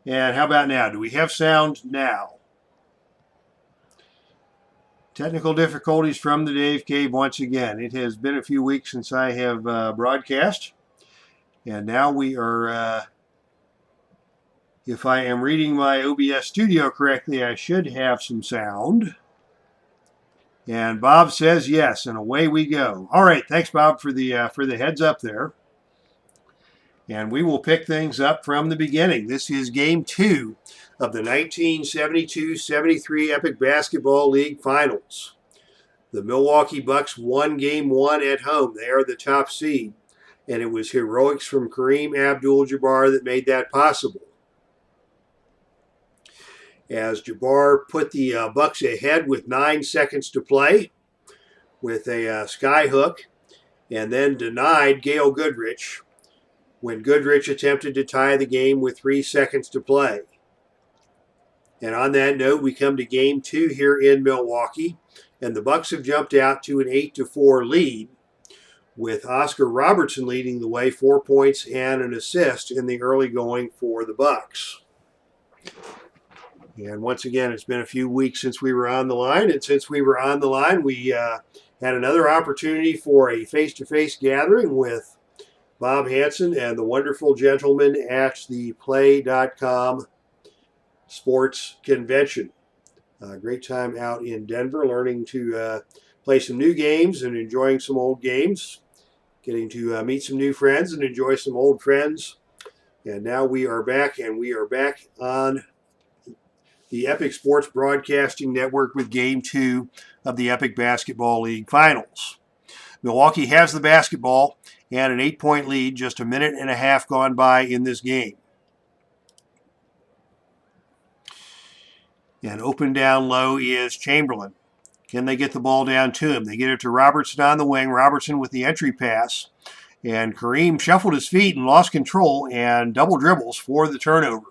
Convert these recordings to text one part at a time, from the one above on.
And how about now? Do we have sound now? Technical difficulties from the Dave Cave once again. It has been a few weeks since I have broadcast. And now we are, if I am reading my OBS studio correctly, I should have some sound. And Bob says yes, and away we go. All right, thanks, Bob, for the heads up there. And we will pick things up from the beginning. This is Game 2 of the 1972-73 Epic Basketball League Finals. The Milwaukee Bucks won Game 1 at home. They are the top seed. And it was heroics from Kareem Abdul-Jabbar that made that possible. As Jabbar put the Bucks ahead with 9 seconds to play with a sky hook, and then denied Gail Goodrich when Goodrich attempted to tie the game with 3 seconds to play. And on that note, we come to Game 2 here in Milwaukee, and the Bucks have jumped out to an 8-4 lead, with Oscar Robertson leading the way, 4 points and an assist in the early going for the Bucks. And once again, it's been a few weeks since we were on the line, and since we were on the line, we had another opportunity for a face-to-face gathering with Bob Hansen and the wonderful gentlemen at the Play.com Sports Convention. Great time out in Denver, learning to play some new games and enjoying some old games, getting to meet some new friends and enjoy some old friends. And now we are back, and we are back on the Epic Sports Broadcasting Network with Game 2 of the Epic Basketball League Finals. Milwaukee has the basketball and an 8-point lead, just a minute and a half gone by in this game. And open down low is Chamberlain. Can they get the ball down to him? They get it to Robertson on the wing. Robertson with the entry pass. And Kareem shuffled his feet and lost control and double dribbles for the turnover.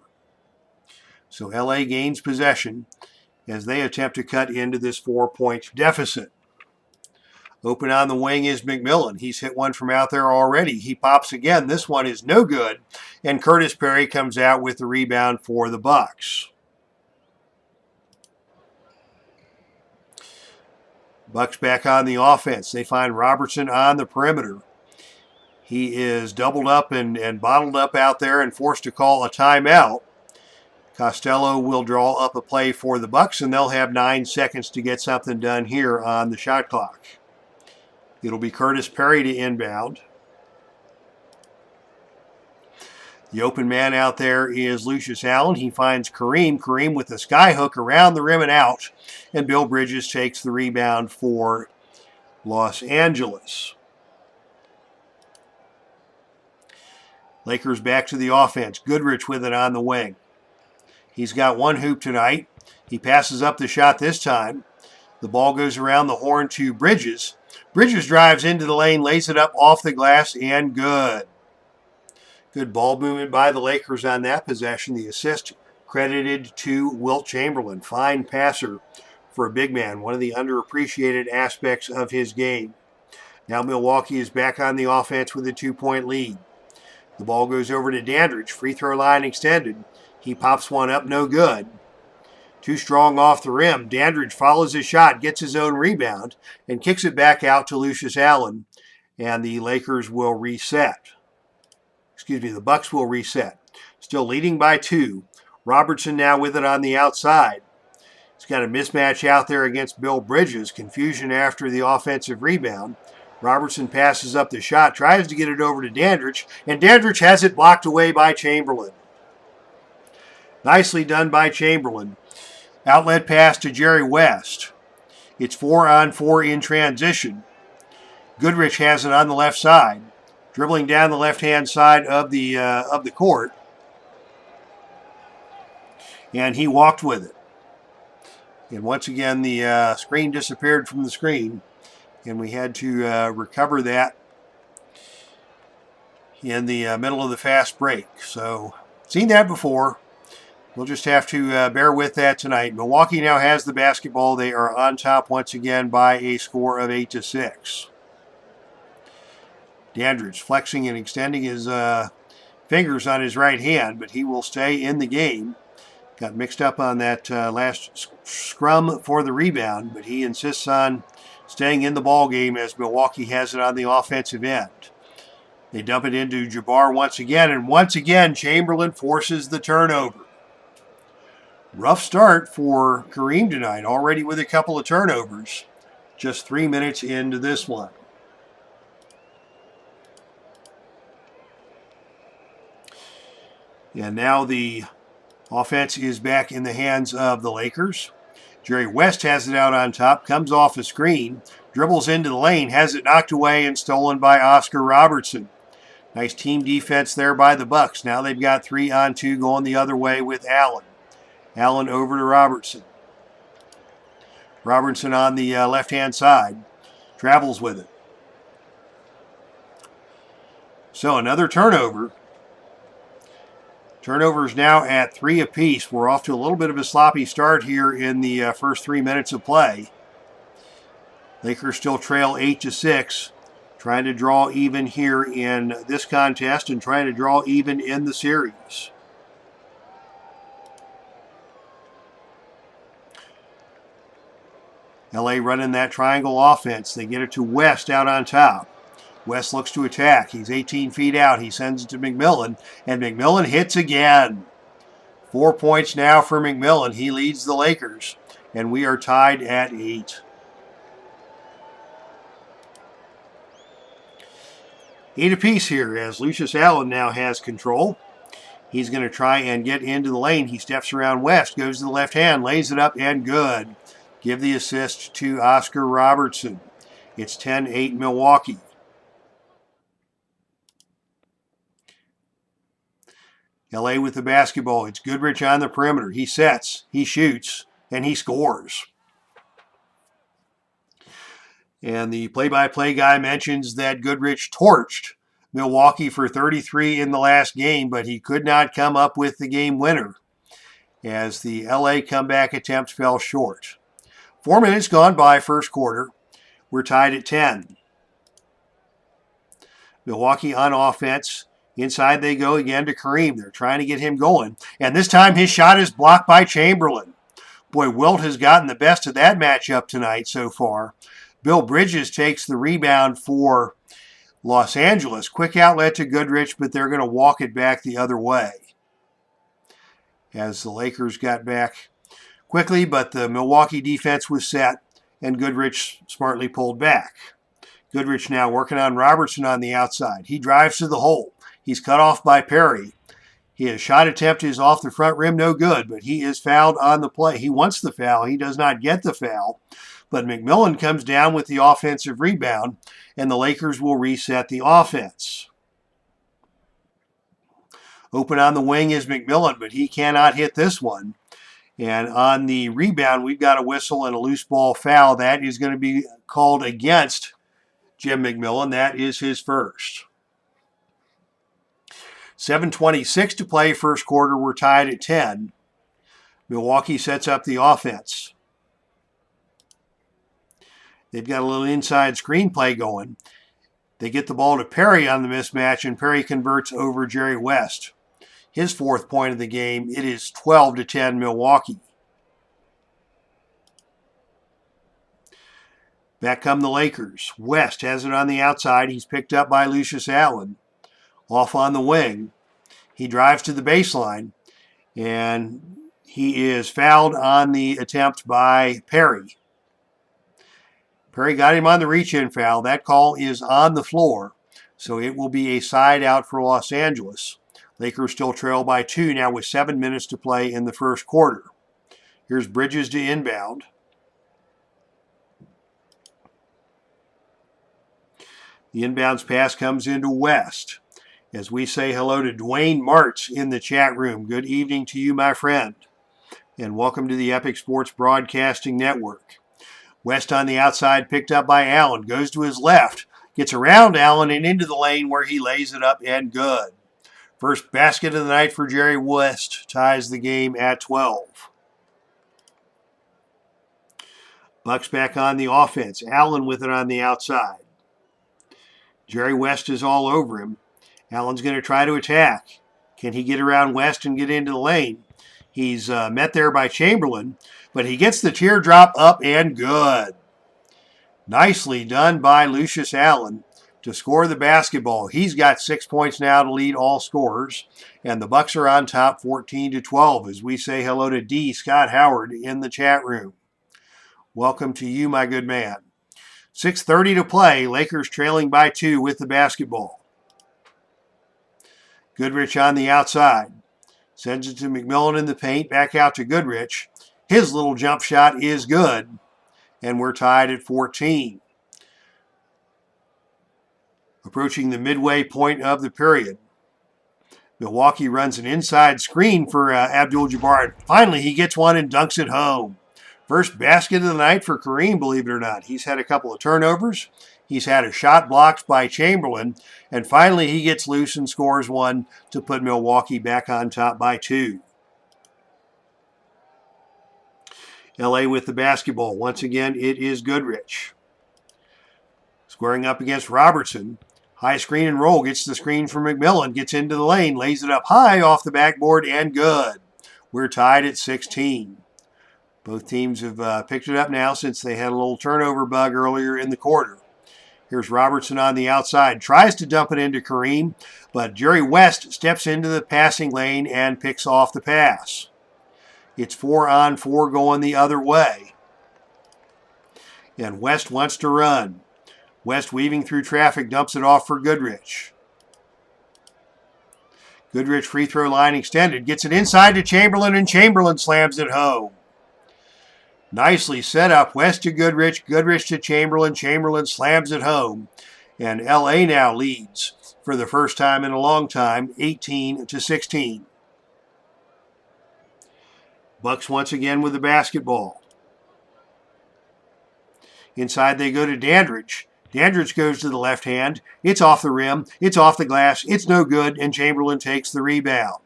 So LA gains possession as they attempt to cut into this 4-point deficit. Open on the wing is McMillan. He's hit one from out there already. He pops again. This one is no good. And Curtis Perry comes out with the rebound for the Bucks. Bucks back on the offense. They find Robertson on the perimeter. He is doubled up and bottled up out there and forced to call a timeout. Costello will draw up a play for the Bucks, and they'll have 9 seconds to get something done here on the shot clock. It'll be Curtis Perry to inbound. The open man out there is Lucius Allen. He finds Kareem. Kareem with the sky hook around the rim and out. And Bill Bridges takes the rebound for Los Angeles. Lakers back to the offense. Goodrich with it on the wing. He's got one hoop tonight. He passes up the shot this time. The ball goes around the horn to Bridges. Bridges drives into the lane, lays it up off the glass, and good. Good ball movement by the Lakers on that possession. The assist credited to Wilt Chamberlain. Fine passer for a big man, one of the underappreciated aspects of his game. Now Milwaukee is back on the offense with a 2-point lead. The ball goes over to Dandridge. Free throw line extended. He pops one up, no good. Too strong off the rim. Dandridge follows his shot, gets his own rebound, and kicks it back out to Lucius Allen. And the Lakers will reset. The Bucks will reset. Still leading by 2. Robertson now with it on the outside. He's got a mismatch out there against Bill Bridges. Confusion after the offensive rebound. Robertson passes up the shot, tries to get it over to Dandridge, and Dandridge has it blocked away by Chamberlain. Nicely done by Chamberlain. Outlet pass to Jerry West. It's 4-on-4 in transition. Goodrich has it on the left side, dribbling down the left-hand side of the court, and he walked with it. And once again, the screen disappeared from the screen, and we had to recover that in the middle of the fast break. So, seen that before. We'll just have to bear with that tonight. Milwaukee now has the basketball. They are on top once again by a score of 8-6. Dandridge flexing and extending his fingers on his right hand, but he will stay in the game. Got mixed up on that last scrum for the rebound, but he insists on staying in the ball game as Milwaukee has it on the offensive end. They dump it into Jabbar once again, and once again Chamberlain forces the turnover. Rough start for Kareem tonight, already with a couple of turnovers. Just 3 minutes into this one. And now the offense is back in the hands of the Lakers. Jerry West has it out on top, comes off a screen, dribbles into the lane, has it knocked away and stolen by Oscar Robertson. Nice team defense there by the Bucks. Now they've got 3-on-2 going the other way with Allen. Allen over to Robertson. Robertson on the left-hand side. Travels with it. So another turnover. Turnovers now at 3 apiece. We're off to a little bit of a sloppy start here in the first 3 minutes of play. Lakers still trail 8-6. Trying to draw even here in this contest and trying to draw even in the series. LA running that triangle offense. They get it to West out on top. West looks to attack. He's 18 feet out. He sends it to McMillan, and McMillan hits again. 4 points now for McMillan. He leads the Lakers, and we are tied at 8. 8 apiece here as Lucius Allen now has control. He's going to try and get into the lane. He steps around West, goes to the left hand, lays it up, and good. Give the assist to Oscar Robertson. It's 10-8 Milwaukee. LA with the basketball. It's Goodrich on the perimeter. He sets, he shoots, and he scores. And the play-by-play guy mentions that Goodrich torched Milwaukee for 33 in the last game, but he could not come up with the game winner as the LA comeback attempt fell short. 4 minutes gone by first quarter. We're tied at 10. Milwaukee on offense. Inside they go again to Kareem. They're trying to get him going. And this time his shot is blocked by Chamberlain. Boy, Wilt has gotten the best of that matchup tonight so far. Bill Bridges takes the rebound for Los Angeles. Quick outlet to Goodrich, but they're going to walk it back the other way. As the Lakers got back quickly, but the Milwaukee defense was set, and Goodrich smartly pulled back. Goodrich now working on Robertson on the outside. He drives to the hole. He's cut off by Perry. His shot attempt is off the front rim, no good, but he is fouled on the play. He wants the foul. He does not get the foul. But McMillan comes down with the offensive rebound, and the Lakers will reset the offense. Open on the wing is McMillan, but he cannot hit this one. And on the rebound, we've got a whistle and a loose ball foul. That is going to be called against Jim McMillan. That is his first. 7:26 to play first quarter. We're tied at 10. Milwaukee sets up the offense. They've got a little inside screen play going. They get the ball to Perry on the mismatch, and Perry converts over Jerry West. His 4th point of the game. It is 12-10 Milwaukee. Back come the Lakers. West has it on the outside. He's picked up by Lucius Allen. Off on the wing. He drives to the baseline, and he is fouled on the attempt by Perry. Perry got him on the reach-in foul. That call is on the floor, so it will be a side out for Los Angeles. Lakers still trail by 2 now with 7 minutes to play in the first quarter. Here's Bridges to inbound. The inbounds pass comes into West. As we say hello to Dwayne Martz in the chat room. Good evening to you, my friend, and welcome to the Epic Sports Broadcasting Network. West on the outside, picked up by Allen, goes to his left, gets around Allen and into the lane where he lays it up and good. First basket of the night for Jerry West, ties the game at 12. Bucks back on the offense. Allen with it on the outside. Jerry West is all over him. Allen's going to try to attack. Can he get around West and get into the lane? He's met there by Chamberlain, but he gets the teardrop up and good. Nicely done by Lucius Allen to score the basketball. He's got 6 points now to lead all scorers, and the Bucks are on top 14-12 as we say hello to D. Scott Howard in the chat room. Welcome to you, my good man. 6:30 to play. Lakers trailing by 2 with the basketball. Goodrich on the outside. Sends it to McMillan in the paint. Back out to Goodrich. His little jump shot is good. And we're tied at 14. Approaching the midway point of the period. Milwaukee runs an inside screen for Abdul-Jabbar. Finally, he gets one and dunks it home. First basket of the night for Kareem, believe it or not. He's had a couple of turnovers. He's had a shot blocked by Chamberlain. And finally, he gets loose and scores one to put Milwaukee back on top by 2. LA with the basketball. Once again, it is Goodrich. Squaring up against Robertson. High screen and roll. Gets the screen from McMillan. Gets into the lane. Lays it up high off the backboard and good. We're tied at 16. Both teams have picked it up now since they had a little turnover bug earlier in the quarter. Here's Robertson on the outside. Tries to dump it into Kareem, but Jerry West steps into the passing lane and picks off the pass. It's 4-on-4 going the other way. And West wants to run. West weaving through traffic, dumps it off for Goodrich. Goodrich free throw line extended. Gets it inside to Chamberlain, and Chamberlain slams it home. Nicely set up. West to Goodrich. Goodrich to Chamberlain. Chamberlain slams it home. And LA now leads for the first time in a long time, 18-16. Bucks once again with the basketball. Inside they go to Dandridge. Dandridge goes to the left hand. It's off the rim. It's off the glass. It's no good, and Chamberlain takes the rebound.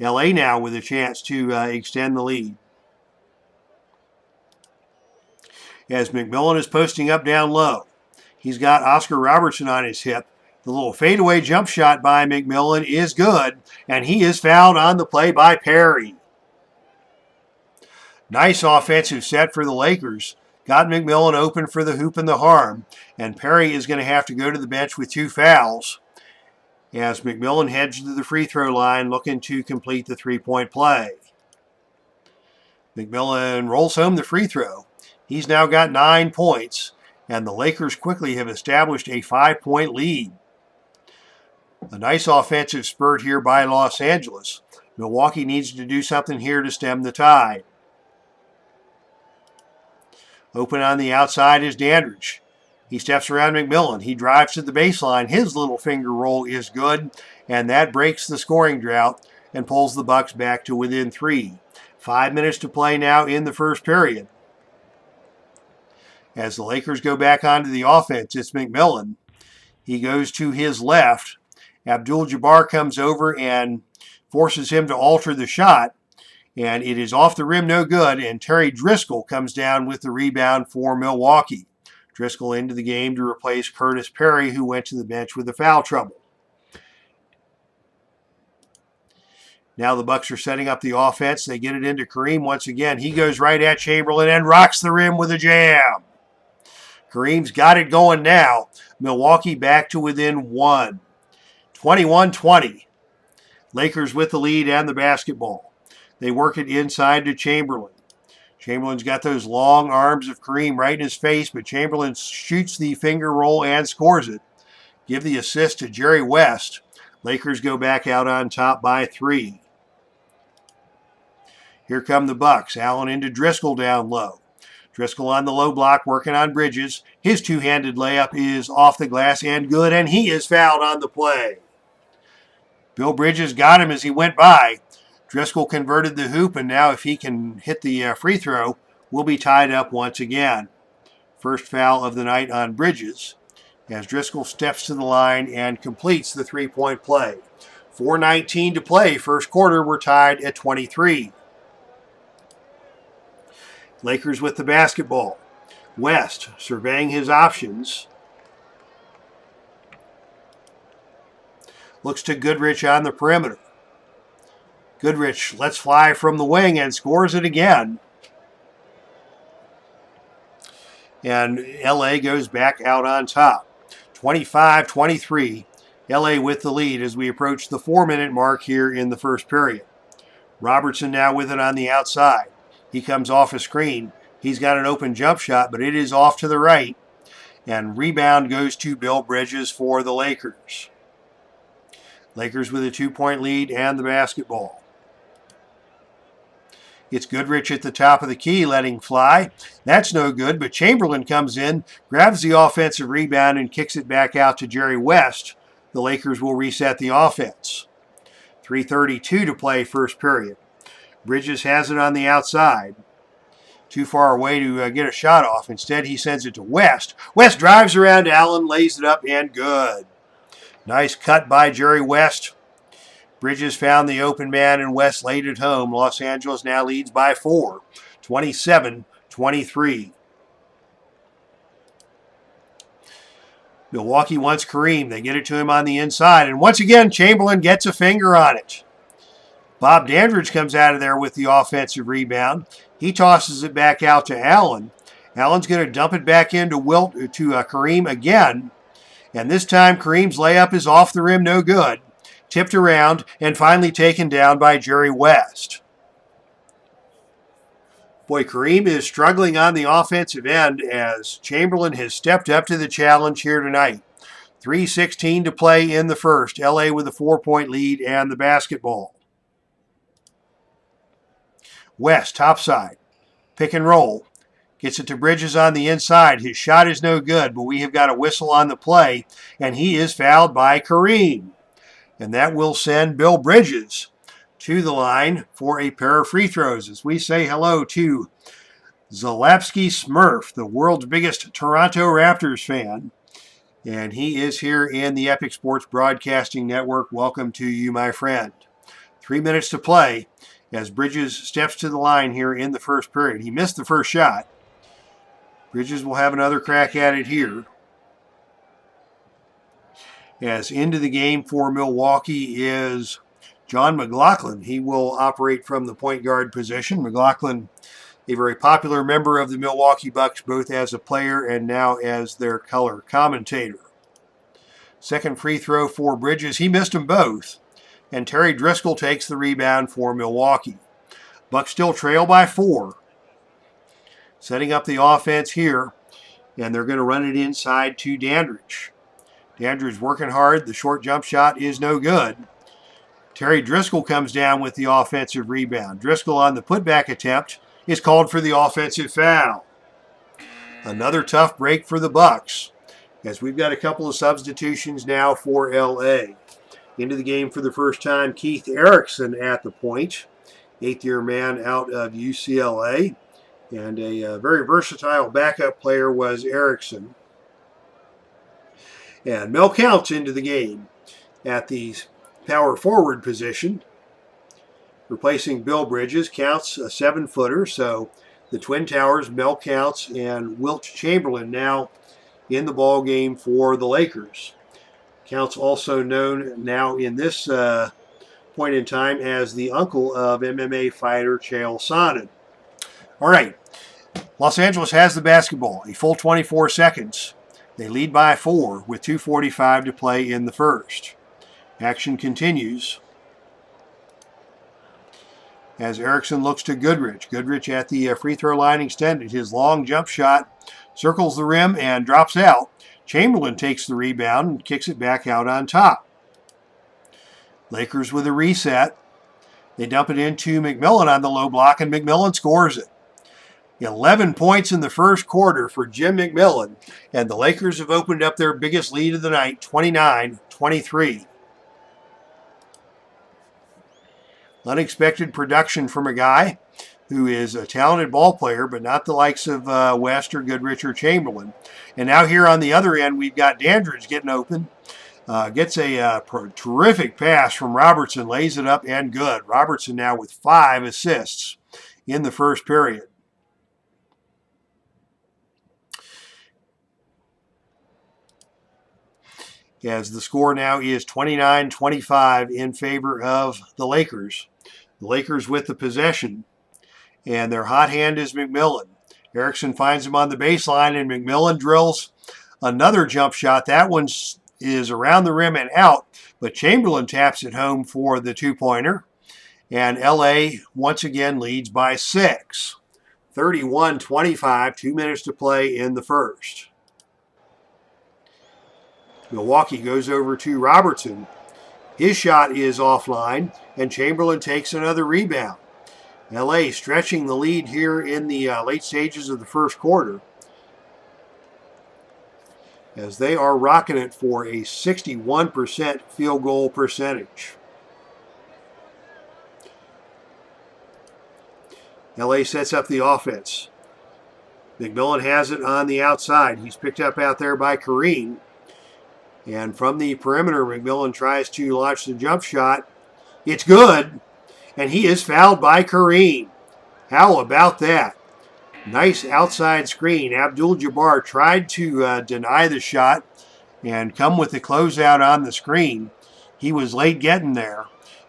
LA now with a chance to extend the lead. As McMillan is posting up down low. He's got Oscar Robertson on his hip. The little fadeaway jump shot by McMillan is good, and he is fouled on the play by Perry. Nice offensive set for the Lakers. Got McMillan open for the hoop and the harm, and Perry is going to have to go to the bench with 2 fouls as McMillan heads to the free throw line looking to complete the three-point play. McMillan rolls home the free throw. He's now got 9 points, and the Lakers quickly have established a 5-point lead. A nice offensive spurt here by Los Angeles. Milwaukee needs to do something here to stem the tide. Open on the outside is Dandridge. He steps around McMillan. He drives to the baseline. His little finger roll is good, and that breaks the scoring drought and pulls the Bucks back to within 3. 5 minutes to play now in the first period. As the Lakers go back onto the offense, it's McMillan. He goes to his left. Abdul-Jabbar comes over and forces him to alter the shot, and it is off the rim, no good, and Terry Driscoll comes down with the rebound for Milwaukee. Driscoll into the game to replace Curtis Perry, who went to the bench with the foul trouble. Now the Bucks are setting up the offense. They get it into Kareem once again. He goes right at Chamberlain and rocks the rim with a jam. Kareem's got it going now. Milwaukee back to within 1. 21-20. Lakers with the lead and the basketball. They work it inside to Chamberlain. Chamberlain's got those long arms of Kareem right in his face, but Chamberlain shoots the finger roll and scores it. Give the assist to Jerry West. Lakers go back out on top by 3. Here come the Bucks. Allen into Driscoll down low. Driscoll on the low block working on Bridges. His two-handed layup is off the glass and good, and he is fouled on the play. Bill Bridges got him as he went by. Driscoll converted the hoop, and now if he can hit the free throw, we'll be tied up once again. First foul of the night on Bridges as Driscoll steps to the line and completes the three-point play. 4:19 to play. First quarter, we're tied at 23. Lakers with the basketball. West surveying his options. Looks to Goodrich on the perimeter. Goodrich lets fly from the wing and scores it again. And LA goes back out on top. 25-23. LA with the lead as we approach the 4-minute mark here in the first period. Robertson now with it on the outside. He comes off a screen. He's got an open jump shot, but it is off to the right. And rebound goes to Bill Bridges for the Lakers. Lakers with a 2-point lead and the basketball. It's Goodrich at the top of the key, letting fly. That's no good, but Chamberlain comes in, grabs the offensive rebound, and kicks it back out to Jerry West. The Lakers will reset the offense. 3:32 to play first period. Bridges has it on the outside. Too far away to get a shot off. Instead, he sends it to West. West drives around Allen, lays it up, and good. Nice cut by Jerry West. Bridges found the open man, and West laid it home. Los Angeles now leads by 4, 27-23. Milwaukee wants Kareem. They get it to him on the inside, and once again, Chamberlain gets a finger on it. Bob Dandridge comes out of there with the offensive rebound. He tosses it back out to Allen. Allen's going to dump it back into Wilt to Kareem again, and this time Kareem's layup is off the rim, no good. Tipped around and finally taken down by Jerry West. Boy, Kareem is struggling on the offensive end as Chamberlain has stepped up to the challenge here tonight. 3:16 to play in the first. LA with a 4-point lead and the basketball. West, topside. Pick and roll. Gets it to Bridges on the inside. His shot is no good, but we have got a whistle on the play, and he is fouled by Kareem. And that will send Bill Bridges to the line for a pair of free throws as we say hello to Zalapsky Smurf, the world's biggest Toronto Raptors fan. And he is here in the Epic Sports Broadcasting Network. Welcome to you, my friend. 3 minutes to play as Bridges steps to the line here in the first period. He missed the first shot. Bridges will have another crack at it here. As into the game for Milwaukee is John McLaughlin. He will operate from the point guard position. McLaughlin, a very popular member of the Milwaukee Bucks, both as a player and now as their color commentator. Second free throw for Bridges. He missed them both. And Terry Driscoll takes the rebound for Milwaukee. Bucks still trail by 4. Setting up the offense here. And they're going to run it inside to Dandridge. Dandridge working hard. The short jump shot is no good. Terry Driscoll comes down with the offensive rebound. Driscoll on the putback attempt is called for the offensive foul. Another tough break for the Bucks as we've got a couple of substitutions now for LA. Into the game for the first time, Keith Erickson at the point. 8th-year man out of UCLA. And a very versatile backup player was Erickson. And Mel Counts into the game at the power forward position, replacing Bill Bridges. Counts a 7-footer, so the Twin Towers, Mel Counts and Wilt Chamberlain now in the ball game for the Lakers. Counts also known now in this point in time as the uncle of MMA fighter Chael Sonnen. All right, Los Angeles has the basketball, a full 24 seconds. They lead by 4 with 2:45 to play in the first. Action continues as Erickson looks to Goodrich. Goodrich at the free throw line extended. His long jump shot circles the rim and drops out. Chamberlain takes the rebound and kicks it back out on top. Lakers with a reset. They dump it into McMillan on the low block, and McMillan scores it. 11 points in the first quarter for Jim McMillan, and the Lakers have opened up their biggest lead of the night, 29-23. Unexpected production from a guy who is a talented ball player, but not the likes of West or Goodrich or Chamberlain. And now here on the other end, we've got Dandridge getting open. Gets a terrific pass from Robertson, lays it up, and good. Robertson now with 5 assists in the first period. as the score now is 29-25 in favor of the Lakers. The Lakers with the possession, and their hot hand is McMillan. Erickson finds him on the baseline, and McMillan drills another jump shot. That one is around the rim and out, but Chamberlain taps it home for the two-pointer, and LA once again leads by 6. 31-25, 2 minutes to play in the first. Milwaukee goes over to Robertson. His shot is offline, and Chamberlain takes another rebound. LA stretching the lead here in the late stages of the first quarter, as they are rocking it for a 61% field goal percentage. LA sets up the offense. McMillan has it on the outside. He's picked up out there by Kareem. And from the perimeter, McMillan tries to launch the jump shot. It's good. And he is fouled by Kareem. How about that? Nice outside screen. Abdul-Jabbar tried to deny the shot and come with the closeout on the screen. He was late getting there.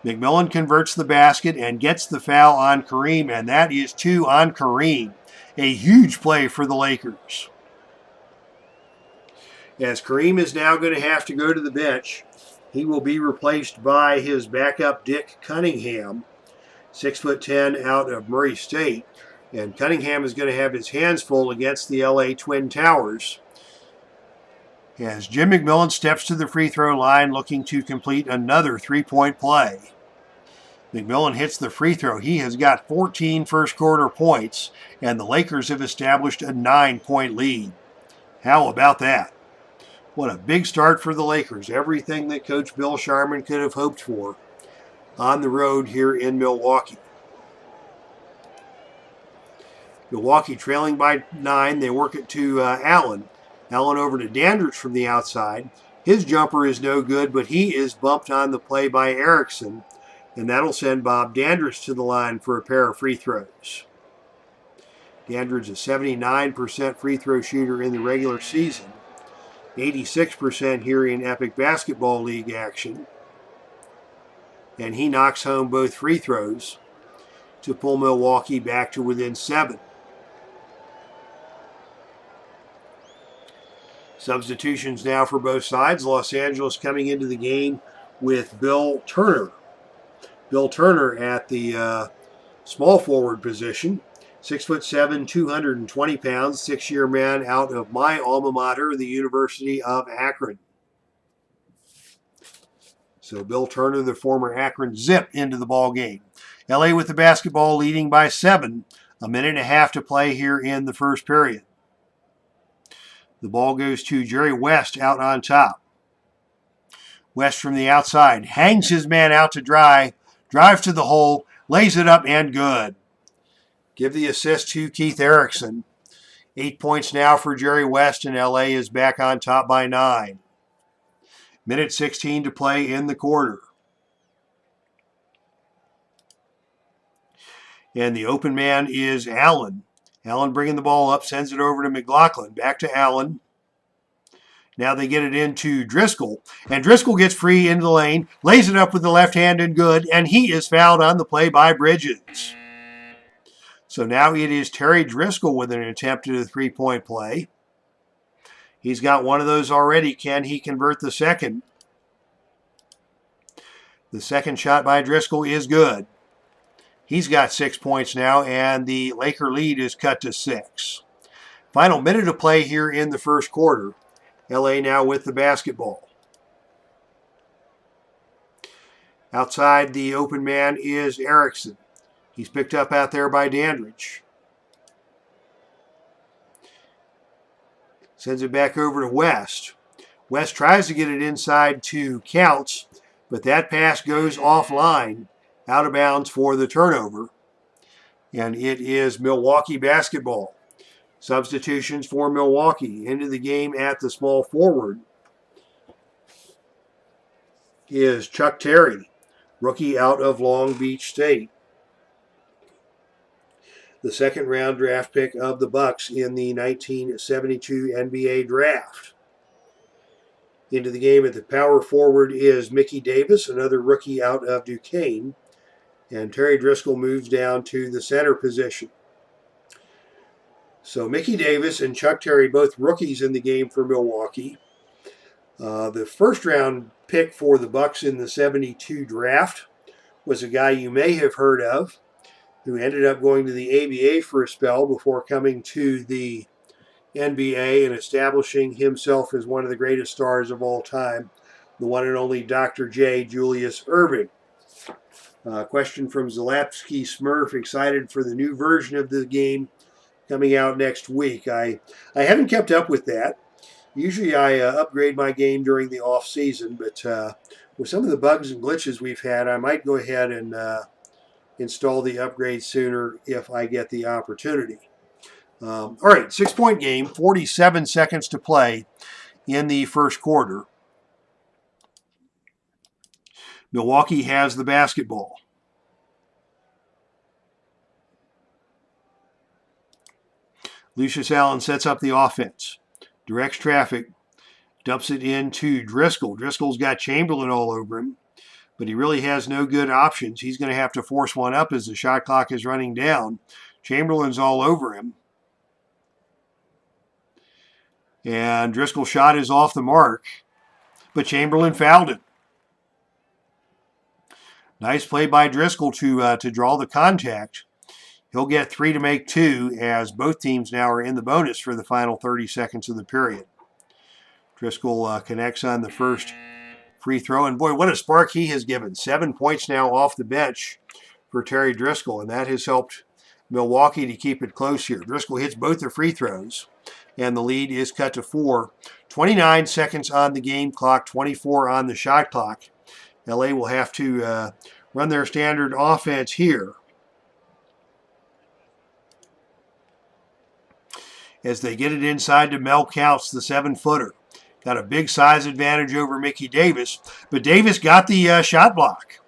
McMillan converts the basket and gets the foul on Kareem, and that is 2 on Kareem. A huge play for the Lakers. As Kareem is now going to have to go to the bench, he will be replaced by his backup Dick Cunningham, 6'10" out of Murray State. And Cunningham is going to have his hands full against the LA Twin Towers, as Jim McMillan steps to the free throw line looking to complete another three-point play. McMillan hits the free throw. He has got 14 first quarter points, and the Lakers have established a 9-point lead. How about that? What a big start for the Lakers. Everything that Coach Bill Sharman could have hoped for on the road here in Milwaukee. Milwaukee trailing by 9. They work it to Allen. Allen over to Dandridge from the outside. His jumper is no good, but he is bumped on the play by Erickson, and that'll send Bob Dandridge to the line for a pair of free throws. Dandridge is a 79% free throw shooter in the regular season, 86% here in Epic Basketball League action, and he knocks home both free throws to pull Milwaukee back to within 7. Substitutions now for both sides. Los Angeles coming into the game with Bill Turner. Bill Turner at the small forward position. 6'7", 220 pounds, 6-year man out of my alma mater, the University of Akron. So Bill Turner, the former Akron Zip, into the ball game. LA with the basketball leading by 7. A minute and a half to play here in the first period. The ball goes to Jerry West out on top. West from the outside hangs his man out to dry, drives to the hole, lays it up, and good. Give the assist to Keith Erickson. 8 points now for Jerry West, and LA is back on top by 9. Minute 16 to play in the quarter. And the open man is Allen. Allen bringing the ball up, sends it over to McLaughlin. Back to Allen. Now they get it into Driscoll. And Driscoll gets free into the lane, lays it up with the left hand and good, and he is fouled on the play by Bridges. So now it is Terry Driscoll with an attempt at a three-point play. He's got one of those already. Can he convert the second? The second shot by Driscoll is good. He's got 6 points now, and the Laker lead is cut to 6. Final minute of play here in the first quarter. LA now with the basketball. Outside, the open man is Erickson. He's picked up out there by Dandridge. Sends it back over to West. West tries to get it inside to Counts, but that pass goes offline, out of bounds for the turnover. And it is Milwaukee basketball. Substitutions for Milwaukee. Into the game at the small forward is Chuck Terry, rookie out of Long Beach State. The second round draft pick of the Bucks in the 1972 NBA draft. Into the game at the power forward is Mickey Davis, another rookie out of Duquesne. And Terry Driscoll moves down to the center position. So Mickey Davis and Chuck Terry, both rookies in the game for Milwaukee. The first round pick for the Bucks in the 72 draft was a guy you may have heard of, who ended up going to the ABA for a spell before coming to the NBA and establishing himself as one of the greatest stars of all time, the one and only Dr. J. Julius Erving. Question from Zalapsky Smurf, excited for the new version of the game coming out next week. I haven't kept up with that. Usually I upgrade my game during the off season, but with some of the bugs and glitches we've had, I might go ahead and install the upgrade sooner if I get the opportunity. All right, 6-point game, 47 seconds to play in the first quarter. Milwaukee has the basketball. Lucius Allen sets up the offense, directs traffic, dumps it into Driscoll. Driscoll's got Chamberlain all over him, but he really has no good options. He's going to have to force one up as the shot clock is running down. Chamberlain's all over him. And Driscoll's shot is off the mark, but Chamberlain fouled him. Nice play by Driscoll to draw the contact. He'll get 3 to make 2 as both teams now are in the bonus for the final 30 seconds of the period. Driscoll connects on the first free throw. And boy, what a spark he has given. 7 points now off the bench for Terry Driscoll, and that has helped Milwaukee to keep it close here. Driscoll hits both the free throws, and the lead is cut to 4. 29 seconds on the game clock, 24 on the shot clock. LA will have to run their standard offense here as they get it inside to Mel Counts, the 7-footer. Got a big size advantage over Mickey Davis, but Davis got the shot block.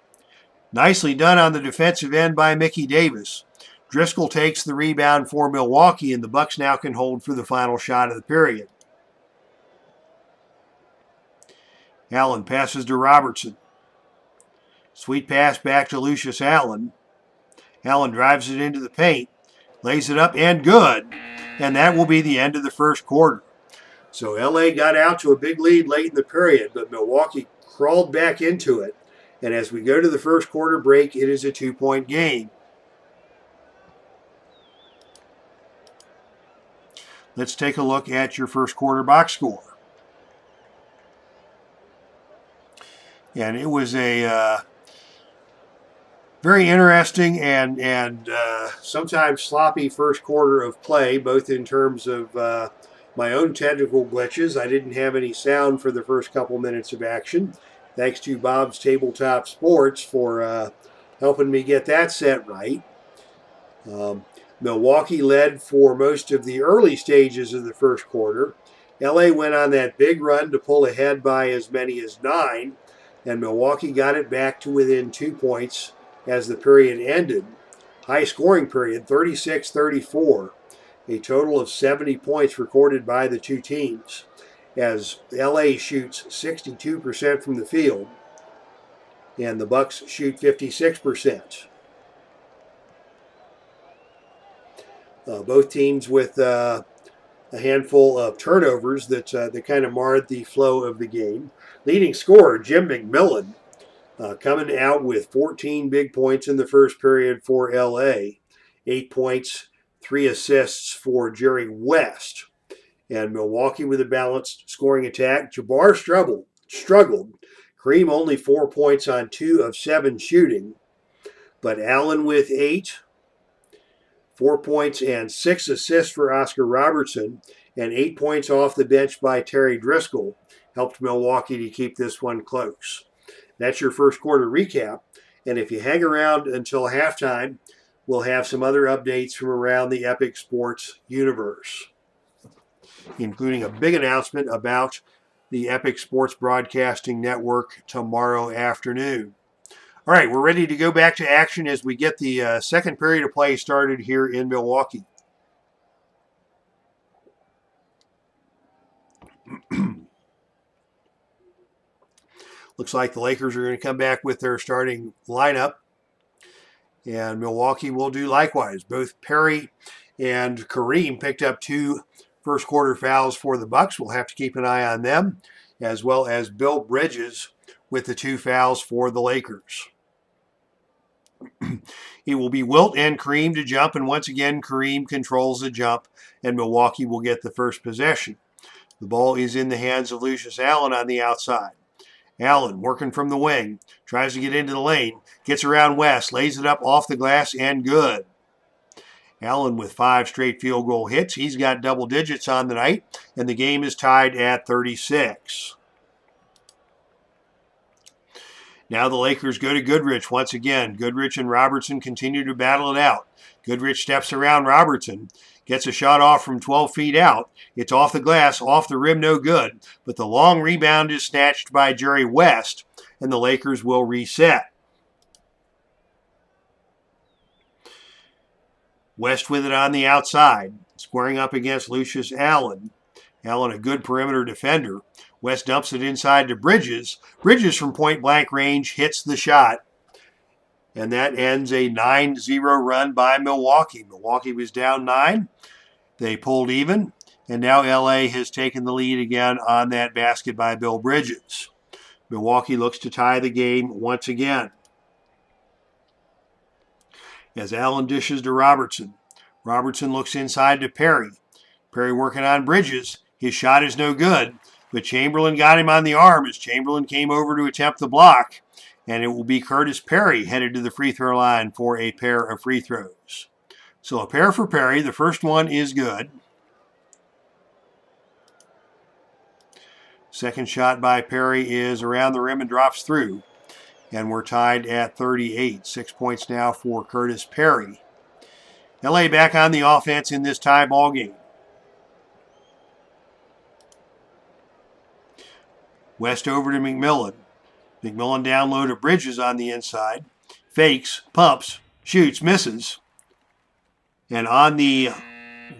Nicely done on the defensive end by Mickey Davis. Driscoll takes the rebound for Milwaukee, and the Bucks now can hold for the final shot of the period. Allen passes to Robertson. Sweet pass back to Lucius Allen. Allen drives it into the paint, lays it up, and good. And that will be the end of the first quarter. So LA got out to a big lead late in the period, but Milwaukee crawled back into it. And as we go to the first quarter break, it is a 2-point game. Let's take a look at your first quarter box score. And it was a very interesting and sometimes sloppy first quarter of play, both in terms of my own technical glitches. I didn't have any sound for the first couple minutes of action. Thanks to Bob's Tabletop Sports for helping me get that set right. Milwaukee led for most of the early stages of the first quarter. LA went on that big run to pull ahead by as many as 9, and Milwaukee got it back to within 2 points as the period ended. High scoring period, 36-34. A total of 70 points recorded by the two teams, as LA shoots 62% from the field and the Bucks shoot 56%. Both teams with a handful of turnovers that kind of marred the flow of the game. Leading scorer Jim McMillan coming out with 14 big points in the first period for LA. 8 points, 3 assists for Jerry West. And Milwaukee with a balanced scoring attack. Jabbar struggled. Kareem only 4 points on 2 of 7 shooting. But Allen with 8. 4 points and 6 assists for Oscar Robertson, and 8 points off the bench by Terry Driscoll helped Milwaukee to keep this one close. That's your first quarter recap, and if you hang around until halftime, we'll have some other updates from around the Epic Sports universe, including a big announcement about the Epic Sports Broadcasting Network tomorrow afternoon. All right, we're ready to go back to action as we get the second period of play started here in Milwaukee. Looks like the Lakers are going to come back with their starting lineup. And Milwaukee will do likewise. Both Perry and Kareem picked up 2 first quarter fouls for the Bucks. We'll have to keep an eye on them, as well as Bill Bridges with the 2 fouls for the Lakers. It will be Wilt and Kareem to jump, and once again Kareem controls the jump, and Milwaukee will get the first possession. The ball is in the hands of Lucius Allen on the outside. Allen working from the wing, tries to get into the lane, gets around West, lays it up off the glass, and good. Allen with 5 straight field goal hits. He's got double digits on the night, and the game is tied at 36. Now the Lakers go to Goodrich once again. Goodrich and Robertson continue to battle it out. Goodrich steps around Robertson, gets a shot off from 12 feet out. It's off the glass, off the rim, no good. But the long rebound is snatched by Jerry West, and the Lakers will reset. West with it on the outside, squaring up against Lucius Allen. Allen, a good perimeter defender. West dumps it inside to Bridges. Bridges from point-blank range hits the shot. And that ends a 9-0 run by Milwaukee. Milwaukee was down 9. They pulled even. And now LA has taken the lead again on that basket by Bill Bridges. Milwaukee looks to tie the game once again. As Allen dishes to Robertson. Robertson looks inside to Perry. Perry working on Bridges. His shot is no good, but Chamberlain got him on the arm as Chamberlain came over to attempt the block. And it will be Curtis Perry headed to the free throw line for a pair of free throws. So a pair for Perry. The first one is good. Second shot by Perry is around the rim and drops through. And we're tied at 38. 6 points now for Curtis Perry. LA back on the offense in this tie ball game. West over to McMillan. McMillan down low to Bridges on the inside. Fakes, pumps, shoots, misses. And on the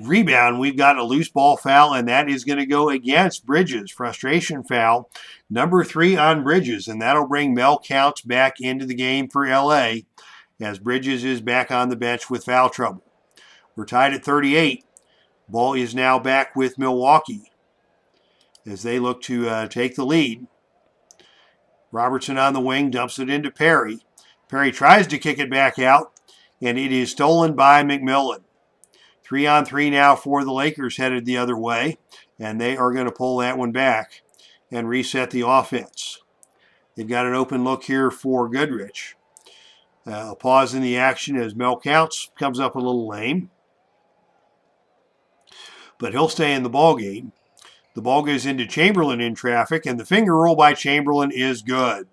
rebound, we've got a loose ball foul, and that is going to go against Bridges. Frustration foul, number 3 on Bridges, and that'll bring Mel Counts back into the game for LA as Bridges is back on the bench with foul trouble. We're tied at 38. Ball is now back with Milwaukee as they look to take the lead. Robertson on the wing dumps it into Perry. Perry tries to kick it back out, and it is stolen by McMillan. 3-on-3 now for the Lakers headed the other way, and they are going to pull that one back and reset the offense. They've got an open look here for Goodrich. A pause in the action as Mel Counts comes up a little lame, but he'll stay in the ball game. The ball goes into Chamberlain in traffic, and the finger roll by Chamberlain is good.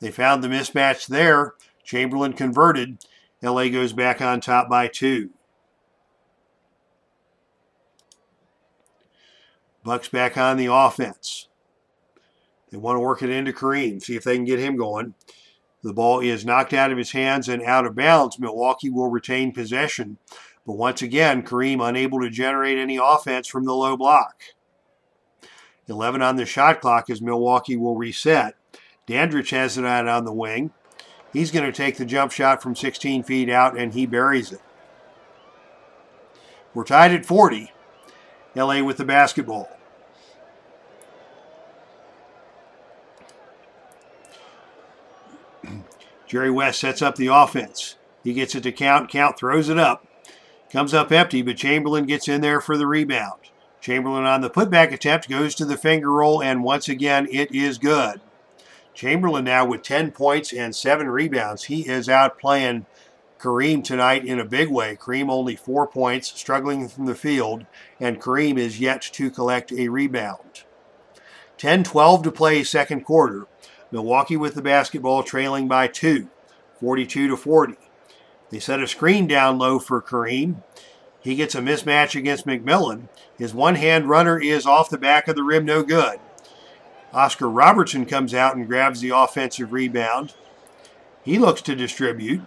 They found the mismatch there. Chamberlain converted. LA goes back on top by 2. Bucks back on the offense. They want to work it into Kareem, see if they can get him going. The ball is knocked out of his hands and out of bounds. Milwaukee will retain possession. But once again, Kareem unable to generate any offense from the low block. 11 on the shot clock as Milwaukee will reset. Dandridge has it out on the wing. He's going to take the jump shot from 16 feet out, and he buries it. We're tied at 40. LA with the basketball. Jerry West sets up the offense. He gets it to Count. Count throws it up. Comes up empty, but Chamberlain gets in there for the rebound. Chamberlain on the putback attempt goes to the finger roll, and once again, it is good. Chamberlain now with 10 points and 7 rebounds. He is out playing Kareem tonight in a big way. Kareem only 4 points, struggling from the field, and Kareem is yet to collect a rebound. 10-12 to play second quarter. Milwaukee with the basketball trailing by 2, 42-40. They set a screen down low for Kareem. He gets a mismatch against McMillan. His one-hand runner is off the back of the rim, no good. Oscar Robertson comes out and grabs the offensive rebound. He looks to distribute.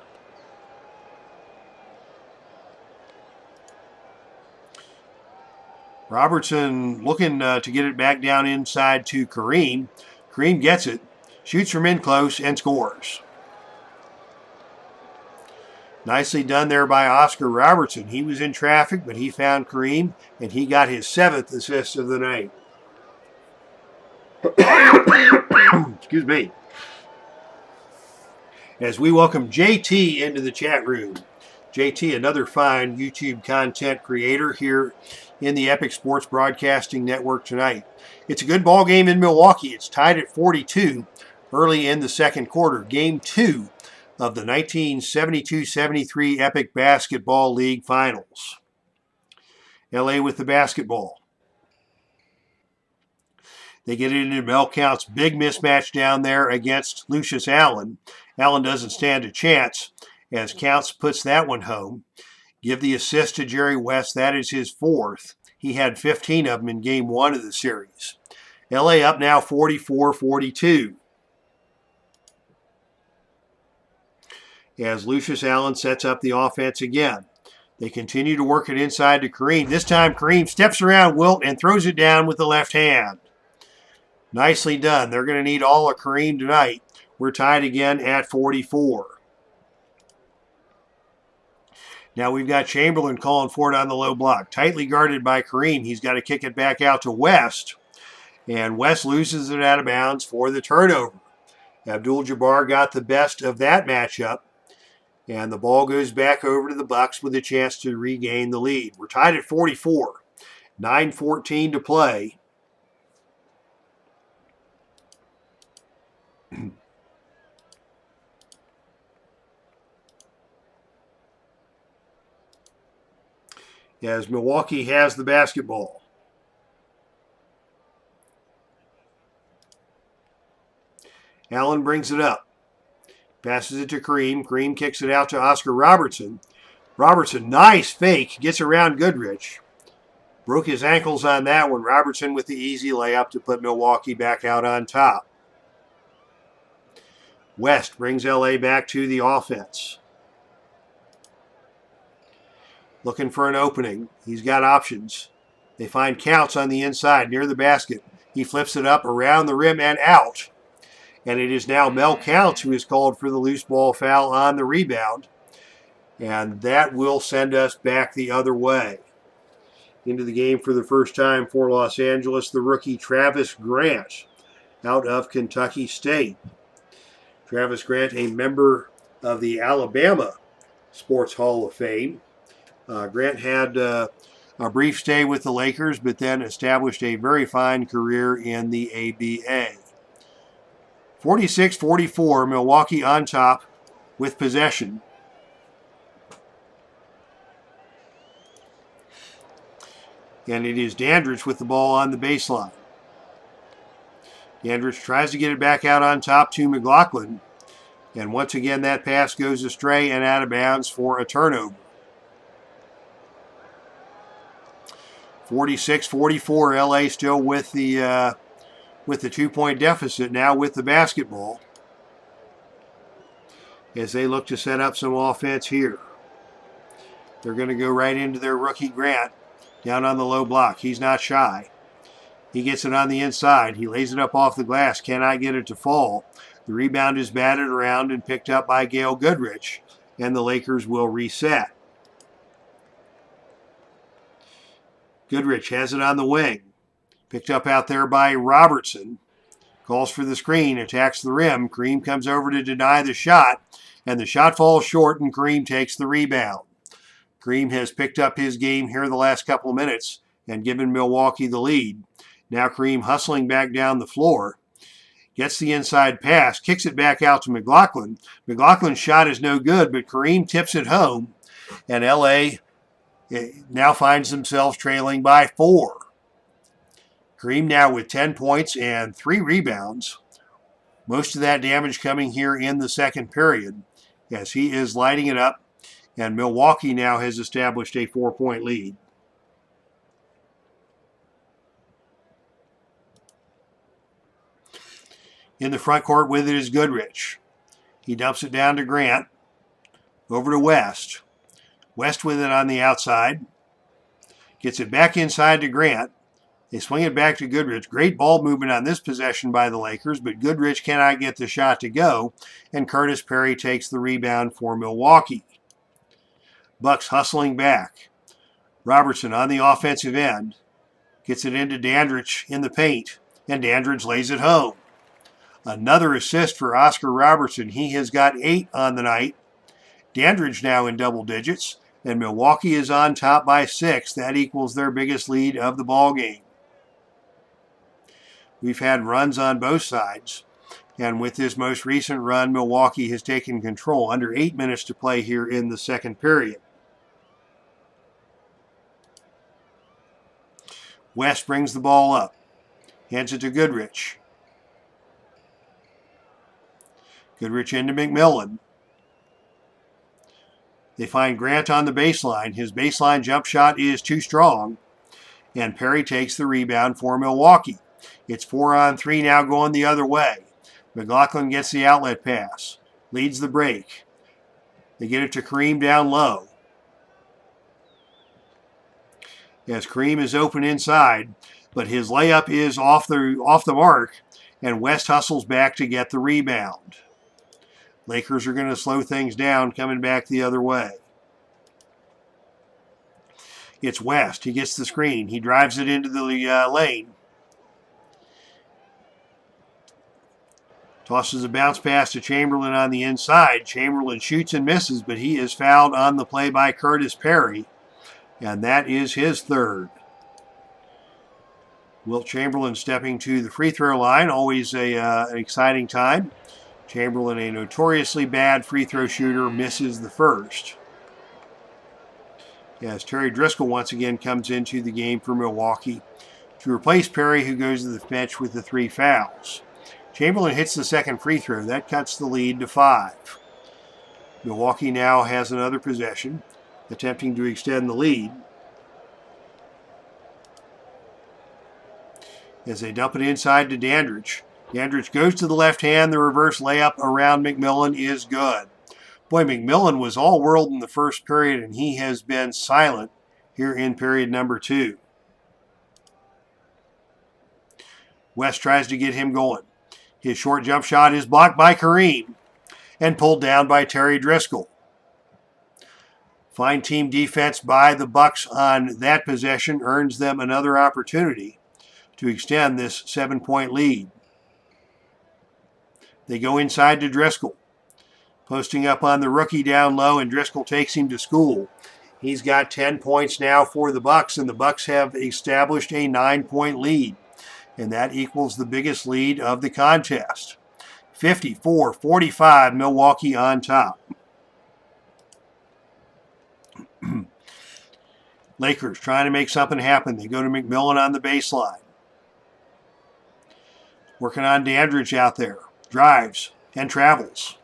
Robertson looking to get it back down inside to Kareem. Kareem gets it. Shoots from in close and scores. Nicely done there by Oscar Robertson. He was in traffic, but he found Kareem, and he got his 7th assist of the night. Excuse me. As we welcome JT into the chat room. JT, another fine YouTube content creator here in the Epic Sports Broadcasting Network tonight. It's a good ball game in Milwaukee. It's tied at 42 early in the second quarter. Game 2 of the 1972-73 Epic Basketball League Finals. LA with the basketball. They get it into Mel Count's big mismatch down there against Lucius Allen. Allen doesn't stand a chance as Counts puts that one home. Give the assist to Jerry West. That is his 4th. He had 15 of them in game 1 of the series. LA up now 44-42. As Lucius Allen sets up the offense again. They continue to work it inside to Kareem. This time Kareem steps around Wilt and throws it down with the left hand. Nicely done. They're going to need all of Kareem tonight. We're tied again at 44. Now we've got Chamberlain calling for it on the low block. Tightly guarded by Kareem. He's got to kick it back out to West. And West loses it out of bounds for the turnover. Abdul-Jabbar got the best of that matchup. And the ball goes back over to the Bucks with a chance to regain the lead. We're tied at 44. 9:14 to play. As Milwaukee has the basketball. Allen brings it up. Passes it to Kareem. Kareem kicks it out to Oscar Robertson. Robertson, nice fake. Gets around Goodrich. Broke his ankles on that one. Robertson with the easy layup to put Milwaukee back out on top. West brings LA back to the offense. Looking for an opening. He's got options. They find Counts on the inside near the basket. He flips it up around the rim and out. And it is now Mel Counts who is called for the loose ball foul on the rebound. And that will send us back the other way. Into the game for the first time for Los Angeles, the rookie Travis Grant out of Kentucky State. Travis Grant, a member of the Alabama Sports Hall of Fame. Grant had a brief stay with the Lakers, but then established a very fine career in the ABA. 46-44, Milwaukee on top with possession. And it is Dandridge with the ball on the baseline. Dandridge tries to get it back out on top to McLaughlin. And once again, that pass goes astray and out of bounds for a turnover. 46-44, LA still with the 2-point deficit now with the basketball. As they look to set up some offense here. They're going to go right into their rookie Grant down on the low block. He's not shy. He gets it on the inside. He lays it up off the glass. Cannot get it to fall. The rebound is batted around and picked up by Gail Goodrich. And the Lakers will reset. Goodrich has it on the wing. Picked up out there by Robertson. Calls for the screen. Attacks the rim. Kareem comes over to deny the shot. And the shot falls short and Kareem takes the rebound. Kareem has picked up his game here the last couple of minutes and given Milwaukee the lead. Now Kareem hustling back down the floor. Gets the inside pass. Kicks it back out to McLaughlin. McLaughlin's shot is no good, but Kareem tips it home. And LA now finds themselves trailing by 4. Kareem now with 10 points and 3 rebounds. Most of that damage coming here in the second period as he is lighting it up. And Milwaukee now has established a 4-point lead. In the front court with it is Goodrich. He dumps it down to Grant. Over to West. West with it on the outside. Gets it back inside to Grant. They swing it back to Goodrich. Great ball movement on this possession by the Lakers, but Goodrich cannot get the shot to go, and Curtis Perry takes the rebound for Milwaukee. Bucks hustling back. Robertson on the offensive end. Gets it into Dandridge in the paint, and Dandridge lays it home. Another assist for Oscar Robertson. He has got 8 on the night. Dandridge now in double digits, and Milwaukee is on top by 6. That equals their biggest lead of the ball game. We've had runs on both sides, and with this most recent run, Milwaukee has taken control. Under 8 minutes to play here in the second period. West brings the ball up, hands it to Goodrich. Goodrich into McMillan. They find Grant on the baseline. His baseline jump shot is too strong, and Perry takes the rebound for Milwaukee. It's 4-on-3 now going the other way. McLaughlin gets the outlet pass, leads the break. They get it to Kareem down low. As Kareem is open inside, but his layup is off the mark, and West hustles back to get the rebound. Lakers are going to slow things down, coming back the other way. It's West. He gets the screen. He drives it into the lane. Tosses a bounce pass to Chamberlain on the inside. Chamberlain shoots and misses, but he is fouled on the play by Curtis Perry, and that is his third. Wilt Chamberlain stepping to the free throw line. Always an exciting time. Chamberlain, a notoriously bad free throw shooter, misses the first. As Terry Driscoll once again comes into the game for Milwaukee to replace Perry, who goes to the bench with the 3 fouls. Chamberlain hits the second free throw. That cuts the lead to 5. Milwaukee now has another possession, attempting to extend the lead. As they dump it inside to Dandridge. Dandridge goes to the left hand. The reverse layup around McMillan is good. Boy, McMillan was all-world in the first period, and he has been silent here in period number 2. West tries to get him going. His short jump shot is blocked by Kareem and pulled down by Terry Driscoll. Fine team defense by the Bucks on that possession earns them another opportunity to extend this 7-point lead. They go inside to Driscoll, posting up on the rookie down low, and Driscoll takes him to school. He's got 10 points now for the Bucks, and the Bucks have established a 9-point lead, and that equals the biggest lead of the contest. 54-45, Milwaukee on top. Lakers trying to make something happen. They go to McMillan on the baseline. Working on Dandridge out there. Drives and travels.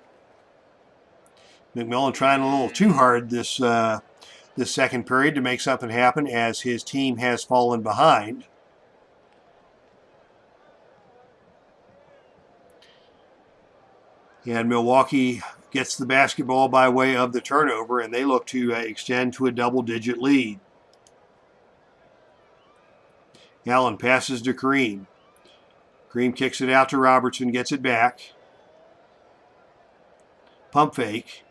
McMillan trying a little too hard this second period to make something happen as his team has fallen behind. And Milwaukee gets the basketball by way of the turnover, and they look to extend to a double-digit lead. Allen passes to Kareem. Kareem kicks it out to Robertson, gets it back. Pump fake.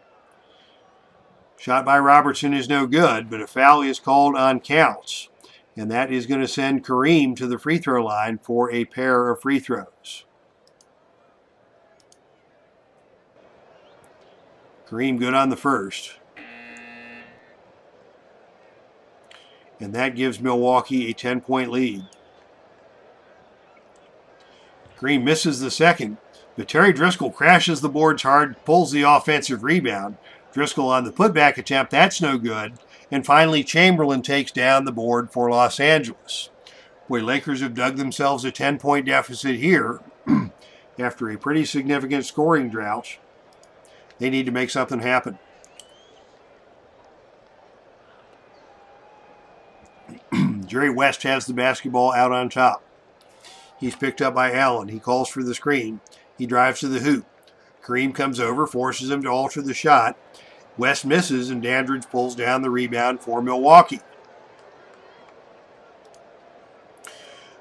Shot by Robertson is no good, but a foul is called on counts. And that is going to send Kareem to the free throw line for a pair of free throws. Kareem good on the first. And that gives Milwaukee a 10-point lead. Kareem misses the second, but Terry Driscoll crashes the boards hard, pulls the offensive rebound. Driscoll on the putback attempt, that's no good. And finally, Chamberlain takes down the board for Los Angeles. Boy, Lakers have dug themselves a 10-point deficit here after a pretty significant scoring drought. They need to make something happen. Jerry West has the basketball out on top. He's picked up by Allen. He calls for the screen. He drives to the hoop. Kareem comes over, forces him to alter the shot. West misses, and Dandridge pulls down the rebound for Milwaukee.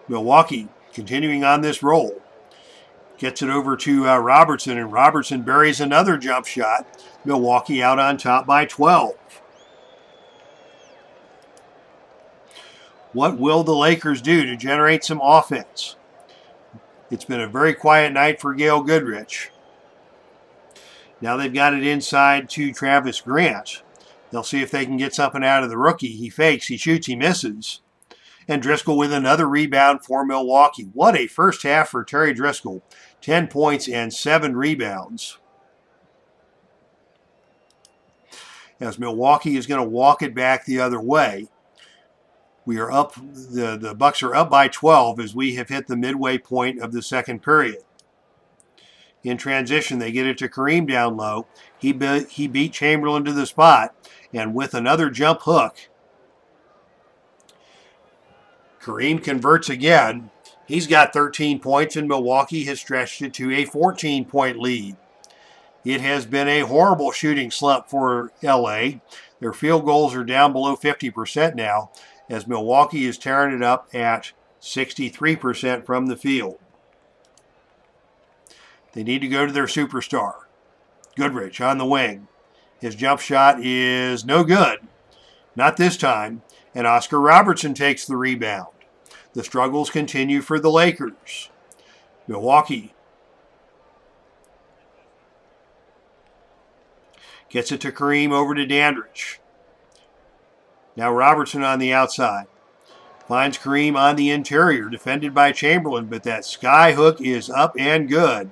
Milwaukee continuing on this roll. Gets it over to Robertson, and Robertson buries another jump shot. Milwaukee out on top by 12. What will the Lakers do to generate some offense? It's been a very quiet night for Gail Goodrich. Now they've got it inside to Travis Grant. They'll see if they can get something out of the rookie. He fakes, he shoots, he misses. And Driscoll with another rebound for Milwaukee. What a first half for Terry Driscoll. 10 points and 7 rebounds. As Milwaukee is going to walk it back the other way. We are up, the Bucks are up by 12 as we have hit the midway point of the second period. In transition, they get it to Kareem down low. He beat Chamberlain to the spot, and with another jump hook, Kareem converts again. He's got 13 points, and Milwaukee has stretched it to a 14-point lead. It has been a horrible shooting slump for LA. Their field goals are down below 50% now, as Milwaukee is tearing it up at 63% from the field. They need to go to their superstar. Goodrich on the wing. His jump shot is no good. Not this time. And Oscar Robertson takes the rebound. The struggles continue for the Lakers. Milwaukee gets it to Kareem over to Dandridge. Now Robertson on the outside. Finds Kareem on the interior, defended by Chamberlain, but that sky hook is up and good.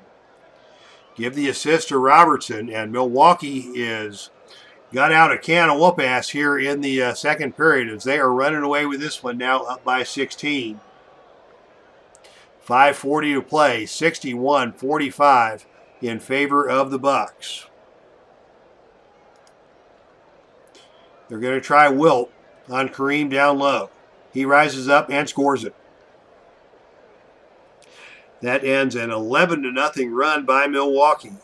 Give the assist to Robertson, and Milwaukee is got out a can of whoop-ass here in the second period as they are running away with this one now up by 16. 5:40 to play, 61-45 in favor of the Bucks. They're going to try Wilt on Kareem down low. He rises up and scores it. That ends an 11-0 run by Milwaukee.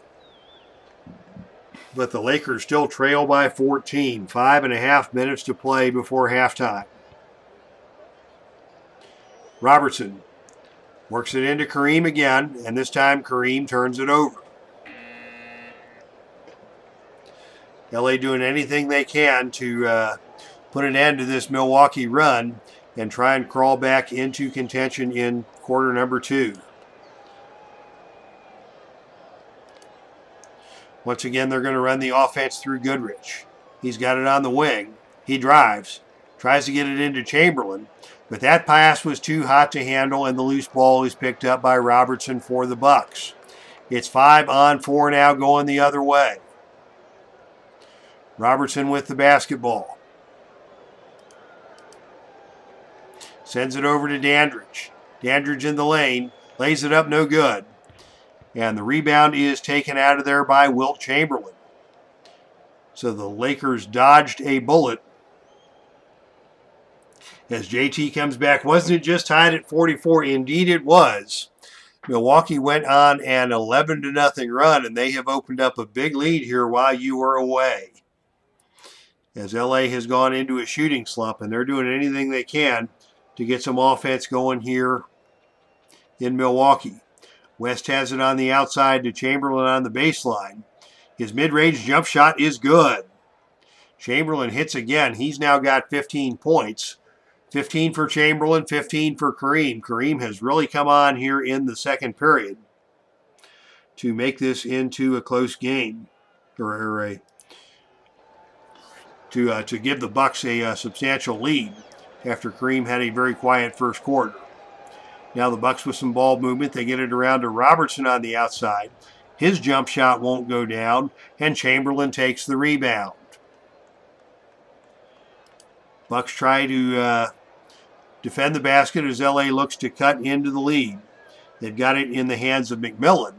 But the Lakers still trail by 14. 5.5 minutes to play before halftime. Robertson works it into Kareem again, and this time Kareem turns it over. LA doing anything they can to put an end to this Milwaukee run and try and crawl back into contention in quarter number 2. Once again, they're going to run the offense through Goodrich. He's got it on the wing. He drives, tries to get it into Chamberlain, but that pass was too hot to handle, and the loose ball is picked up by Robertson for the Bucks. It's 5-on-4 now going the other way. Robertson with the basketball. Sends it over to Dandridge. Dandridge in the lane. Lays it up, no good. And the rebound is taken out of there by Wilt Chamberlain. So the Lakers dodged a bullet. As JT comes back, wasn't it just tied at 44? Indeed it was. Milwaukee went on an 11-0 run, and they have opened up a big lead here while you were away. As LA has gone into a shooting slump, and they're doing anything they can to get some offense going here in Milwaukee. West has it on the outside to Chamberlain on the baseline. His mid-range jump shot is good. Chamberlain hits again. He's now got 15 points. 15 for Chamberlain, 15 for Kareem. Kareem has really come on here in the second period to make this into a close game, or to give the Bucks a substantial lead after Kareem had a very quiet first quarter. Now the Bucks with some ball movement. They get it around to Robertson on the outside. His jump shot won't go down, and Chamberlain takes the rebound. Bucks try to defend the basket as LA looks to cut into the lead. They've got it in the hands of McMillan.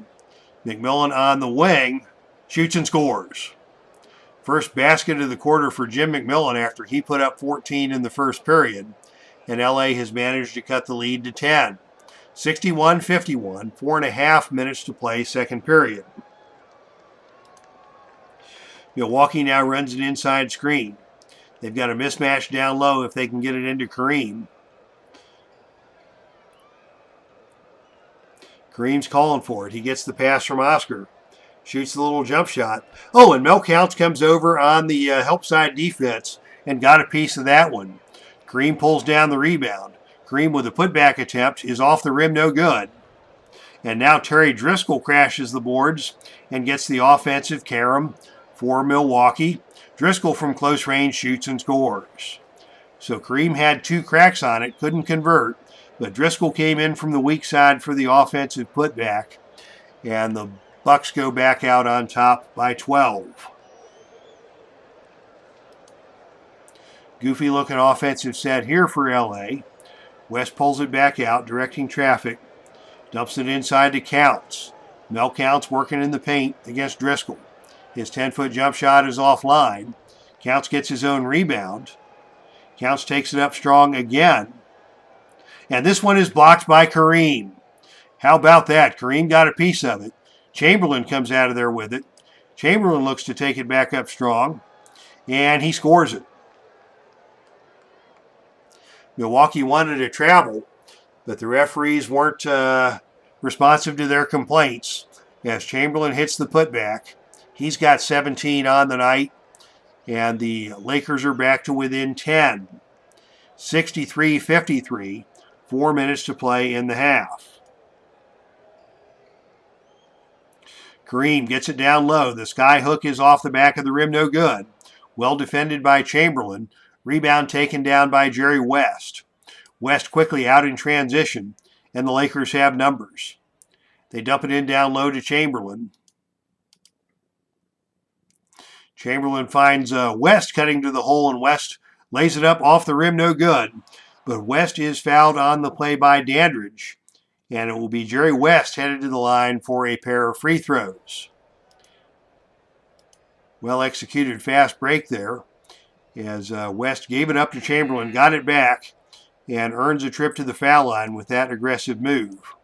McMillan on the wing, shoots and scores. First basket of the quarter for Jim McMillan after he put up 14 in the first period. And LA has managed to cut the lead to 10. 61-51, 4.5 minutes to play, second period. Milwaukee now runs an inside screen. They've got a mismatch down low if they can get it into Kareem. Kareem's calling for it. He gets the pass from Oscar. Shoots the little jump shot. Oh, and Mel Counts comes over on the help side defense and got a piece of that one. Kareem pulls down the rebound. Kareem with a putback attempt is off the rim, no good. And now Terry Driscoll crashes the boards and gets the offensive carom for Milwaukee. Driscoll from close range shoots and scores. So Kareem had 2 cracks on it, couldn't convert, but Driscoll came in from the weak side for the offensive putback, and the Bucks go back out on top by 12. Goofy looking offensive set here for LA. West pulls it back out, directing traffic. Dumps it inside to Counts. Mel Counts working in the paint against Driscoll. His 10-foot jump shot is offline. Counts gets his own rebound. Counts takes it up strong again. And this one is blocked by Kareem. How about that? Kareem got a piece of it. Chamberlain comes out of there with it. Chamberlain looks to take it back up strong. And he scores it. Milwaukee wanted to travel, but the referees weren't responsive to their complaints as Chamberlain hits the putback. He's got 17 on the night, and the Lakers are back to within 10. 63-53, 4 minutes to play in the half. Kareem gets it down low. The sky hook is off the back of the rim, no good. Well defended by Chamberlain. Rebound taken down by Jerry West. West quickly out in transition, and the Lakers have numbers. They dump it in down low to Chamberlain. Chamberlain finds West cutting to the hole, and West lays it up off the rim, no good. But West is fouled on the play by Dandridge, and it will be Jerry West headed to the line for a pair of free throws. Well executed fast break there as West gave it up to Chamberlain, got it back, and earns a trip to the foul line with that aggressive move.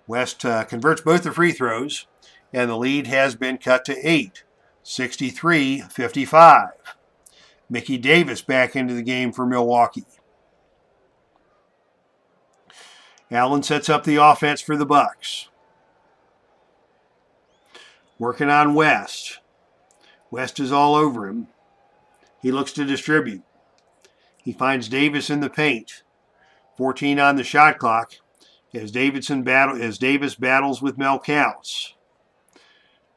West converts both the free throws, and the lead has been cut to 8, 63-55. Mickey Davis back into the game for Milwaukee. Allen sets up the offense for the Bucks. Working on West. West is all over him. He looks to distribute. He finds Davis in the paint. 14 on the shot clock as Davis battles with Mel Counts.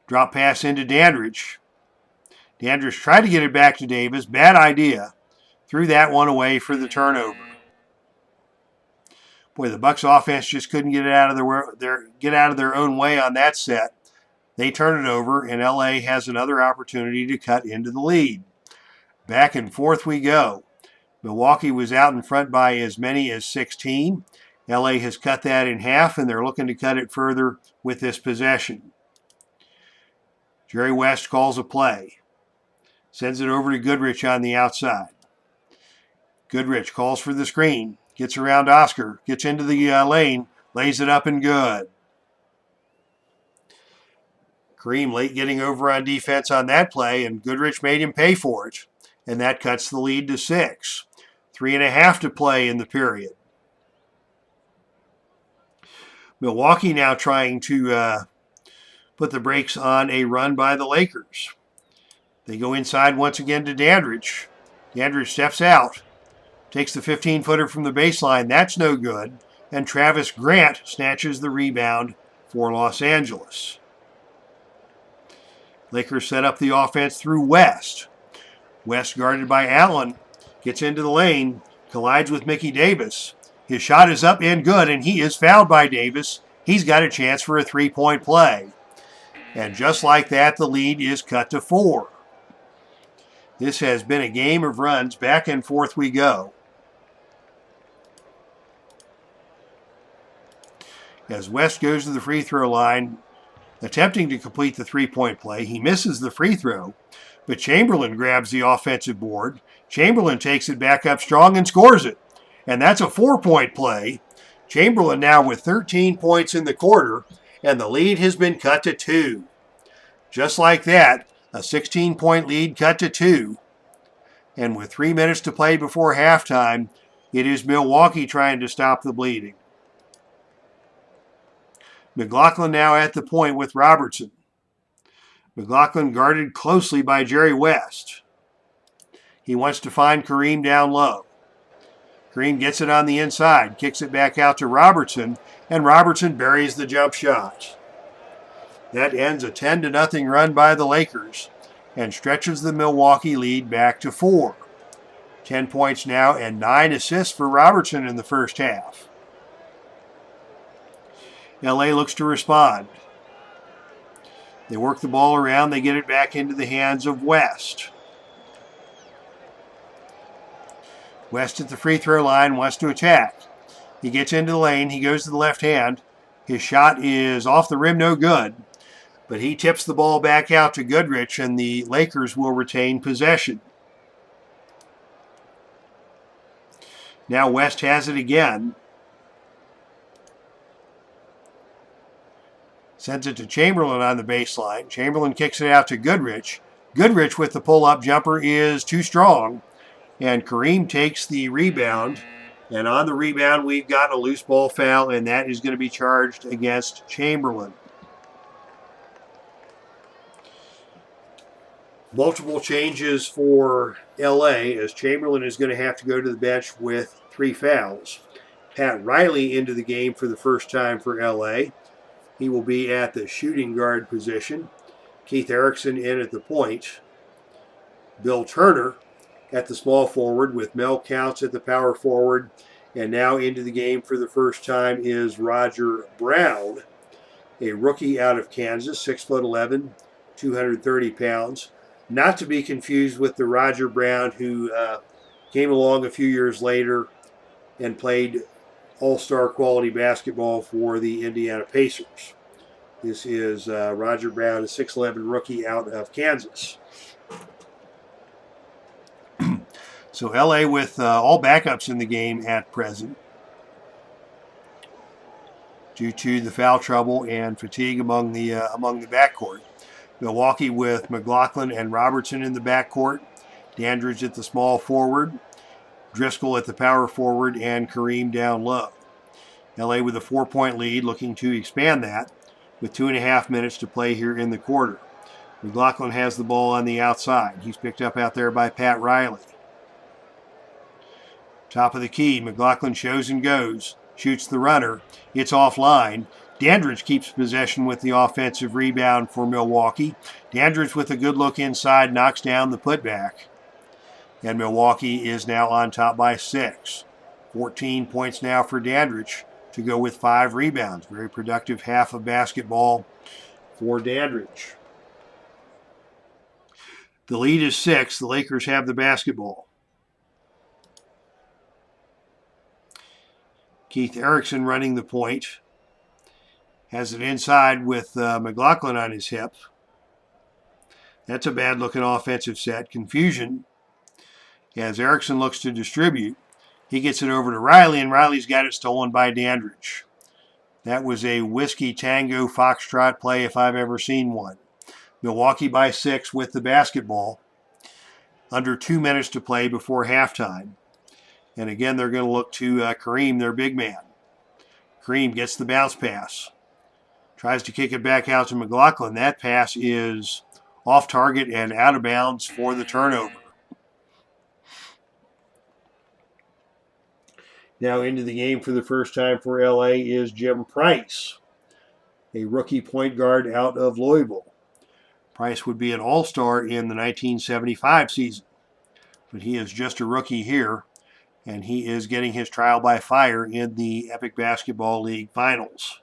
Drop pass into Dandridge. Dandridge tried to get it back to Davis. Bad idea. Threw that one away for the turnover. Boy, the Bucks offense just couldn't get it out of their own way on that set. They turn it over, and LA has another opportunity to cut into the lead. Back and forth we go. Milwaukee was out in front by as many as 16. LA has cut that in half, and they're looking to cut it further with this possession. Jerry West calls a play. Sends it over to Goodrich on the outside. Goodrich calls for the screen. Gets around Oscar. Gets into the lane. Lays it up and good. Kareem late getting over on defense on that play, and Goodrich made him pay for it. And that cuts the lead to 6. 3.5 to play in the period. Milwaukee now trying to put the brakes on a run by the Lakers. They go inside once again to Dandridge. Dandridge steps out. Takes the 15-footer from the baseline. That's no good. And Travis Grant snatches the rebound for Los Angeles. Lakers set up the offense through West. West guarded by Allen. Gets into the lane. Collides with Mickey Davis. His shot is up and good, and he is fouled by Davis. He's got a chance for a three-point play. And just like that, the lead is cut to 4. This has been a game of runs. Back and forth we go. As West goes to the free throw line, attempting to complete the three-point play, he misses the free throw, but Chamberlain grabs the offensive board. Chamberlain takes it back up strong and scores it. And that's a 4-point play. Chamberlain now with 13 points in the quarter, and the lead has been cut to 2. Just like that, a 16-point lead cut to 2. And with 3 minutes to play before halftime, it is Milwaukee trying to stop the bleeding. McLaughlin now at the point with Robertson. McLaughlin guarded closely by Jerry West. He wants to find Kareem down low. Kareem gets it on the inside, kicks it back out to Robertson, and Robertson buries the jump shot. That ends a 10-0 run by the Lakers and stretches the Milwaukee lead back to 4. 10 points now and 9 assists for Robertson in the first half. LA looks to respond. They work the ball around. They get it back into the hands of West. West at the free throw line wants to attack. He gets into the lane. He goes to the left hand. His shot is off the rim, no good. But he tips the ball back out to Goodrich, and the Lakers will retain possession. Now West has it again. Sends it to Chamberlain on the baseline. Chamberlain kicks it out to Goodrich. Goodrich with the pull-up jumper is too strong. And Kareem takes the rebound. And on the rebound, we've got a loose ball foul, and that is going to be charged against Chamberlain. Multiple changes for LA, as Chamberlain is going to have to go to the bench with 3 fouls. Pat Riley into the game for the first time for LA. He will be at the shooting guard position. Keith Erickson in at the point. Bill Turner at the small forward with Mel Counts at the power forward. And now into the game for the first time is Roger Brown, a rookie out of Kansas, 6'11", 230 pounds. Not to be confused with the Roger Brown who came along a few years later and played all-star quality basketball for the Indiana Pacers. This is Roger Brown, a 6'11" rookie out of Kansas. So LA with all backups in the game at present due to the foul trouble and fatigue among the backcourt. Milwaukee with McLaughlin and Robertson in the backcourt, Dandridge at the small forward, Driscoll at the power forward, and Kareem down low. LA with a 4-point lead, looking to expand that with 2.5 minutes to play here in the quarter. McLaughlin has the ball on the outside. He's picked up out there by Pat Riley. Top of the key, McLaughlin shows and goes, shoots the runner. It's offline. Dandridge keeps possession with the offensive rebound for Milwaukee. Dandridge with a good look inside, knocks down the putback. And Milwaukee is now on top by 6. 14 points now for Dandridge to go with 5 rebounds. Very productive half of basketball for Dandridge. The lead is 6. The Lakers have the basketball. Keith Erickson running the point. Has it inside with McLaughlin on his hip. That's a bad-looking offensive set. Confusion as Erickson looks to distribute. He gets it over to Riley, and Riley's got it stolen by Dandridge. That was a Whiskey Tango Foxtrot play if I've ever seen one. Milwaukee by 6 with the basketball. Under 2 minutes to play before halftime. And again, they're going to look to Kareem, their big man. Kareem gets the bounce pass. Tries to kick it back out to McLaughlin. That pass is off target and out of bounds for the turnover. Now into the game for the first time for LA is Jim Price, a rookie point guard out of Louisville. Price would be an all-star in the 1975 season, but he is just a rookie here, and he is getting his trial by fire in the Epic Basketball League Finals.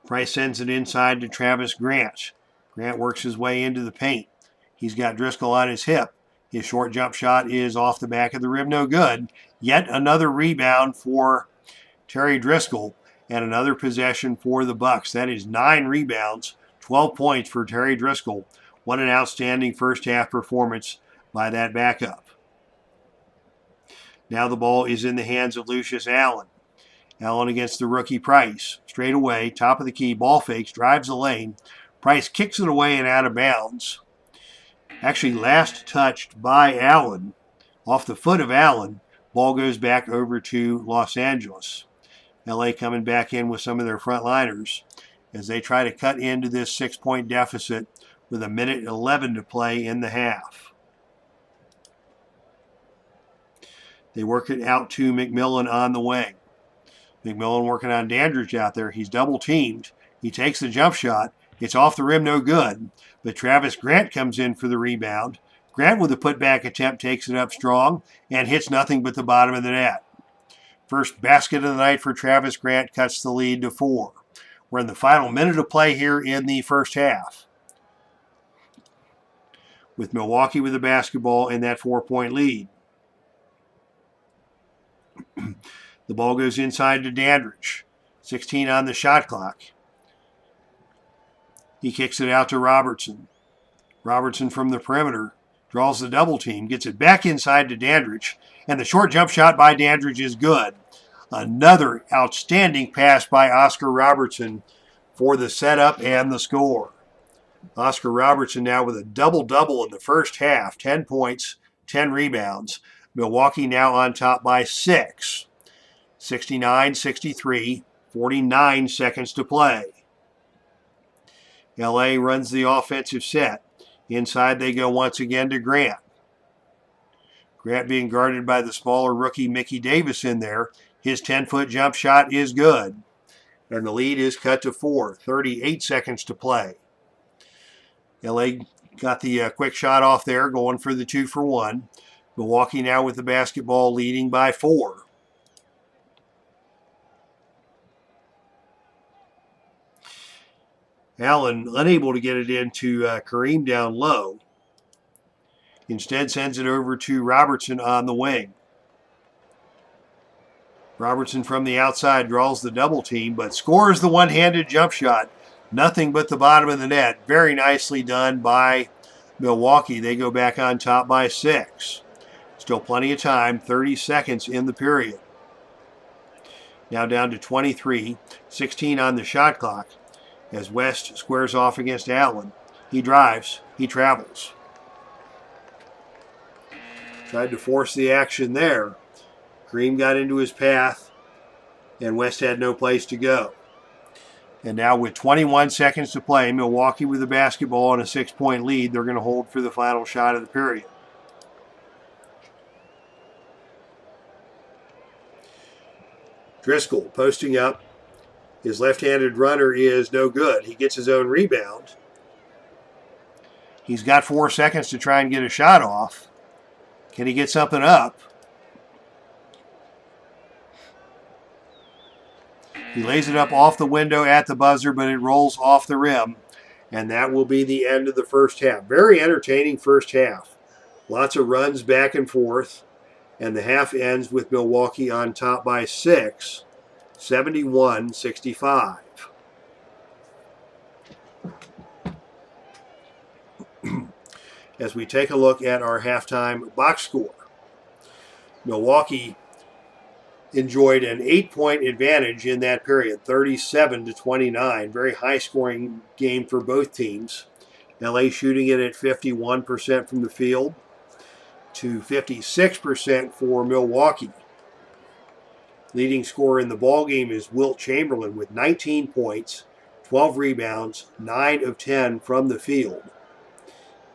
Price sends it inside to Travis Grant. Grant works his way into the paint. He's got Driscoll on his hip. His short jump shot is off the back of the rim, no good. Yet another rebound for Terry Driscoll and another possession for the Bucks. That is 9 rebounds, 12 points for Terry Driscoll. What an outstanding first half performance by that backup. Now the ball is in the hands of Lucius Allen. Allen against the rookie Price. Straight away, top of the key, ball fakes, drives the lane. Price kicks it away and out of bounds. Actually last touched by Allen, off the foot of Allen, Ball goes back over to Los Angeles. LA coming back in with some of their frontliners as they try to cut into this 6-point deficit with 1:11 to play in the half. They work it out to McMillan on the wing. McMillan working on Dandridge out there. He's double teamed. He takes the jump shot. It's off the rim, no good. But Travis Grant comes in for the rebound. Grant with a putback attempt takes it up strong and hits nothing but the bottom of the net. First basket of the night for Travis Grant cuts the lead to 4. We're in the final minute of play here in the first half, with Milwaukee with the basketball in that 4-point lead. The ball goes inside to Dandridge. 16 on the shot clock. He kicks it out to Robertson. Robertson from the perimeter draws the double team, gets it back inside to Dandridge, and the short jump shot by Dandridge is good. Another outstanding pass by Oscar Robertson for the setup and the score. Oscar Robertson now with a double-double in the first half, 10 points, 10 rebounds. Milwaukee now on top by 6. 69-63, 49 seconds to play. LA runs the offensive set. Inside they go once again to Grant. Grant being guarded by the smaller rookie Mickey Davis in there. His 10-foot jump shot is good. And the lead is cut to 4. 38 seconds to play. LA got the quick shot off there, going for the 2-for-1. Milwaukee now with the basketball, leading by 4. Allen unable to get it into Kareem down low. Instead sends it over to Robertson on the wing. Robertson from the outside draws the double team, but scores the one-handed jump shot. Nothing but the bottom of the net. Very nicely done by Milwaukee. They go back on top by 6. Still plenty of time, 30 seconds in the period. Now down to 23, 16 on the shot clock as West squares off against Allen. He drives, he travels. Tried to force the action there. Kareem got into his path, and West had no place to go. And now with 21 seconds to play, Milwaukee with the basketball and a 6-point lead. They're going to hold for the final shot of the period. Driscoll posting up. His left-handed runner is no good. He gets his own rebound. He's got 4 seconds to try and get a shot off. Can he get something up? He lays it up off the window at the buzzer, but it rolls off the rim. And that will be the end of the first half. Very entertaining first half. Lots of runs back and forth. And the half ends with Milwaukee on top by 6, 71-65. As we take a look at our halftime box score, Milwaukee enjoyed an 8-point advantage in that period, 37-29. Very high-scoring game for both teams. LA shooting it at 51% from the field to 56% for Milwaukee. Leading scorer in the ballgame is Wilt Chamberlain with 19 points, 12 rebounds, 9 of 10 from the field.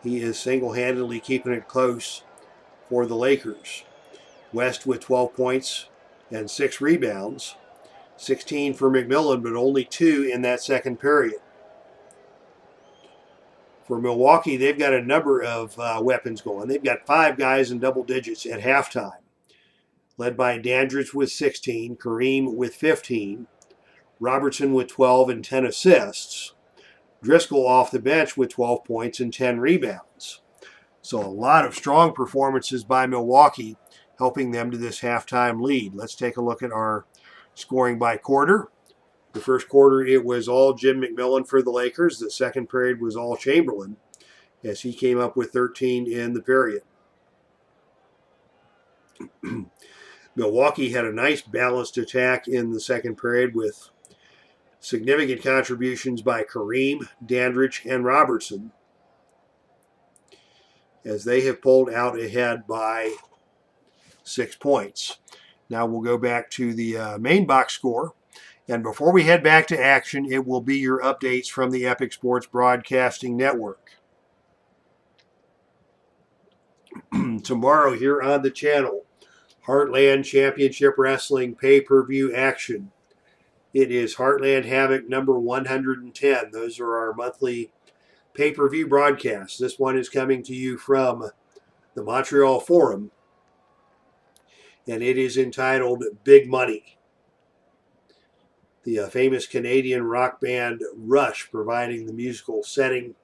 He is single-handedly keeping it close for the Lakers. West with 12 points and 6 rebounds. 16 for McMillan, but only 2 in that second period. For Milwaukee, they've got a number of weapons going. They've got 5 guys in double digits at halftime, led by Dandridge with 16, Kareem with 15, Robertson with 12 and 10 assists, Driscoll off the bench with 12 points and 10 rebounds. So a lot of strong performances by Milwaukee, helping them to this halftime lead. Let's take a look at our scoring by quarter. The first quarter, it was all Jim McMillan for the Lakers. The second period was all Chamberlain, as he came up with 13 in the period. Milwaukee had a nice balanced attack in the second period with significant contributions by Kareem, Dandridge, and Robertson, as they have pulled out ahead by 6 points. Now we'll go back to the main box score. And before we head back to action, it will be your updates from the Epic Sports Broadcasting Network. Tomorrow here on the channel, Heartland Championship Wrestling pay-per-view action. It is Heartland Havoc number 110. Those are our monthly pay-per-view broadcasts. This one is coming to you from the Montreal Forum, and it is entitled Big Money. The famous Canadian rock band Rush providing the musical setting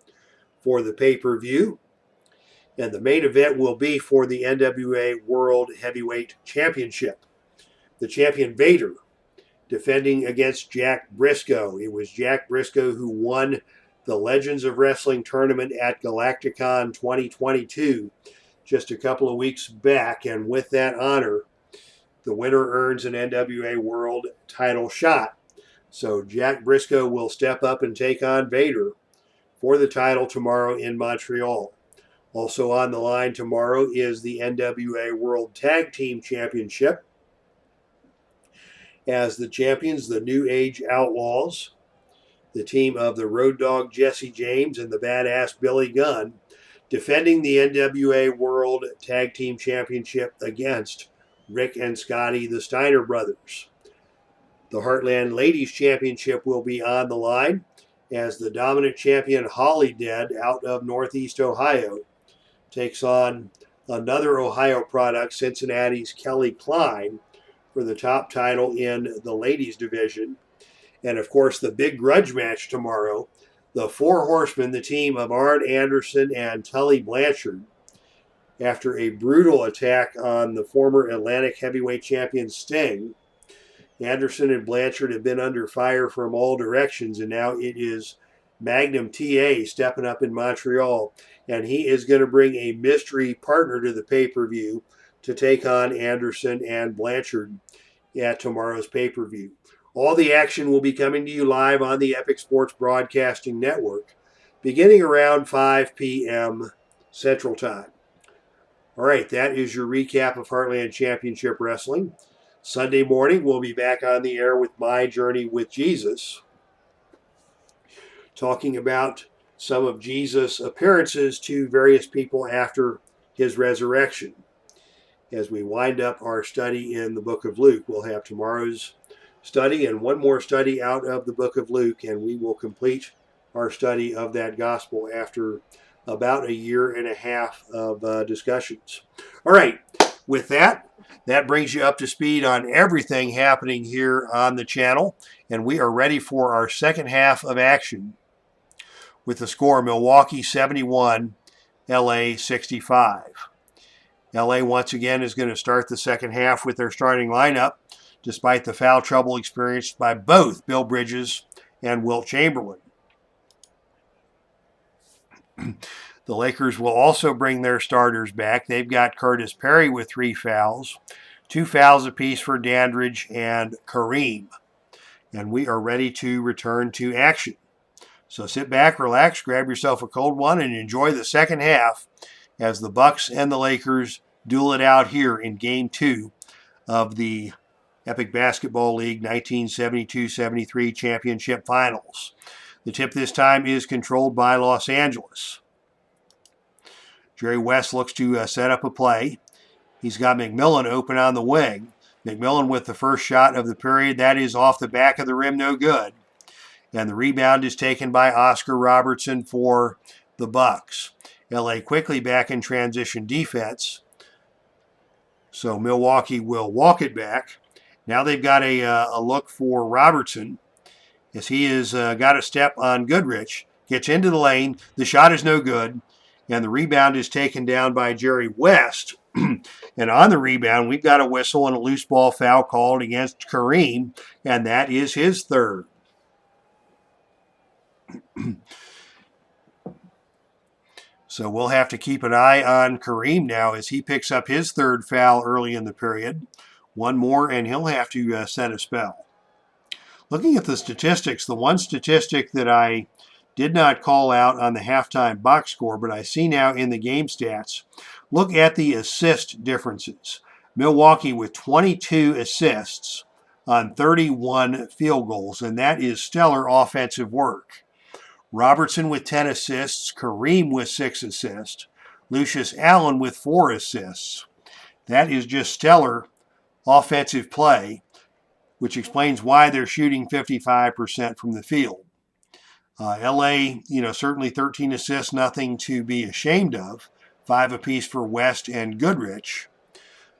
for the pay-per-view. And the main event will be for the NWA World Heavyweight Championship. The champion Vader defending against Jack Briscoe. It was Jack Briscoe who won the Legends of Wrestling tournament at Galacticon 2022 just a couple of weeks back. And with that honor, the winner earns an NWA World title shot. So Jack Briscoe will step up and take on Vader for the title tomorrow in Montreal. Also on the line tomorrow is the NWA World Tag Team Championship, as the champions, the New Age Outlaws, the team of the Road Dogg Jesse James and the Badass Billy Gunn, defending the NWA World Tag Team Championship against Rick and Scotty, the Steiner brothers. The Heartland Ladies Championship will be on the line, as the dominant champion Holly Dead out of Northeast Ohio takes on another Ohio product, Cincinnati's Kelly Klein, for the top title in the ladies division. And of course, the big grudge match tomorrow, the Four Horsemen, the team of Arn Anderson and Tully Blanchard, after a brutal attack on the former Atlantic heavyweight champion Sting. Anderson and Blanchard have been under fire from all directions, and now it is Magnum TA stepping up in Montreal, and he is going to bring a mystery partner to the pay-per-view to take on Anderson and Blanchard at tomorrow's pay-per-view. All the action will be coming to you live on the Epic Sports Broadcasting Network, beginning around 5 p.m. Central Time. All right, that is your recap of Heartland Championship Wrestling. Sunday morning, we'll be back on the air with My Journey with Jesus, talking about some of Jesus' appearances to various people after his resurrection. As we wind up our study in the book of Luke, we'll have tomorrow's study and one more study out of the book of Luke, and we will complete our study of that gospel after about a year and a half of discussions. All right, with that brings you up to speed on everything happening here on the channel, and we are ready for our second half of action with the score Milwaukee 71, LA 65. LA once again is going to start the second half with their starting lineup, despite the foul trouble experienced by both Bill Bridges and Wilt Chamberlain. The Lakers will also bring their starters back. They've got Curtis Perry with 3 fouls, 2 fouls apiece for Dandridge and Kareem. And we are ready to return to action. So sit back, relax, grab yourself a cold one, and enjoy the second half as the Bucks and the Lakers duel it out here in Game 2 of the Epic Basketball League 1972-73 Championship Finals. The tip this time is controlled by Los Angeles. Jerry West looks to set up a play. He's got McMillan open on the wing. McMillan with the first shot of the period. That is off the back of the rim, no good. And the rebound is taken by Oscar Robertson for the Bucks. LA quickly back in transition defense. So Milwaukee will walk it back. Now they've got a look for Robertson, as he has got a step on Goodrich. Gets into the lane. The shot is no good. And the rebound is taken down by Jerry West. And on the rebound, we've got a whistle and a loose ball foul called against Kareem, and that is his third. So we'll have to keep an eye on Kareem now as he picks up his third foul early in the period. One more, and he'll have to set a spell. Looking at the statistics, the one statistic that I did not call out on the halftime box score, but I see now in the game stats, look at the assist differences. Milwaukee with 22 assists on 31 field goals, and that is stellar offensive work. Robertson with 10 assists, Kareem with 6 assists, Lucius Allen with 4 assists. That is just stellar offensive play, which explains why they're shooting 55% from the field. LA, certainly 13 assists, nothing to be ashamed of. 5 apiece for West and Goodrich.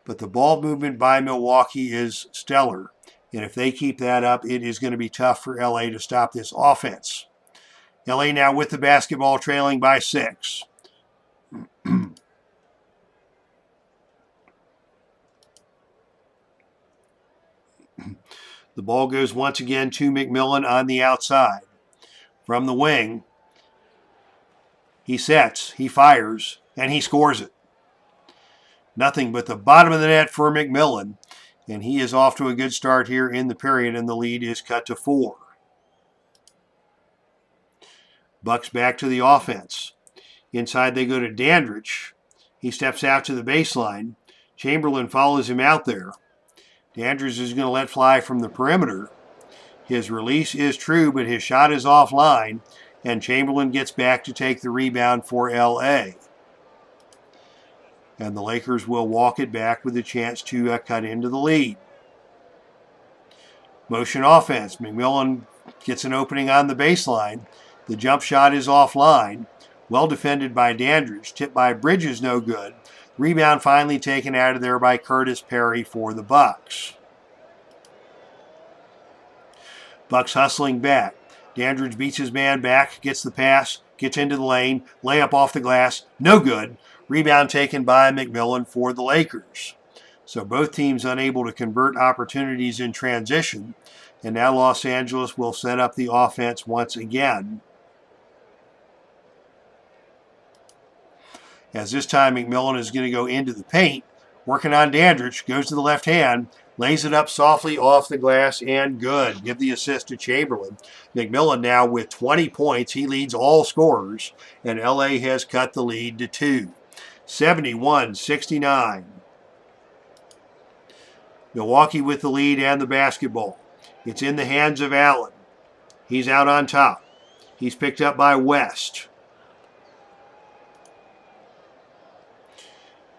But the ball movement by Milwaukee is stellar. And if they keep that up, it is going to be tough for LA to stop this offense. LA now with the basketball, trailing by 6. The ball goes once again to McMillan on the outside. From the wing, he sets, he fires, and he scores it. Nothing but the bottom of the net for McMillan, and he is off to a good start here in the period, and the lead is cut to 4. Bucks back to the offense. Inside they go to Dandridge. He steps out to the baseline. Chamberlain follows him out there. Dandridge is going to let fly from the perimeter. His release is true, but his shot is offline, and Chamberlain gets back to take the rebound for LA. And the Lakers will walk it back with a chance to cut into the lead. Motion offense. McMillan gets an opening on the baseline. The jump shot is offline. Well defended by Dandridge. Tipped by Bridges, no good. Rebound finally taken out of there by Curtis Perry for the Bucks. Bucks hustling back. Dandridge beats his man back, gets the pass, gets into the lane, layup off the glass, no good. Rebound taken by McMillan for the Lakers. So both teams unable to convert opportunities in transition, and now Los Angeles will set up the offense once again. As this time McMillan is going to go into the paint, working on Dandridge, goes to the left hand, lays it up softly off the glass, and good. Give the assist to Chamberlain. McMillan now with 20 points. He leads all scorers, and LA has cut the lead to 2. 71-69. Milwaukee with the lead and the basketball. It's in the hands of Allen. He's out on top. He's picked up by West.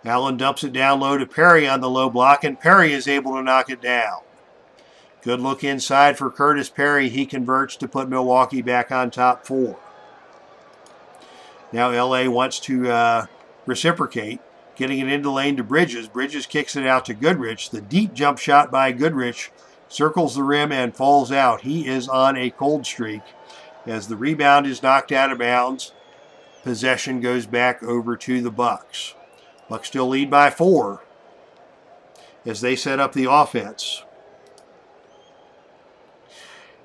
Allen dumps it down low to Perry on the low block, and Perry is able to knock it down. Good look inside for Curtis Perry. He converts to put Milwaukee back on top 4. Now LA wants to reciprocate, getting it into the lane to Bridges. Bridges kicks it out to Goodrich. The deep jump shot by Goodrich circles the rim and falls out. He is on a cold streak as the rebound is knocked out of bounds. Possession goes back over to the Bucks. Bucks still lead by 4 as they set up the offense.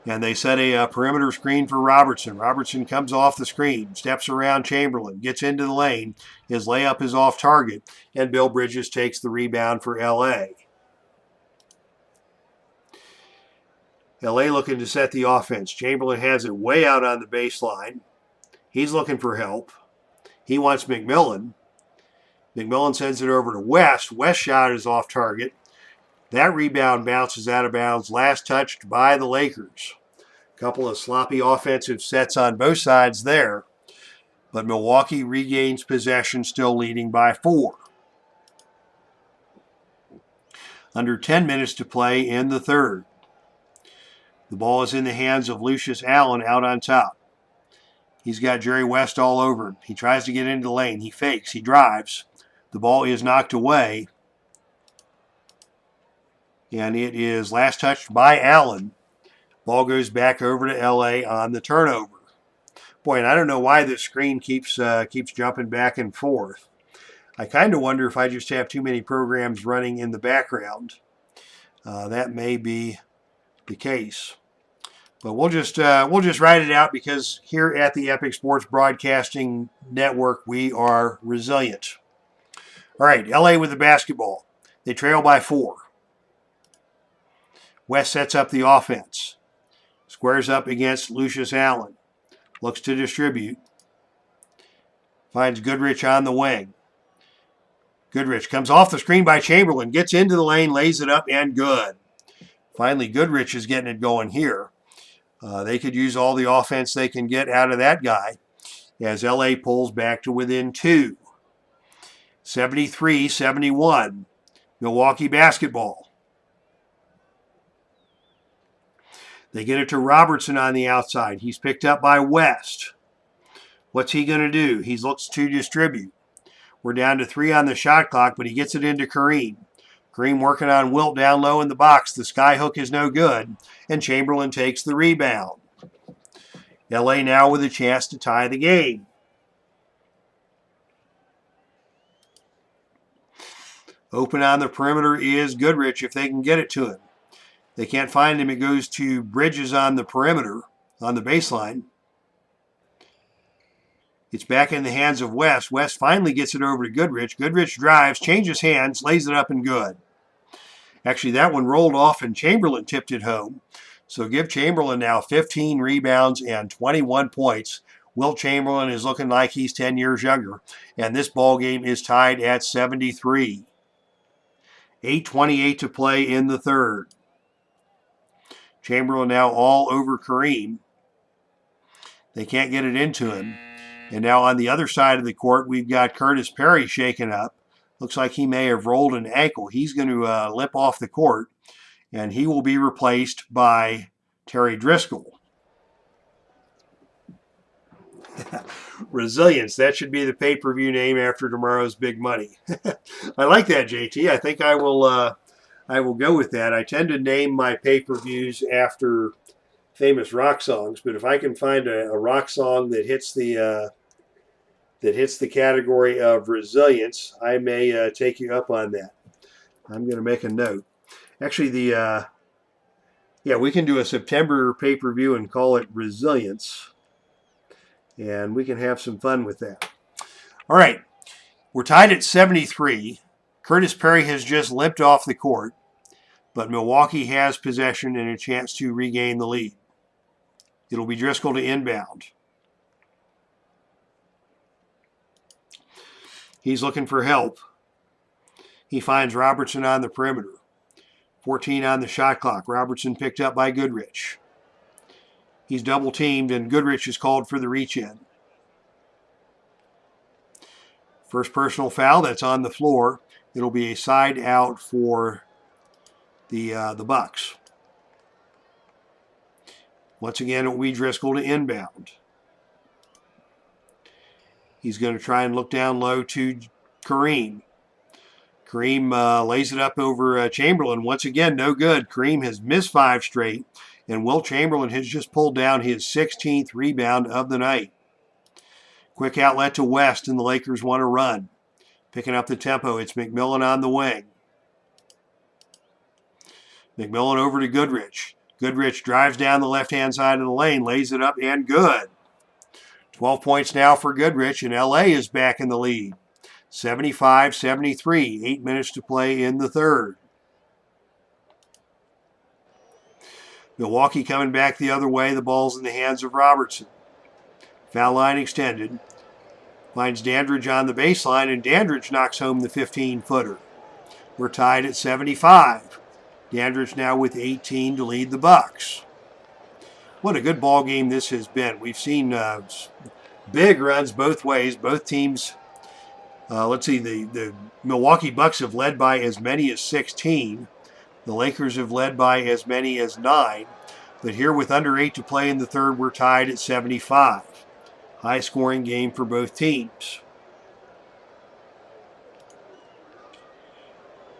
And they set a perimeter screen for Robertson. Robertson comes off the screen, steps around Chamberlain, gets into the lane. His layup is off target, and Bill Bridges takes the rebound for LA. LA looking to set the offense. Chamberlain has it way out on the baseline. He's looking for help. He wants McMillan. McMillan sends it over to West. West shot is off target. That rebound bounces out of bounds. Last touched by the Lakers. A couple of sloppy offensive sets on both sides there. But Milwaukee regains possession, still leading by 4. Under 10 minutes to play in the third. The ball is in the hands of Lucius Allen out on top. He's got Jerry West all over him. He tries to get into the lane. He fakes. He drives. The ball is knocked away. And it is last touched by Allen. Ball goes back over to LA on the turnover. Boy, and I don't know why this screen keeps jumping back and forth. I kind of wonder if I just have too many programs running in the background. That may be the case. But we'll just ride it out because here at the Epic Sports Broadcasting Network, we are resilient. All right, LA with the basketball. They trail by 4. West sets up the offense. Squares up against Lucius Allen. Looks to distribute. Finds Goodrich on the wing. Goodrich comes off the screen by Chamberlain, gets into the lane, lays it up, and good. Finally, Goodrich is getting it going here. They could use all the offense they can get out of that guy as LA pulls back to within 2. 73-71, Milwaukee basketball. They get it to Robertson on the outside. He's picked up by West. What's he going to do? He looks to distribute. We're down to 3 on the shot clock, but he gets it into Kareem. Kareem working on Wilt down low in the box. The sky hook is no good, and Chamberlain takes the rebound. LA now with a chance to tie the game. Open on the perimeter is Goodrich if they can get it to him. They can't find him. It goes to Bridges on the perimeter, on the baseline. It's back in the hands of West. West finally gets it over to Goodrich. Goodrich drives, changes hands, lays it up and good. Actually, that one rolled off and Chamberlain tipped it home. So give Chamberlain now 15 rebounds and 21 points. Wilt Chamberlain is looking like he's 10 years younger. And this ball game is tied at 73. 8:28 to play in the third. Chamberlain now all over Kareem. They can't get it into him. And now on the other side of the court, we've got Curtis Perry shaken up. Looks like he may have rolled an ankle. He's going to limp off the court, and he will be replaced by Terry Driscoll. Resilience, that should be the pay-per-view name after tomorrow's big money. I like that, JT. I think I will go with that. I tend to name my pay-per-views after famous rock songs, but if I can find a rock song that hits the category of resilience, I may take you up on that. I'm going to make a note. Actually, we can do a September pay-per-view and call it Resilience, and we can have some fun with that. All right, we're tied at 73. Curtis Perry has just limped off the court, but Milwaukee has possession and a chance to regain the lead. It'll be Driscoll to inbound. He's looking for help. He finds Robertson on the perimeter. 14 on the shot clock. Robertson picked up by Goodrich. He's double teamed and Goodrich is called for the reach in. First personal foul, that's on the floor. It'll be a side out for the Bucks. Once again, it will be Driscoll to inbound. He's going to try and look down low to Kareem. Kareem lays it up over Chamberlain. Once again, no good. Kareem has missed 5 straight, and Wilt Chamberlain has just pulled down his 16th rebound of the night. Quick outlet to West, and the Lakers want to run. Picking up the tempo, it's McMillan on the wing. McMillan over to Goodrich. Goodrich drives down the left-hand side of the lane, lays it up, and good. 12 points now for Goodrich, and LA is back in the lead. 75-73, 8 minutes to play in the third. Milwaukee coming back the other way. The ball's in the hands of Robertson. Foul line extended. Finds Dandridge on the baseline, and Dandridge knocks home the 15-footer. We're tied at 75. Dandridge now with 18 to lead the Bucks. What a good ball game this has been. We've seen big runs both ways. Both teams, the Milwaukee Bucks have led by as many as 16. The Lakers have led by as many as 9. But here with under 8 to play in the third, we're tied at 75. High-scoring game for both teams.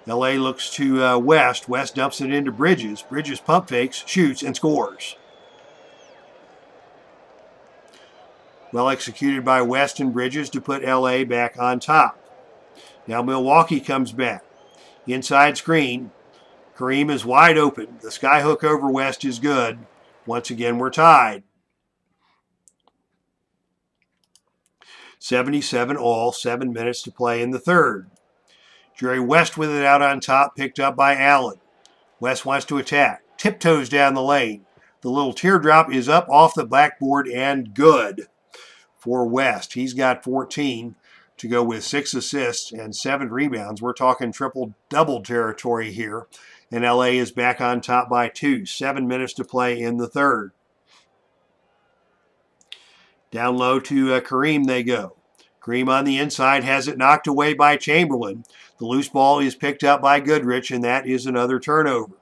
LA looks to West. West dumps it into Bridges. Bridges pump fakes, shoots, and scores. Well executed by West and Bridges to put LA back on top. Now Milwaukee comes back. Inside screen. Kareem is wide open. The skyhook over West is good. Once again, we're tied. 77 all, 7 minutes to play in the third. Jerry West with it out on top, picked up by Allen. West wants to attack. Tiptoes down the lane. The little teardrop is up off the backboard and good for West. He's got 14. to go with 6 assists and 7 rebounds. We're talking triple-double territory here. And LA is back on top by 2. 7 minutes to play in the third. Down low to Kareem they go. Kareem on the inside has it knocked away by Chamberlain. The loose ball is picked up by Goodrich, and that is another turnover.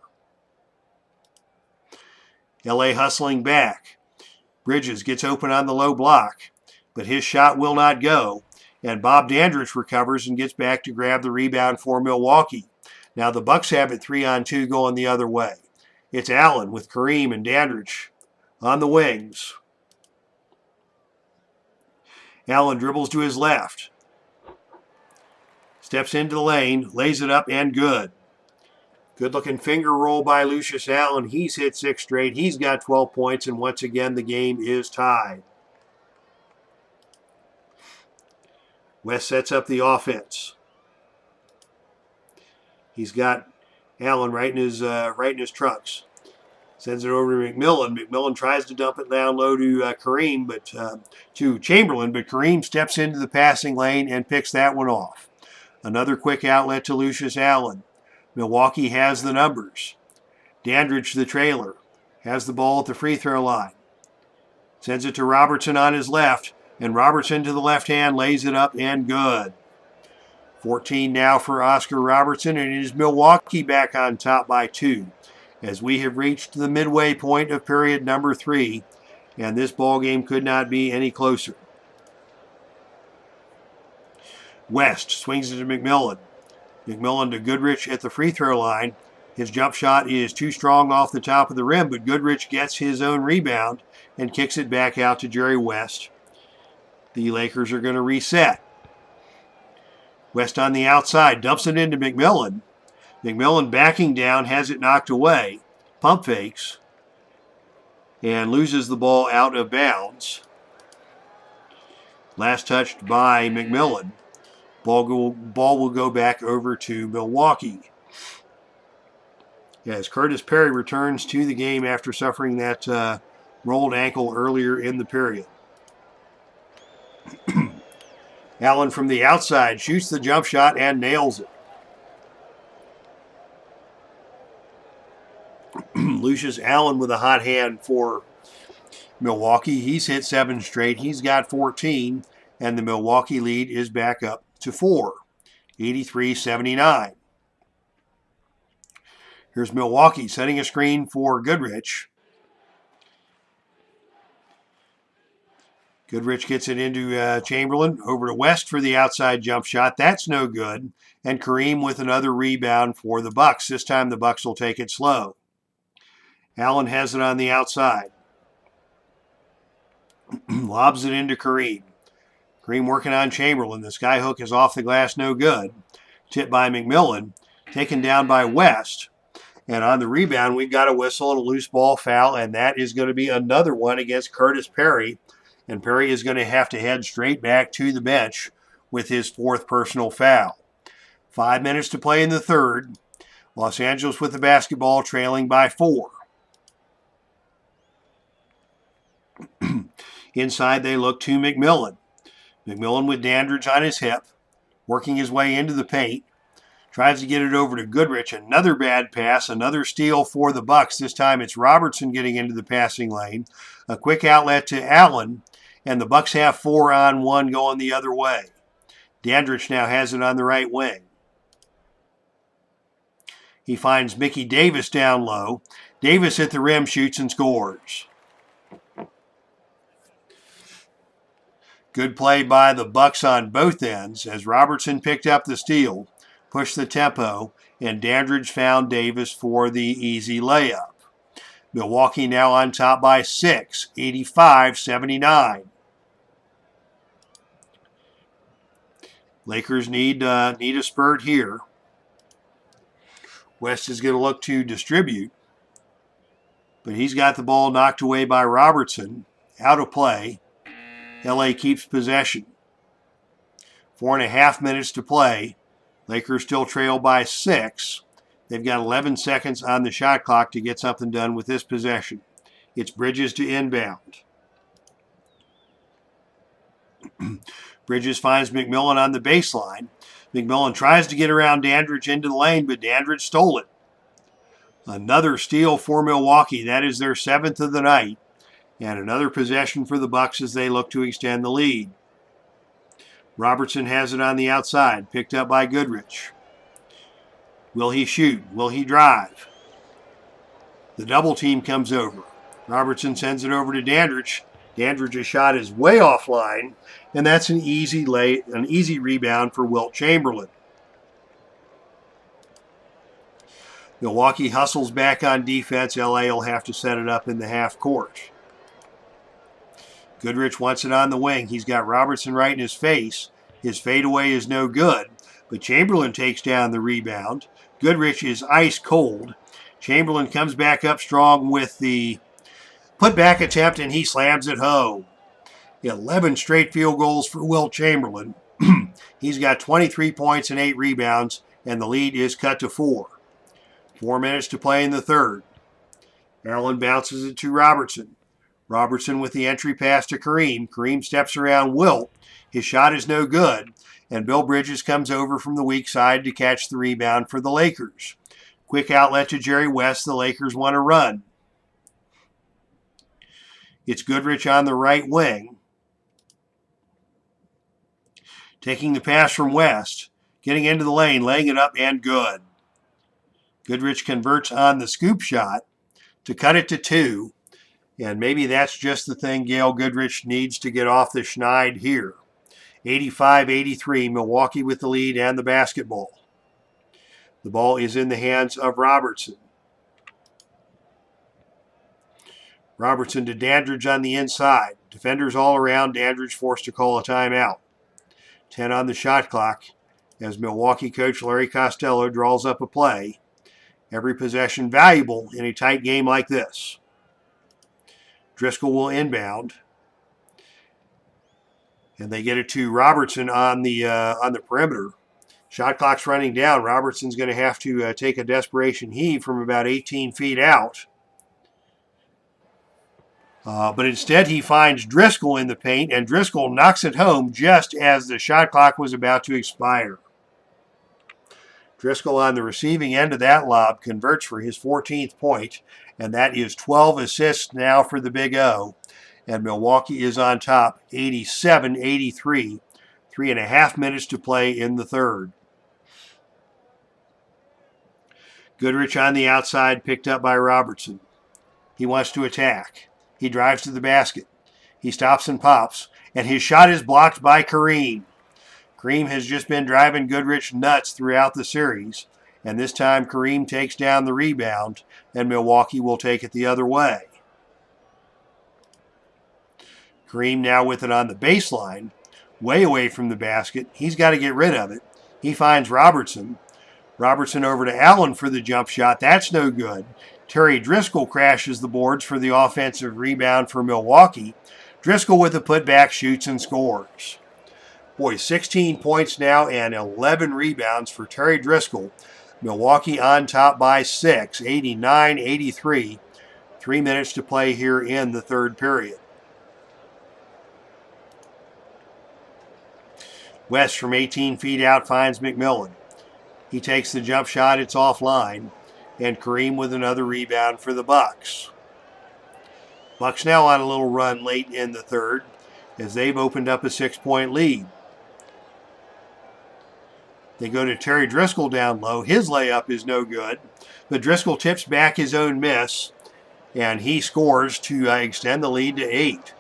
LA hustling back. Bridges gets open on the low block, but his shot will not go. And Bob Dandridge recovers and gets back to grab the rebound for Milwaukee. Now the Bucks have it 3-on-2 going the other way. It's Allen with Kareem and Dandridge on the wings. Allen dribbles to his left. Steps into the lane, lays it up, and good. Good-looking finger roll by Lucius Allen. He's hit 6 straight. He's got 12 points, and once again, the game is tied. West sets up the offense. He's got Allen right in his trucks. Sends it over to McMillan. McMillan tries to dump it down low to Kareem, to Chamberlain, but Kareem steps into the passing lane and picks that one off. Another quick outlet to Lucius Allen. Milwaukee has the numbers. Dandridge, the trailer, has the ball at the free throw line. Sends it to Robertson on his left, and Robertson to the left hand lays it up and good. 14 now for Oscar Robertson, and it is Milwaukee back on top by 2. As we have reached the midway point of period number 3, and this ball game could not be any closer. West swings it to McMillan. McMillan to Goodrich at the free throw line. His jump shot is too strong off the top of the rim, but Goodrich gets his own rebound and kicks it back out to Jerry West. The Lakers are going to reset. West on the outside, dumps it into McMillan. McMillan backing down, has it knocked away. Pump fakes. And loses the ball out of bounds. Last touched by McMillan. Ball will go back over to Milwaukee. As Curtis Perry returns to the game after suffering that rolled ankle earlier in the period. Allen from the outside shoots the jump shot and nails it. Lucius Allen with a hot hand for Milwaukee. He's hit 7 straight. He's got 14, and the Milwaukee lead is back up to 4, 83-79. Here's Milwaukee setting a screen for Goodrich. Goodrich gets it into Chamberlain. Over to West for the outside jump shot. That's no good. And Kareem with another rebound for the Bucks. This time the Bucks will take it slow. Allen has it on the outside. Lobs it into Kareem. Kareem working on Chamberlain. The skyhook is off the glass, no good. Tipped by McMillan. Taken down by West. And on the rebound, we've got a whistle and a loose ball foul, and that is going to be another one against Curtis Perry. And Perry is going to have to head straight back to the bench with his 4th personal foul. 5 minutes to play in the third. Los Angeles with the basketball, trailing by 4. Inside, they look to McMillan. McMillan with Dandridge on his hip, working his way into the paint. Tries to get it over to Goodrich. Another bad pass, another steal for the Bucks. This time it's Robertson getting into the passing lane. A quick outlet to Allen, and the Bucks have 4-on-1 going the other way. Dandridge now has it on the right wing. He finds Mickey Davis down low. Davis at the rim, shoots and scores. Good play by the Bucks on both ends as Robertson picked up the steal, pushed the tempo, and Dandridge found Davis for the easy layup. Milwaukee now on top by 6, 85-79. Lakers need a spurt here. West is going to look to distribute, but he's got the ball knocked away by Robertson, out of play. LA keeps possession. 4.5 minutes to play. Lakers still trail by 6. They've got 11 seconds on the shot clock to get something done with this possession. It's Bridges to inbound. Bridges finds McMillan on the baseline. McMillan tries to get around Dandridge into the lane, but Dandridge stole it. Another steal for Milwaukee. That is their 7th of the night. And another possession for the Bucks as they look to extend the lead. Robertson has it on the outside, picked up by Goodrich. Will he shoot? Will he drive? The double team comes over. Robertson sends it over to Dandridge. Dandridge's shot is way offline, and that's an easy rebound for Wilt Chamberlain. Milwaukee hustles back on defense. LA will have to set it up in the half court. Goodrich wants it on the wing. He's got Robertson right in his face. His fadeaway is no good, but Chamberlain takes down the rebound. Goodrich is ice cold. Chamberlain comes back up strong with the putback attempt, and he slams it home. 11 straight field goals for Wilt Chamberlain. He's got 23 points and 8 rebounds, and the lead is cut to 4. 4 minutes to play in the third. Allen bounces it to Robertson. Robertson with the entry pass to Kareem. Kareem steps around Wilt. His shot is no good, and Bill Bridges comes over from the weak side to catch the rebound for the Lakers. Quick outlet to Jerry West. The Lakers want to run. It's Goodrich on the right wing. Taking the pass from West. Getting into the lane, laying it up, and good. Goodrich converts on the scoop shot to cut it to 2. And maybe that's just the thing Gail Goodrich needs to get off the schneid here. 85-83, Milwaukee with the lead and the basketball. The ball is in the hands of Robertson. Robertson to Dandridge on the inside. Defenders all around. Dandridge forced to call a timeout. 10 on the shot clock as Milwaukee coach Larry Costello draws up a play. Every possession valuable in a tight game like this. Driscoll will inbound. And they get it to Robertson on the perimeter. Shot clock's running down. Robertson's going to have to take a desperation heave from about 18 feet out. But instead he finds Driscoll in the paint, and Driscoll knocks it home just as the shot clock was about to expire. Driscoll on the receiving end of that lob converts for his 14th point, and that is 12 assists now for the Big O. And Milwaukee is on top, 87-83. 3.5 minutes to play in the third. Goodrich on the outside, picked up by Robertson. He wants to attack. He drives to the basket. He stops and pops, and his shot is blocked by Kareem. Kareem has just been driving Goodrich nuts throughout the series, and this time Kareem takes down the rebound, and Milwaukee will take it the other way. Kareem now with it on the baseline, way away from the basket. He's got to get rid of it. He finds Robertson. Robertson over to Allen for the jump shot. That's no good. Terry Driscoll crashes the boards for the offensive rebound for Milwaukee. Driscoll with a putback shoots and scores. Boy, 16 points now and 11 rebounds for Terry Driscoll. Milwaukee on top by 6, 89-83. 3 minutes to play here in the third period. West from 18 feet out finds McMillan. He takes the jump shot. It's offline. And Kareem with another rebound for the Bucks. Bucks now on a little run late in the third as they've opened up a 6-point lead. They go to Terry Driscoll down low. His layup is no good, but Driscoll tips back his own miss, and he scores to extend the lead to 8.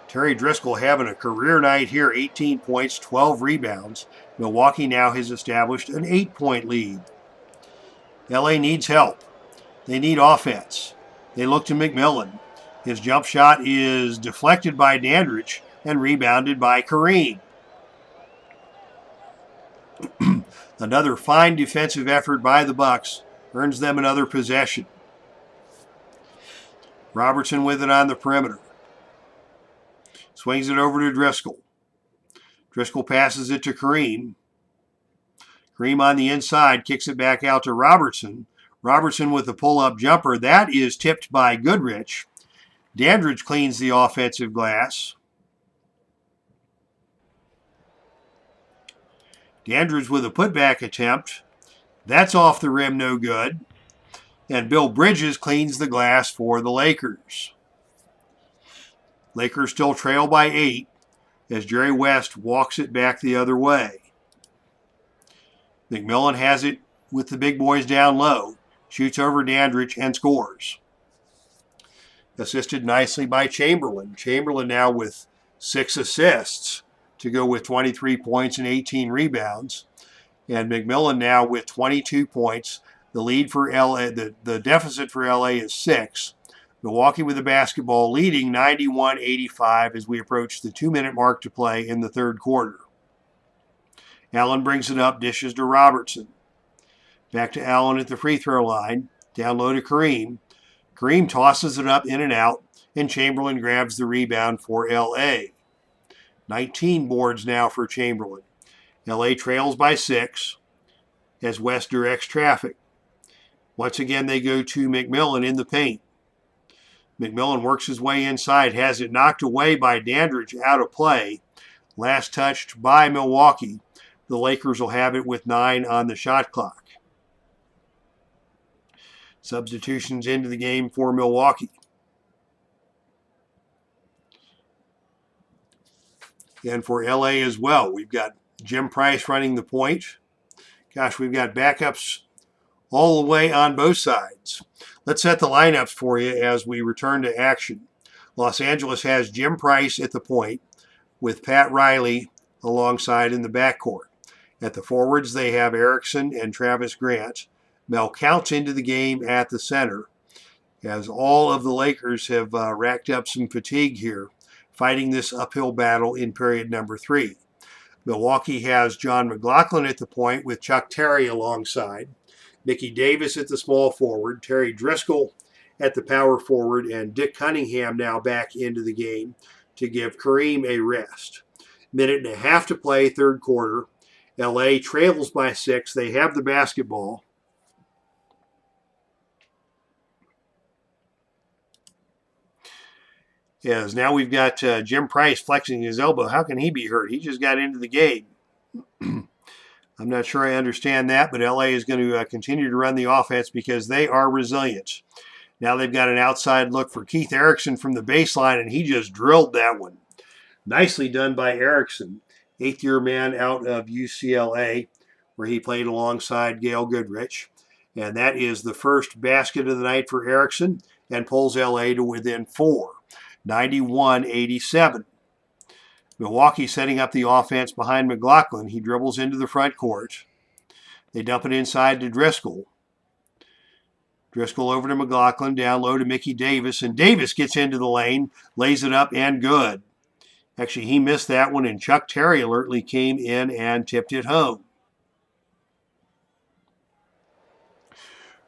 Terry Driscoll having a career night here, 18 points, 12 rebounds. Milwaukee now has established an 8-point lead. LA needs help. They need offense. They look to McMillan. His jump shot is deflected by Dandridge and rebounded by Kareem. Another fine defensive effort by the Bucks earns them another possession. Robertson with it on the perimeter. Swings it over to Driscoll. Driscoll passes it to Kareem. Kareem on the inside kicks it back out to Robertson. Robertson with the pull-up jumper. That is tipped by Goodrich. Dandridge cleans the offensive glass. Dandridge with a putback attempt. That's off the rim, no good. And Bill Bridges cleans the glass for the Lakers. Lakers still trail by 8 as Jerry West walks it back the other way. McMillan has it with the big boys down low, shoots over Dandridge and scores. Assisted nicely by Chamberlain. Chamberlain now with 6 assists to go with 23 points and 18 rebounds. And McMillan now with 22 points. The lead for LA, the deficit for LA is 6. Milwaukee with the basketball leading 91-85 as we approach the 2-minute mark to play in the third quarter. Allen brings it up, dishes to Robertson. Back to Allen at the free throw line. Down low to Kareem. Kareem tosses it up in and out, and Chamberlain grabs the rebound for LA. 19 boards now for Chamberlain. LA trails by 6 as West directs traffic. Once again, they go to McMillan in the paint. McMillan works his way inside, has it knocked away by Dandridge out of play. Last touched by Milwaukee. The Lakers will have it with 9 on the shot clock. Substitutions into the game for Milwaukee. And for LA as well, we've got Jim Price running the point. Gosh, we've got backups all the way on both sides. Let's set the lineups for you as we return to action. Los Angeles has Jim Price at the point with Pat Riley alongside in the backcourt. At the forwards, they have Erickson and Travis Grant. Mel Counts into the game at the center, as all of the Lakers have racked up some fatigue here, fighting this uphill battle in period number 3. Milwaukee has John McLaughlin at the point with Chuck Terry alongside, Mickey Davis at the small forward, Terry Driscoll at the power forward, and Dick Cunningham now back into the game to give Kareem a rest. Minute and a half to play, third quarter. LA trails by 6. They have the basketball. Yes, now we've got Jim Price flexing his elbow. How can he be hurt? He just got into the game. I'm not sure I understand that, but LA is going to continue to run the offense because they are resilient. Now they've got an outside look for Keith Erickson from the baseline, and he just drilled that one. Nicely done by Erickson, 8th-year man out of UCLA, where he played alongside Gail Goodrich. And that is the first basket of the night for Erickson and pulls LA to within 4. 91-87. Milwaukee setting up the offense behind McLaughlin. He dribbles into the front court. They dump it inside to Driscoll. Driscoll over to McLaughlin, down low to Mickey Davis, and Davis gets into the lane, lays it up, and good. Actually, he missed that one, and Chuck Terry alertly came in and tipped it home.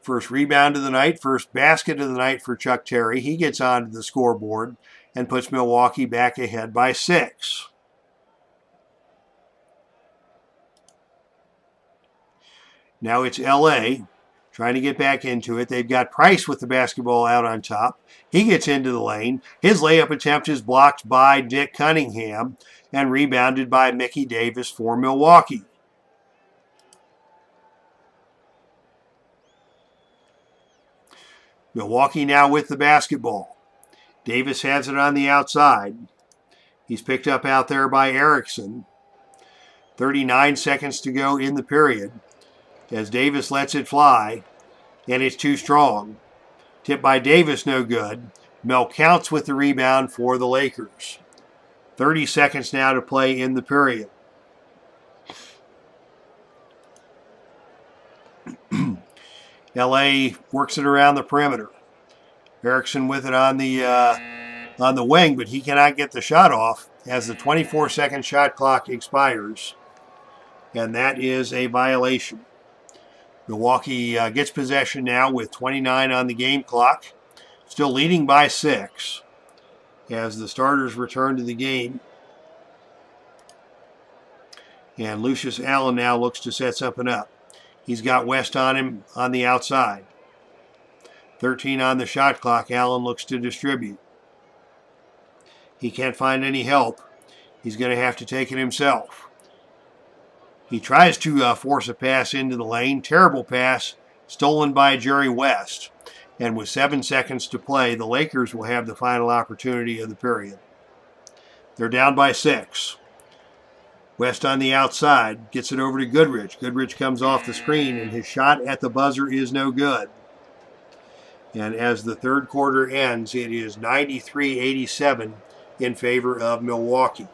First rebound of the night, first basket of the night for Chuck Terry. He gets onto the scoreboard and puts Milwaukee back ahead by 6. Now it's LA trying to get back into it. They've got Price with the basketball out on top. He gets into the lane. His layup attempt is blocked by Dick Cunningham and rebounded by Mickey Davis for Milwaukee. Milwaukee now with the basketball. Davis has it on the outside. He's picked up out there by Erickson. 39 seconds to go in the period as Davis lets it fly, and it's too strong. Tipped by Davis, no good. Mel Counts with the rebound for the Lakers. 30 seconds now to play in the period. LA works it around the perimeter. Erickson with it on the wing, but he cannot get the shot off as the 24-second shot clock expires, and that is a violation. Milwaukee gets possession now with 29 on the game clock, still leading by 6 as the starters return to the game. And Lucius Allen now looks to set something up. He's got West on him on the outside. 13 on the shot clock. Allen looks to distribute. He can't find any help. He's going to have to take it himself. He tries to force a pass into the lane. Terrible pass stolen by Jerry West. And with 7 seconds to play, the Lakers will have the final opportunity of the period. They're down by 6. West on the outside, gets it over to Goodrich. Goodrich comes off the screen, and his shot at the buzzer is no good. And as the third quarter ends, it is 93-87 in favor of Milwaukee.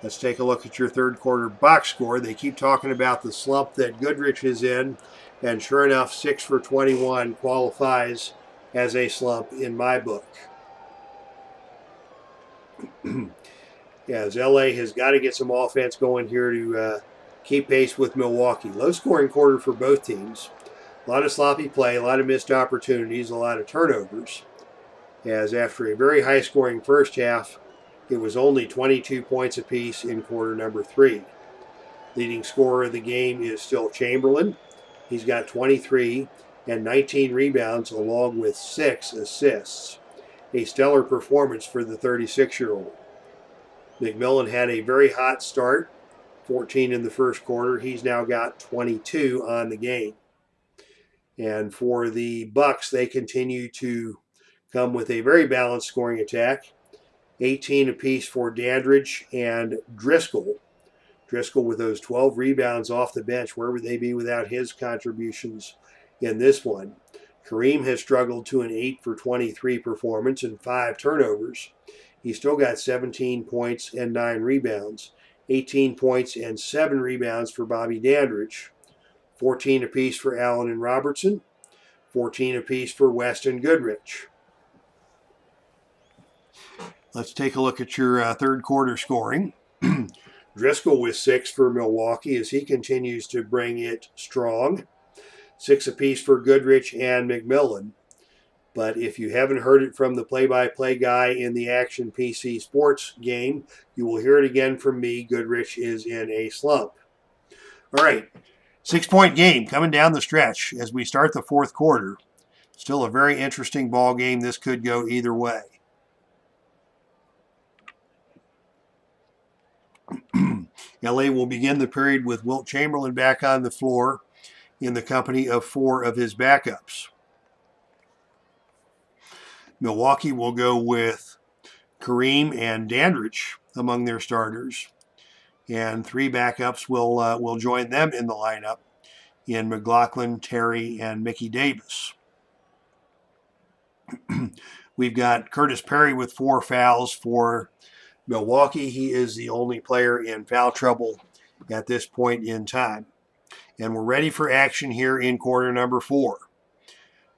Let's take a look at your third quarter box score. They keep talking about the slump that Goodrich is in, and sure enough, 6 for 21 qualifies as a slump in my book. As LA has got to get some offense going here to keep pace with Milwaukee. Low scoring quarter for both teams. A lot of sloppy play, a lot of missed opportunities, a lot of turnovers. As after a very high scoring first half, it was only 22 points apiece in quarter number 3. Leading scorer of the game is still Chamberlain. He's got 23 and 19 rebounds along with 6 assists. A stellar performance for the 36-year-old. McMillan had a very hot start, 14 in the first quarter. He's now got 22 on the game. And for the Bucks, they continue to come with a very balanced scoring attack. 18 apiece for Dandridge and Driscoll. Driscoll with those 12 rebounds off the bench. Where would they be without his contributions in this one? Kareem has struggled to an 8 for 23 performance and 5 turnovers. He's still got 17 points and 9 rebounds. 18 points and 7 rebounds for Bobby Dandridge. 14 apiece for Allen and Robertson. 14 apiece for West and Goodrich. Let's take a look at your third quarter scoring. Driscoll with 6 for Milwaukee as he continues to bring it strong. 6 apiece for Goodrich and McMillan. But if you haven't heard it from the play-by-play guy in the Action PC Sports game, you will hear it again from me. Goodrich is in a slump. All right, 6-point game coming down the stretch as we start the fourth quarter. Still a very interesting ball game. This could go either way. LA will begin the period with Wilt Chamberlain back on the floor in the company of 4 of his backups. Milwaukee will go with Kareem and Dandridge among their starters, and 3 backups will join them in the lineup in McLaughlin, Terry, and Mickey Davis. We've got Curtis Perry with 4 fouls for Milwaukee. He is the only player in foul trouble at this point in time. And we're ready for action here in quarter number 4.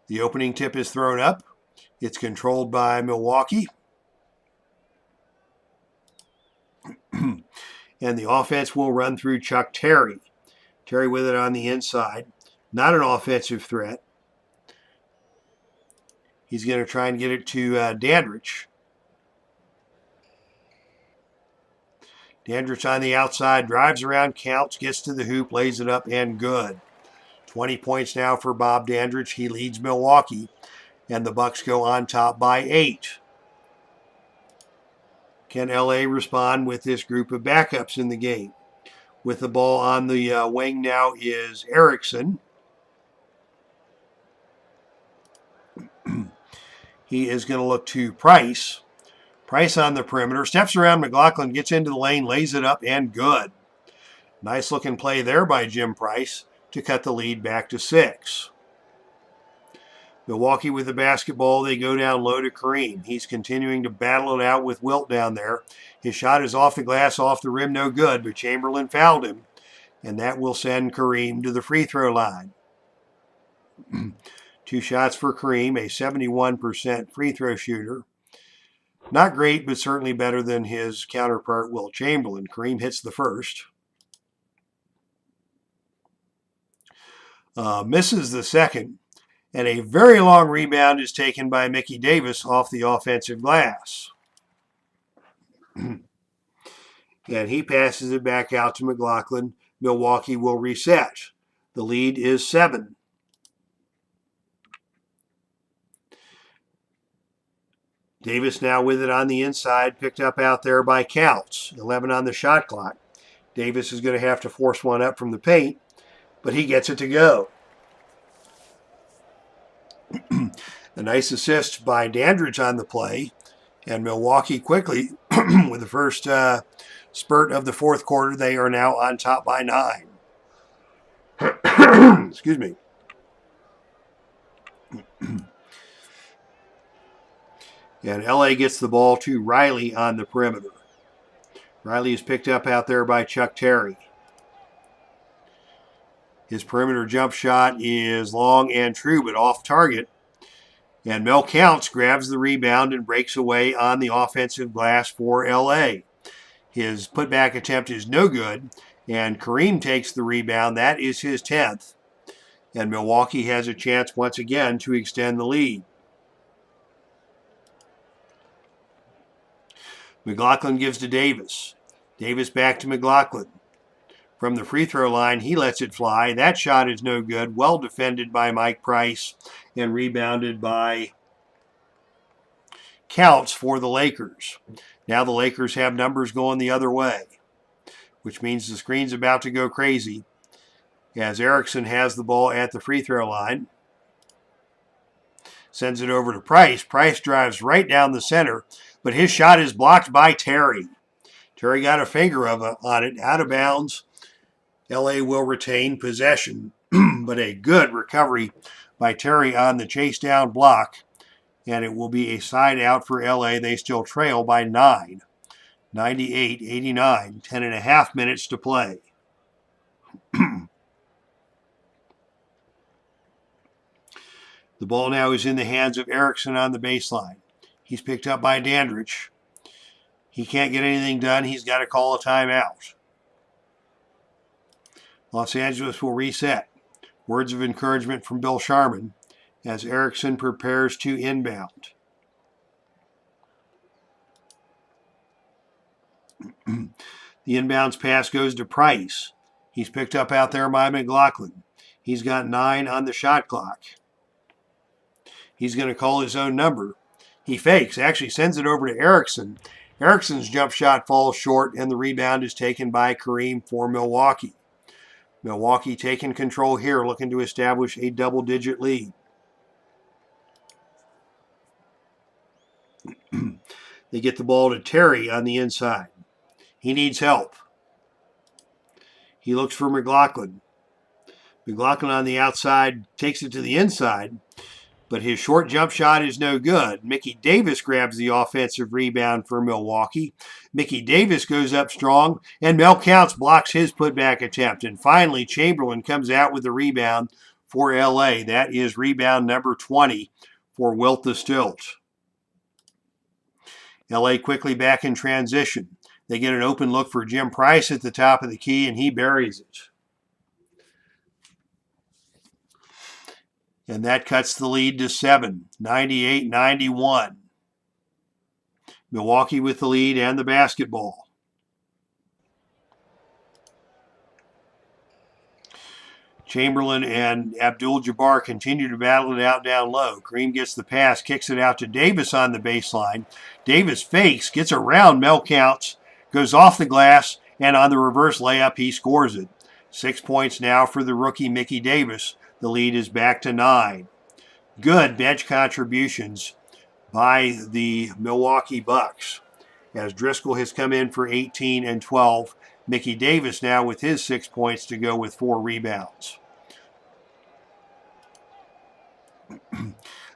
The opening tip is thrown up. It's controlled by Milwaukee. And the offense will run through Chuck Terry. Terry with it on the inside. Not an offensive threat. He's going to try and get it to Dandridge. Dandridge on the outside, drives around, counts, gets to the hoop, lays it up, and good. 20 points now for Bob Dandridge. He leads Milwaukee, and the Bucks go on top by 8. Can LA respond with this group of backups in the game? With the ball on the wing now is Erickson. He is going to look to Price. Price on the perimeter, steps around McLaughlin, gets into the lane, lays it up, and good. Nice looking play there by Jim Price to cut the lead back to 6. Milwaukee with the basketball, they go down low to Kareem. He's continuing to battle it out with Wilt down there. His shot is off the glass, off the rim, no good, but Chamberlain fouled him, and that will send Kareem to the free throw line. 2 shots for Kareem, a 71% free throw shooter. Not great, but certainly better than his counterpart, Wilt Chamberlain. Kareem hits the first. Misses the second. And a very long rebound is taken by Mickey Davis off the offensive glass. And he passes it back out to McLaughlin. Milwaukee will reset. The lead is 7. Davis now with it on the inside, picked up out there by Counts. 11 on the shot clock. Davis is going to have to force one up from the paint, but he gets it to go. A nice assist by Dandridge on the play, and Milwaukee quickly, with the first spurt of the fourth quarter, they are now on top by 9. Excuse me. And LA gets the ball to Riley on the perimeter. Riley is picked up out there by Chuck Terry. His perimeter jump shot is long and true, but off target. And Mel Counts grabs the rebound and breaks away on the offensive glass for LA. His putback attempt is no good, and Kareem takes the rebound. That is his 10th. And Milwaukee has a chance once again to extend the lead. McLaughlin gives to Davis. Davis back to McLaughlin. From the free throw line, he lets it fly. That shot is no good. Well defended by Mike Price and rebounded by Counts for the Lakers. Now the Lakers have numbers going the other way, which means the screen's about to go crazy as Erickson has the ball at the free throw line. Sends it over to Price. Price drives right down the center, but his shot is blocked by Terry. Terry got a finger on it, out of bounds. LA will retain possession, but a good recovery by Terry on the chase down block, and it will be a side out for LA. They still trail by 9, 98-89, 10.5 minutes to play. The ball now is in the hands of Erickson on the baseline. He's picked up by Dandridge. He can't get anything done. He's got to call a timeout. Los Angeles will reset. Words of encouragement from Bill Sharman as Erickson prepares to inbound. The inbounds pass goes to Price. He's picked up out there by McLaughlin. He's got 9 on the shot clock. He's going to call his own number. He fakes, actually sends it over to Erickson. Erickson's jump shot falls short, and the rebound is taken by Kareem for Milwaukee. Milwaukee taking control here, looking to establish a double-digit lead. They get the ball to Terry on the inside. He needs help. He looks for McLaughlin. McLaughlin on the outside takes it to the inside, but his short jump shot is no good. Mickey Davis grabs the offensive rebound for Milwaukee. Mickey Davis goes up strong, and Mel Counts blocks his putback attempt. And finally, Chamberlain comes out with the rebound for LA. That is rebound number 20 for Wilt the Stilt. LA quickly back in transition. They get an open look for Jim Price at the top of the key, and he buries it. And that cuts the lead to 7, 98-91. Milwaukee with the lead and the basketball. Chamberlain and Abdul-Jabbar continue to battle it out down low. Kareem gets the pass, kicks it out to Davis on the baseline. Davis fakes, gets around Mel Counts, goes off the glass, and on the reverse layup, he scores it. 6 points now for the rookie Mickey Davis. The lead is back to 9. Good bench contributions by the Milwaukee Bucks, as Driscoll has come in for 18 and 12. Mickey Davis now with his 6 points to go with 4 rebounds.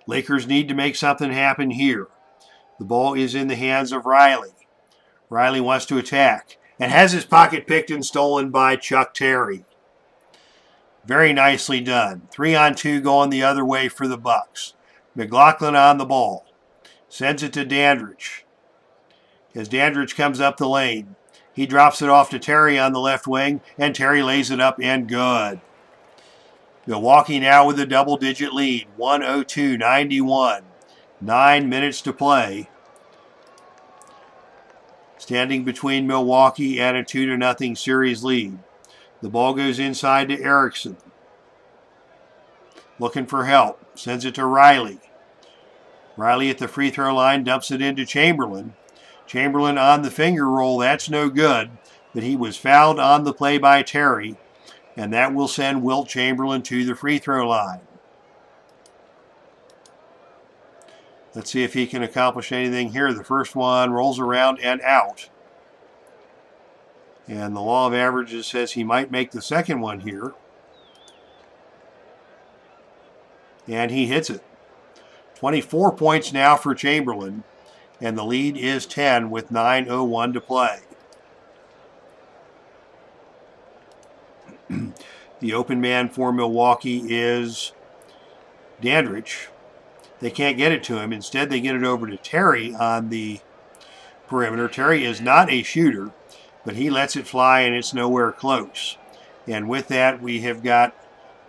Lakers need to make something happen here. The ball is in the hands of Riley. Riley wants to attack and has his pocket picked and stolen by Chuck Terry. Very nicely done. 3-on-2 going the other way for the Bucks. McLaughlin on the ball. Sends it to Dandridge. As Dandridge comes up the lane, he drops it off to Terry on the left wing, and Terry lays it up and good. Milwaukee now with a double-digit lead, 102-91. 9 minutes to play. Standing between Milwaukee and a 2-0 series lead. The ball goes inside to Erickson. Looking for help. Sends it to Riley. Riley at the free throw line dumps it into Chamberlain. Chamberlain on the finger roll. That's no good. but he was fouled on the play by Terry, and that will send Wilt Chamberlain to the free throw line. Let's see if he can accomplish anything here. The first one rolls around and out. And the law of averages says he might make the second one here. And he hits it. 24 points now for Chamberlain, and the lead is 10 with 9:01 to play. The open man for Milwaukee is Dandridge. They can't get it to him. Instead, they get it over to Terry on the perimeter. Terry is not a shooter, but he lets it fly, and it's nowhere close. And with that, we have got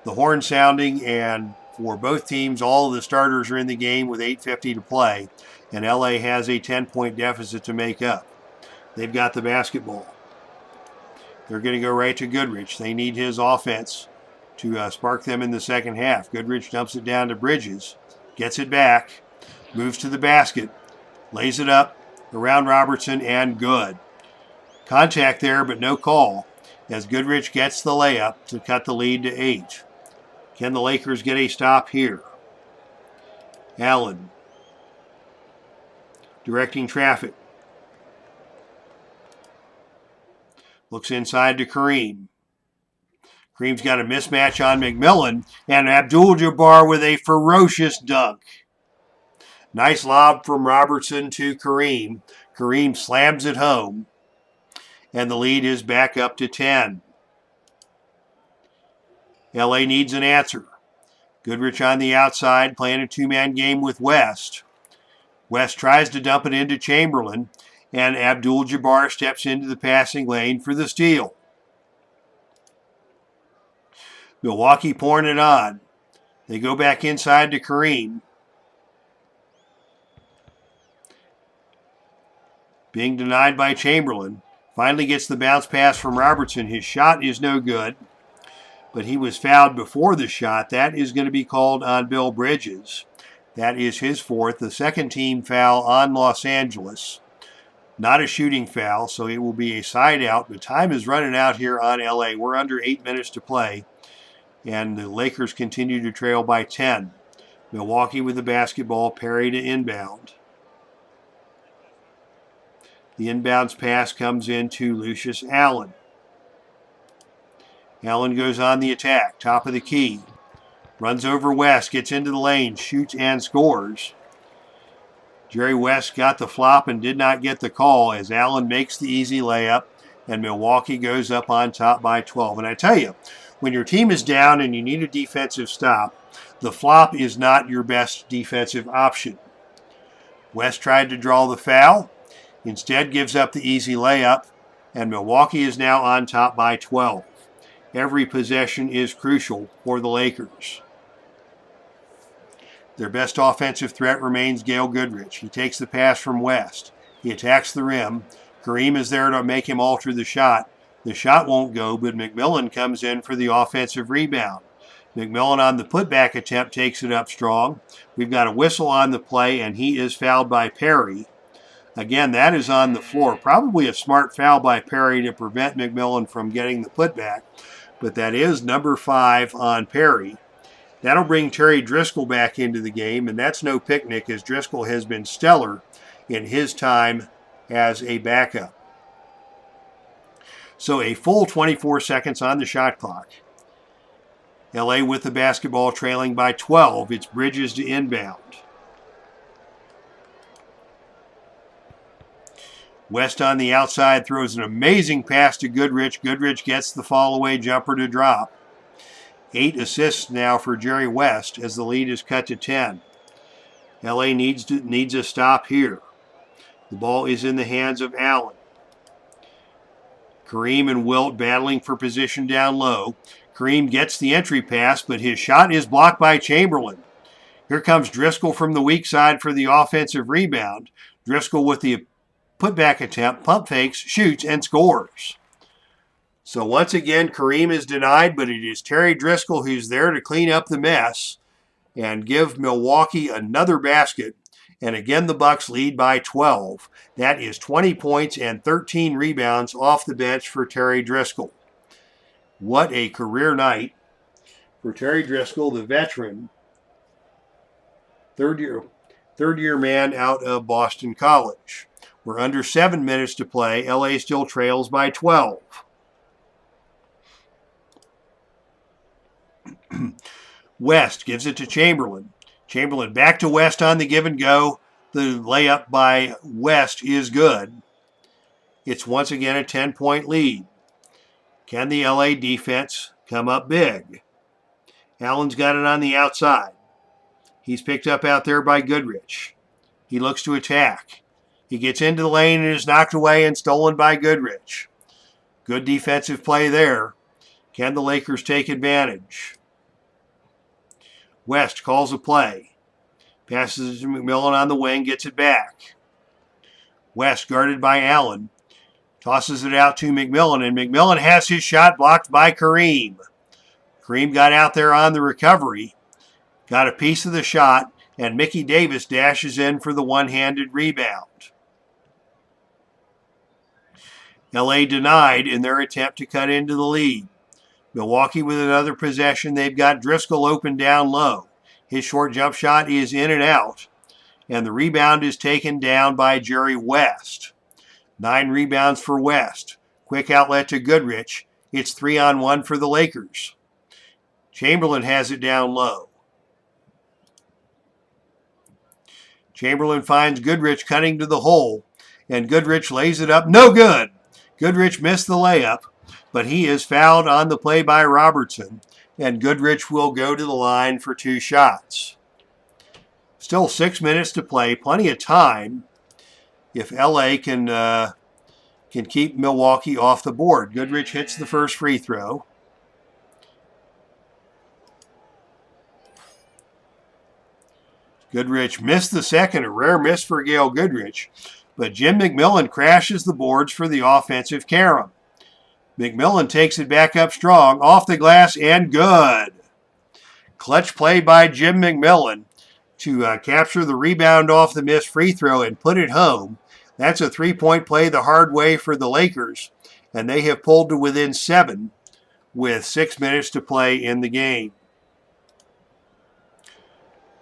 the horn sounding, and for both teams, all of the starters are in the game with 8:50 to play, and LA has a 10-point deficit to make up. They've got the basketball. They're going to go right to Goodrich. They need his offense to spark them in the second half. Goodrich dumps it down to Bridges, gets it back, moves to the basket, lays it up around Robertson, and good. Contact there, but no call, as Goodrich gets the layup to cut the lead to 8. Can the Lakers get a stop here? Allen directing traffic. Looks inside to Kareem. Kareem's got a mismatch on McMillan, and Abdul-Jabbar with a ferocious dunk. Nice lob from Robertson to Kareem. Kareem slams it home, and the lead is back up to 10. LA needs an answer. Goodrich on the outside, playing a two-man game with West. West tries to dump it into Chamberlain, and Abdul-Jabbar steps into the passing lane for the steal. Milwaukee pouring it on. They go back inside to Kareem. Being denied by Chamberlain. Finally gets the bounce pass from Robertson. His shot is no good, but he was fouled before the shot. That is going to be called on Bill Bridges. That is his fourth. The second team foul on Los Angeles. Not a shooting foul, so it will be a side out. But time is running out here on LA. We're under 8 minutes to play, and the Lakers continue to trail by 10. Milwaukee with the basketball, Perry to inbound. The inbounds pass comes into Lucius Allen. Allen goes on the attack, top of the key. Runs over West, gets into the lane, shoots and scores. Jerry West got the flop and did not get the call as Allen makes the easy layup, and Milwaukee goes up on top by 12. And I tell you, when your team is down and you need a defensive stop, the flop is not your best defensive option. West tried to draw the foul, instead gives up the easy layup, and Milwaukee is now on top by 12. Every possession is crucial for the Lakers. Their best offensive threat remains Gail Goodrich. He takes the pass from West. He attacks the rim. Kareem is there to make him alter the shot. The shot won't go, but McMillan comes in for the offensive rebound. McMillan on the putback attempt takes it up strong. We've got a whistle on the play, and he is fouled by Perry. Again, that is on the floor. Probably a smart foul by Perry to prevent McMillan from getting the putback, but that is number 5 on Perry. That'll bring Terry Driscoll back into the game, and that's no picnic as Driscoll has been stellar in his time as a backup. So a full 24 seconds on the shot clock. LA with the basketball trailing by 12. It's Bridges to inbound. West on the outside throws an amazing pass to Goodrich. Goodrich gets the fall-away jumper to drop. 8 assists now for Jerry West as the lead is cut to 10. LA needs a stop here. The ball is in the hands of Allen. Kareem and Wilt battling for position down low. Kareem gets the entry pass, but his shot is blocked by Chamberlain. Here comes Driscoll from the weak side for the offensive rebound. Driscoll with the putback attempt, pump fakes, shoots, and scores. So once again, Kareem is denied, but it is Terry Driscoll who's there to clean up the mess and give Milwaukee another basket. And again, the Bucks lead by 12. That is 20 points and 13 rebounds off the bench for Terry Driscoll. What a career night for Terry Driscoll, the veteran, third year man out of Boston College. We're under 7 minutes to play. LA still trails by 12. West gives it to Chamberlain. Chamberlain back to West on the give and go. The layup by West is good. It's once again a 10-point lead. Can the LA defense come up big? Allen's got it on the outside. He's picked up out there by Goodrich. He looks to attack. He gets into the lane and is knocked away and stolen by Goodrich. Good defensive play there. Can the Lakers take advantage? West calls a play. Passes it to McMillan on the wing, gets it back. West guarded by Allen. Tosses it out to McMillan, and McMillan has his shot blocked by Kareem. Kareem got out there on the recovery, got a piece of the shot, and Mickey Davis dashes in for the one-handed rebound. LA denied in their attempt to cut into the lead. Milwaukee with another possession. They've got Driscoll open down low. His short jump shot is in and out, and the rebound is taken down by Jerry West. 9 rebounds for West. Quick outlet to Goodrich. It's 3-on-1 for the Lakers. Chamberlain has it down low. Chamberlain finds Goodrich cutting to the hole, and Goodrich lays it up. No good! Goodrich missed the layup, but he is fouled on the play by Robertson, and Goodrich will go to the line for 2 shots. Still 6 minutes to play, plenty of time if LA can keep Milwaukee off the board. Goodrich hits the first free throw. Goodrich missed the second, a rare miss for Gail Goodrich, but Jim McMillan crashes the boards for the offensive carom. McMillan takes it back up strong, off the glass, and good. Clutch play by Jim McMillan to capture the rebound off the missed free throw and put it home. That's a 3-point play the hard way for the Lakers, and they have pulled to within 7 with 6 minutes to play in the game.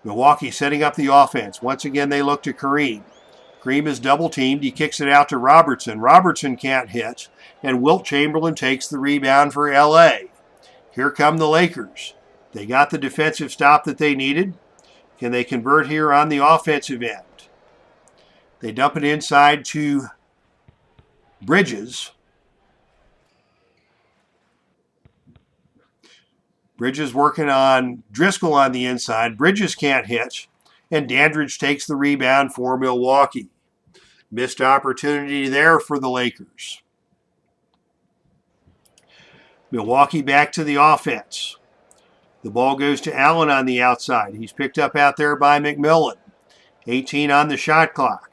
Milwaukee setting up the offense. Once again, they look to Kareem. Kareem is double-teamed. He kicks it out to Robertson. Robertson can't hit, and Wilt Chamberlain takes the rebound for L.A. Here come the Lakers. They got the defensive stop that they needed. Can they convert here on the offensive end? They dump it inside to Bridges. Bridges working on Driscoll on the inside. Bridges can't hit, and Dandridge takes the rebound for Milwaukee. Missed opportunity there for the Lakers. Milwaukee back to the offense. The ball goes to Allen on the outside. He's picked up out there by McMillan. 18 on the shot clock.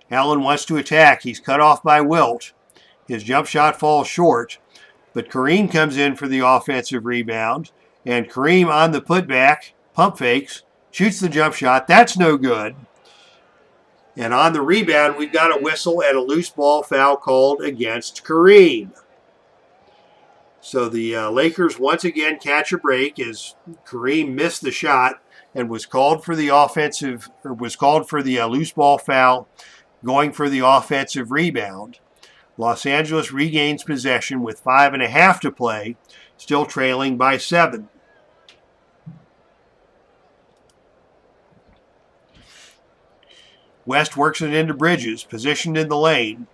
Allen wants to attack. He's cut off by Wilt. His jump shot falls short, but Kareem comes in for the offensive rebound, and Kareem on the putback, pump fakes, shoots the jump shot. That's no good. And on the rebound, we've got a whistle and a loose ball foul called against Kareem. So the Lakers once again catch a break as Kareem missed the shot and was called for the loose ball foul, going for the offensive rebound. Los Angeles regains possession with 5.5 to play, still trailing by 7. West works it into Bridges, positioned in the lane,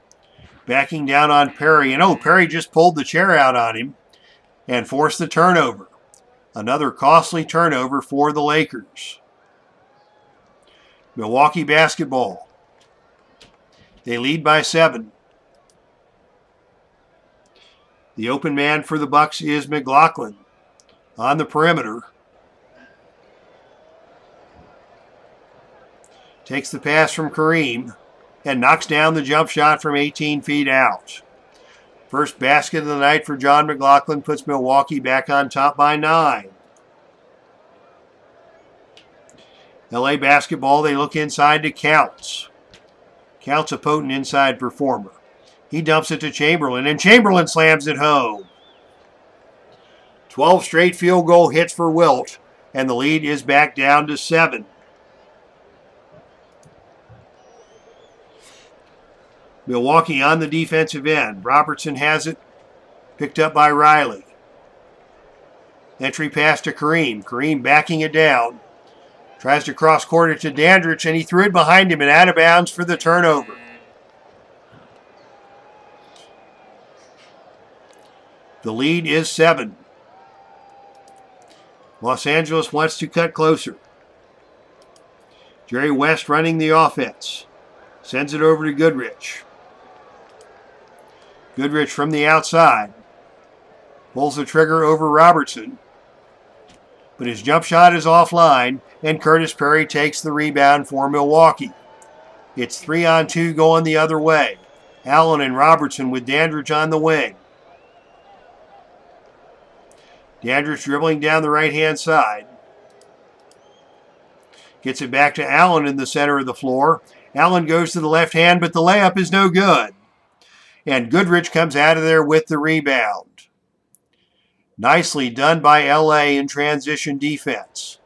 backing down on Perry. And Perry just pulled the chair out on him and forced the turnover. Another costly turnover for the Lakers. Milwaukee basketball. They lead by 7. The open man for the Bucks is McLaughlin on the perimeter. Takes the pass from Kareem and knocks down the jump shot from 18 feet out. First basket of the night for John McLaughlin puts Milwaukee back on top by 9. LA basketball, they look inside to Counts. Counts, a potent inside performer. He dumps it to Chamberlain, and Chamberlain slams it home. 12 straight field goal hits for Wilt, and the lead is back down to 7. Milwaukee on the defensive end. Robertson has it, picked up by Riley. Entry pass to Kareem. Kareem backing it down. Tries to cross court it to Dandridge, and he threw it behind him and out of bounds for the turnover. The lead is 7. Los Angeles wants to cut closer. Jerry West running the offense. Sends it over to Goodrich. Goodrich from the outside. Pulls the trigger over Robertson. But his jump shot is offline, and Curtis Perry takes the rebound for Milwaukee. It's 3-on-2 going the other way. Allen and Robertson with Dandridge on the wing. Dandridge dribbling down the right-hand side. Gets it back to Allen in the center of the floor. Allen goes to the left hand, but the layup is no good. And Goodrich comes out of there with the rebound. Nicely done by LA in transition defense.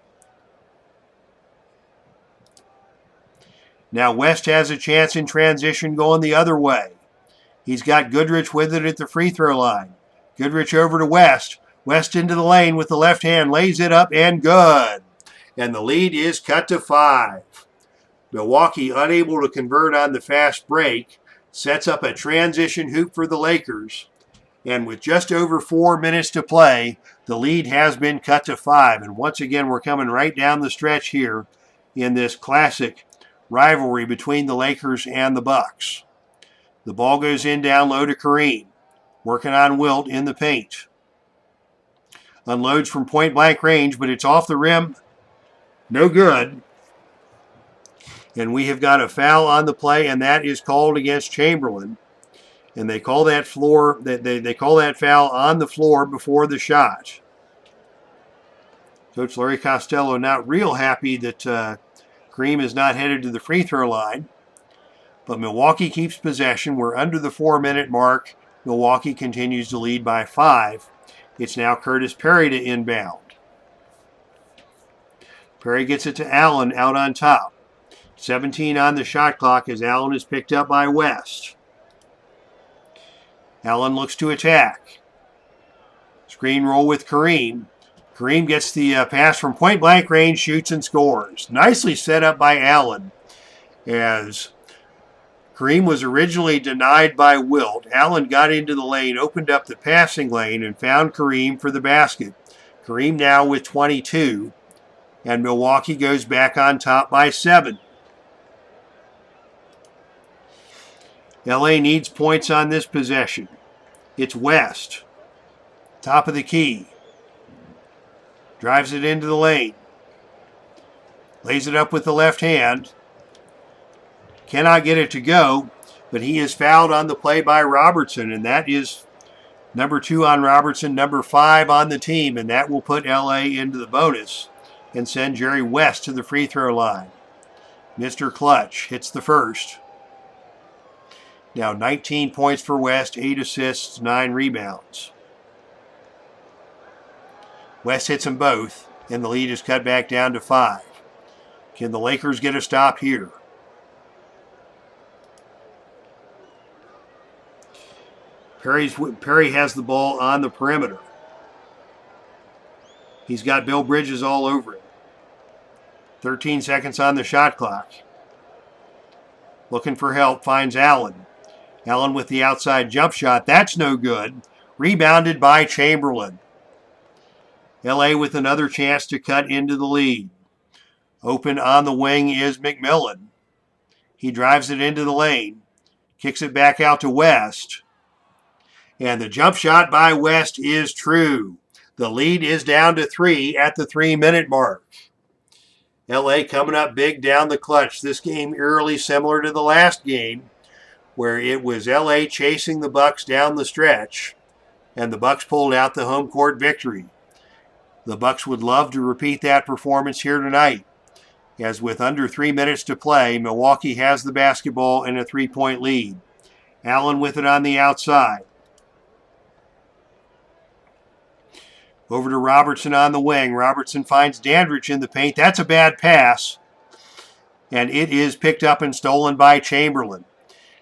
Now West has a chance in transition going the other way. He's got Goodrich with it at the free throw line. Goodrich over to West. West into the lane with the left hand, lays it up and good. And the lead is cut to 5. Milwaukee unable to convert on the fast break, sets up a transition hoop for the Lakers. And with just over 4 minutes to play, the lead has been cut to 5. And once again, we're coming right down the stretch here in this classic rivalry between the Lakers and the Bucks. The ball goes in down low to Kareem, working on Wilt in the paint. Unloads from point-blank range, but it's off the rim. No good. And we have got a foul on the play, and that is called against Chamberlain. And they call that they call that foul on the floor before the shot. Coach Larry Costello not real happy that Kareem is not headed to the free throw line. But Milwaukee keeps possession. We're under the 4-minute mark. Milwaukee continues to lead by 5. It's now Curtis Perry to inbound. Perry gets it to Allen out on top. 17 on the shot clock as Allen is picked up by West. Allen looks to attack. Screen roll with Kareem. Kareem gets the pass from point-blank range, shoots and scores. Nicely set up by Allen. As Kareem was originally denied by Wilt, Allen got into the lane, opened up the passing lane, and found Kareem for the basket. Kareem now with 22, and Milwaukee goes back on top by 7. LA needs points on this possession. It's West. Top of the key. Drives it into the lane. Lays it up with the left hand. Cannot get it to go, but he is fouled on the play by Robertson, and that is number 2 on Robertson, number 5 on the team, and that will put LA into the bonus and send Jerry West to the free throw line. Mr. Clutch hits the first. Now 19 points for West, 8 assists, 9 rebounds. West hits them both, and the lead is cut back down to 5. Can the Lakers get a stop here? Perry has the ball on the perimeter. He's got Bill Bridges all over it. 13 seconds on the shot clock. Looking for help, finds Allen. Allen with the outside jump shot. That's no good. Rebounded by Chamberlain. LA with another chance to cut into the lead. Open on the wing is McMillan. He drives it into the lane. Kicks it back out to West. And the jump shot by West is true. The lead is down to 3 at the 3-minute mark. LA coming up big down the clutch. This game eerily similar to the last game, where it was LA chasing the Bucks down the stretch, and the Bucks pulled out the home court victory. The Bucks would love to repeat that performance here tonight. as with under 3 minutes to play, Milwaukee has the basketball in a 3-point lead. Allen with it on the outside. Over to Robertson on the wing. Robertson finds Dandridge in the paint. That's a bad pass. And it is picked up and stolen by Chamberlain.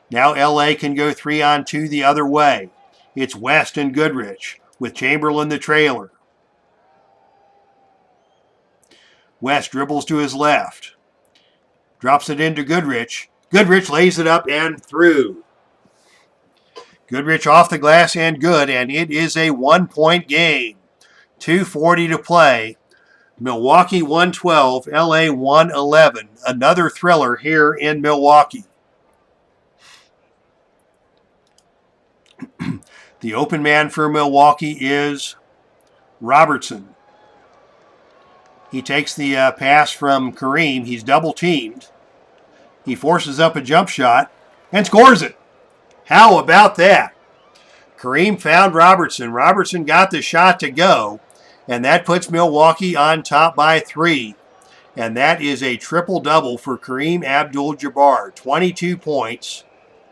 Now LA can go 3-on-2 the other way. It's West and Goodrich with Chamberlain the trailer. West dribbles to his left. Drops it into Goodrich. Goodrich lays it up and through. Goodrich off the glass and good, and it is a 1-point game. 2:40 to play. Milwaukee 112, LA 111. Another thriller here in Milwaukee. The open man for Milwaukee is Robertson. He takes the pass from Kareem. He's double teamed. He forces up a jump shot and scores it. How about that? Kareem found Robertson. Robertson got the shot to go, and that puts Milwaukee on top by 3. And that is a triple-double for Kareem Abdul-Jabbar. 22 points,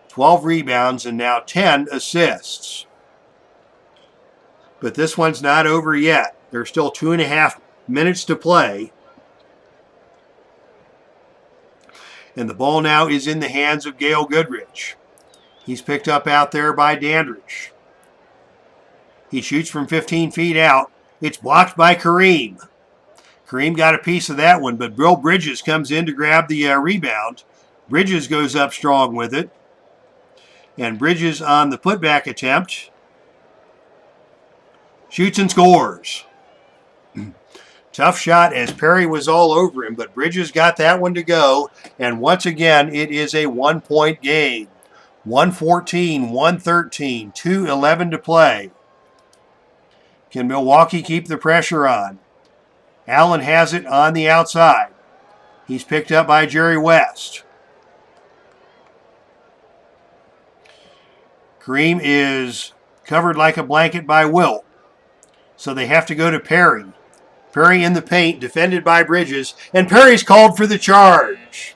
12 rebounds, and now 10 assists. But this one's not over yet. There's still 2.5 minutes to play. And the ball now is in the hands of Gale Goodrich. He's picked up out there by Dandridge. He shoots from 15 feet out. It's blocked by Kareem. Kareem got a piece of that one, but Bill Bridges comes in to grab the rebound. Bridges goes up strong with it. And Bridges on the putback attempt shoots and scores. Tough shot as Perry was all over him, but Bridges got that one to go. And once again, it is a 1-point game. 114, 113, 2:11 to play. Can Milwaukee keep the pressure on? Allen has it on the outside. He's picked up by Jerry West. Kareem is covered like a blanket by Wilt. So they have to go to Perry. Perry in the paint, defended by Bridges, and Perry's called for the charge.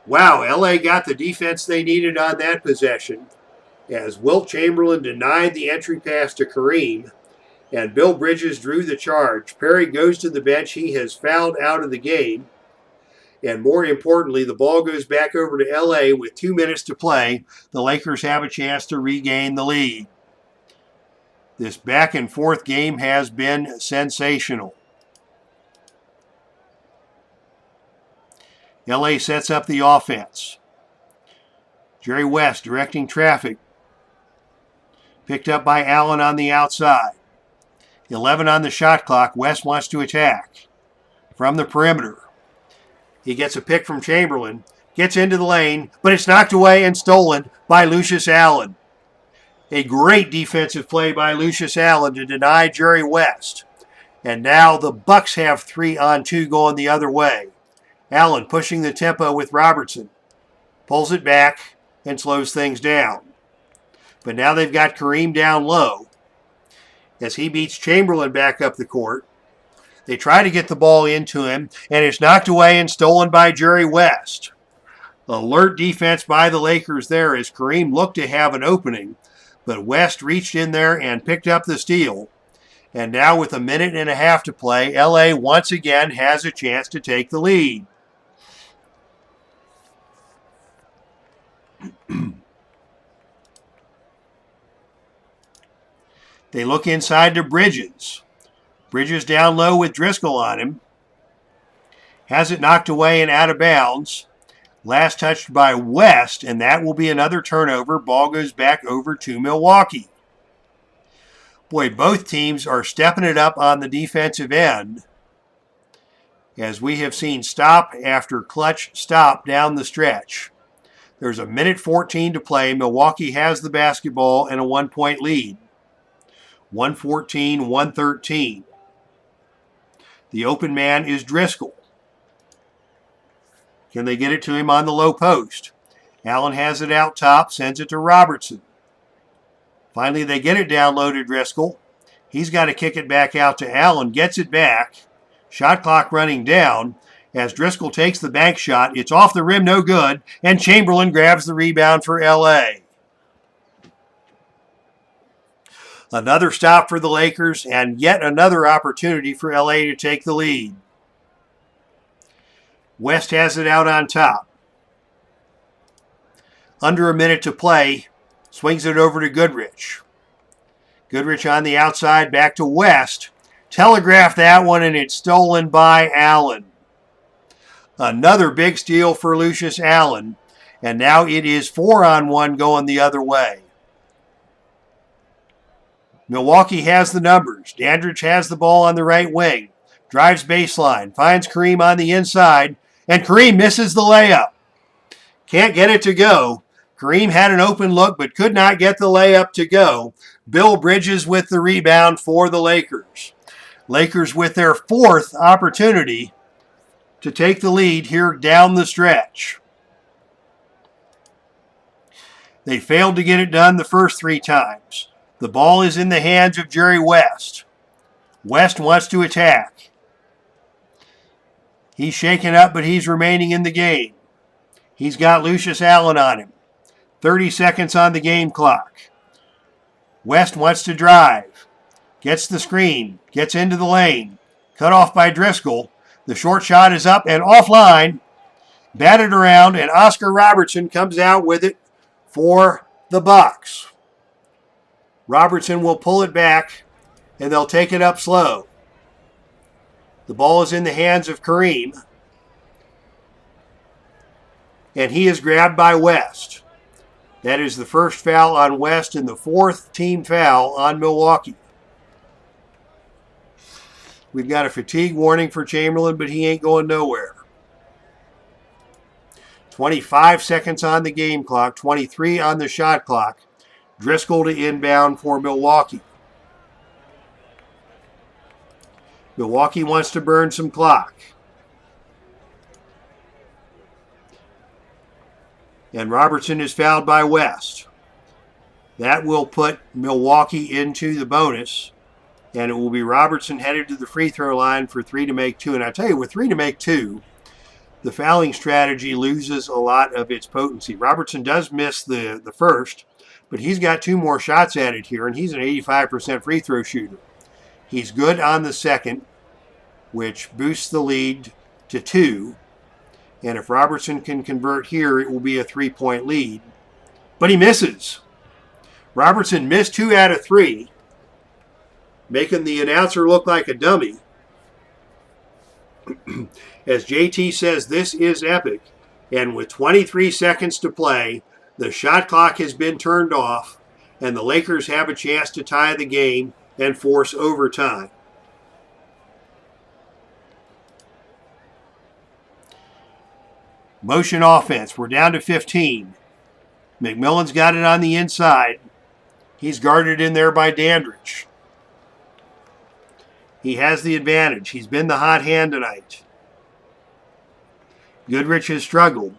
Wow, LA got the defense they needed on that possession, as Wilt Chamberlain denied the entry pass to Kareem, and Bill Bridges drew the charge. Perry goes to the bench. He has fouled out of the game. And more importantly, the ball goes back over to LA with 2 minutes to play. The Lakers have a chance to regain the lead. This back and forth game has been sensational. LA sets up the offense. Jerry West directing traffic. Picked up by Allen on the outside. 11 on the shot clock. West wants to attack from the perimeter. He gets a pick from Chamberlain. Gets into the lane, but it's knocked away and stolen by Lucius Allen. A great defensive play by Lucius Allen to deny Jerry West. And now the Bucks have 3-on-2 going the other way. Allen pushing the tempo with Robertson. Pulls it back and slows things down. But now they've got Kareem down low as he beats Chamberlain back up the court. They try to get the ball into him, and it's knocked away and stolen by Jerry West. Alert defense by the Lakers there as Kareem looked to have an opening, but West reached in there and picked up the steal. And now with 1.5 minutes to play, LA once again has a chance to take the lead. They look inside to Bridges. Bridges down low with Driscoll on him. Has it knocked away and out of bounds. Last touched by West, and that will be another turnover. Ball goes back over to Milwaukee. Boy, both teams are stepping it up on the defensive end, as we have seen stop after clutch stop down the stretch. There's 1:14 to play. Milwaukee has the basketball and a 1-point lead. 114, 113. The open man is Driscoll. Can they get it to him on the low post? Allen has it out top, sends it to Robertson. Finally, they get it down low to Driscoll. He's got to kick it back out to Allen, gets it back. Shot clock running down, as Driscoll takes the bank shot. It's off the rim, no good, and Chamberlain grabs the rebound for LA. Another stop for the Lakers, and yet another opportunity for LA to take the lead. West has it out on top. Under a minute to play, swings it over to Goodrich. Goodrich on the outside, back to West. Telegraphed that one, and it's stolen by Allen. Another big steal for Lucius Allen, and now it is 4-on-1 going the other way. Milwaukee has the numbers. Dandridge has the ball on the right wing. Drives baseline, finds Kareem on the inside, and Kareem misses the layup. Can't get it to go. Kareem had an open look but could not get the layup to go. Bill Bridges with the rebound for the Lakers. Lakers with their fourth opportunity to take the lead here down the stretch. They failed to get it done the first 3 times. The ball is in the hands of Jerry West. West wants to attack. He's shaken up, but he's remaining in the game. He's got Lucius Allen on him. 30 seconds on the game clock. West wants to drive. Gets the screen. Gets into the lane. Cut off by Driscoll. The short shot is up and offline. Batted around, and Oscar Robertson comes out with it for the Bucks. Robertson will pull it back, and they'll take it up slow. The ball is in the hands of Kareem, and he is grabbed by West. That is the first foul on West and the 4th team foul on Milwaukee. We've got a fatigue warning for Chamberlain, but he ain't going nowhere. 25 seconds on the game clock, 23 on the shot clock. Driscoll to inbound for Milwaukee. Milwaukee wants to burn some clock. And Robertson is fouled by West. That will put Milwaukee into the bonus. And it will be Robertson headed to the free throw line for 3 to make 2. And I tell you, with 3 to make 2, the fouling strategy loses a lot of its potency. Robertson does miss the first, but he's got 2 more shots added here, and he's an 85% free throw shooter. He's good on the second, which boosts the lead to 2. And if Robertson can convert here, it will be a 3-point lead. But he misses. Robertson missed 2 out of 3, making the announcer look like a dummy. As JT says, this is epic. And with 23 seconds to play, the shot clock has been turned off, and the Lakers have a chance to tie the game and force overtime. Motion offense. We're down to 15. McMillan's got it on the inside. He's guarded in there by Dandridge. He has the advantage. He's been the hot hand tonight. Goodrich has struggled.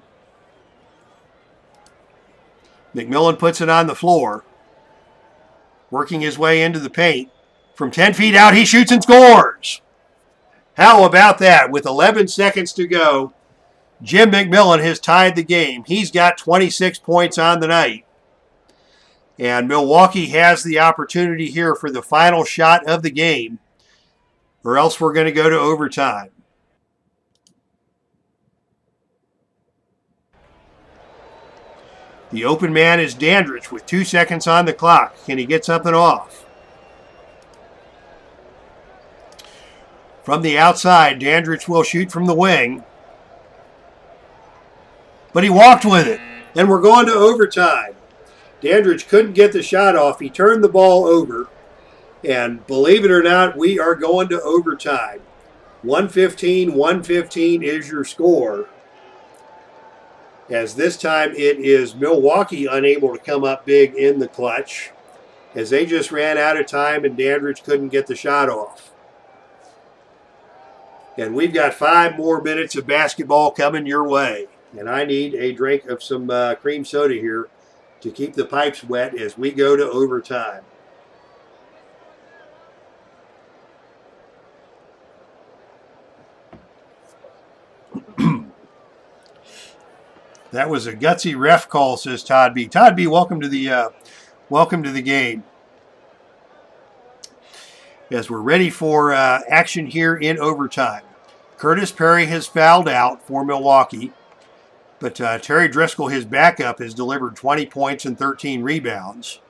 McMillan puts it on the floor. Working his way into the paint. From 10 feet out, he shoots and scores. How about that? With 11 seconds to go, Jim McMillan has tied the game. He's got 26 points on the night. And Milwaukee has the opportunity here for the final shot of the game, or else we're going to go to overtime. The open man is Dandridge with 2 seconds on the clock. Can he get something off? From the outside, Dandridge will shoot from the wing. But he walked with it, and we're going to overtime. Dandridge couldn't get the shot off. He turned the ball over, and believe it or not, we are going to overtime. 115 is your score. As this time it is Milwaukee unable to come up big in the clutch, as they just ran out of time and Dandridge couldn't get the shot off. And we've got 5 more minutes of basketball coming your way. And I need a drink of some cream soda here to keep the pipes wet as we go to overtime. That was a gutsy ref call, says Todd B. Todd B, welcome to the game. As we're ready for action here in overtime. Curtis Perry has fouled out for Milwaukee, but Terry Driscoll, his backup, has delivered 20 points and 13 rebounds,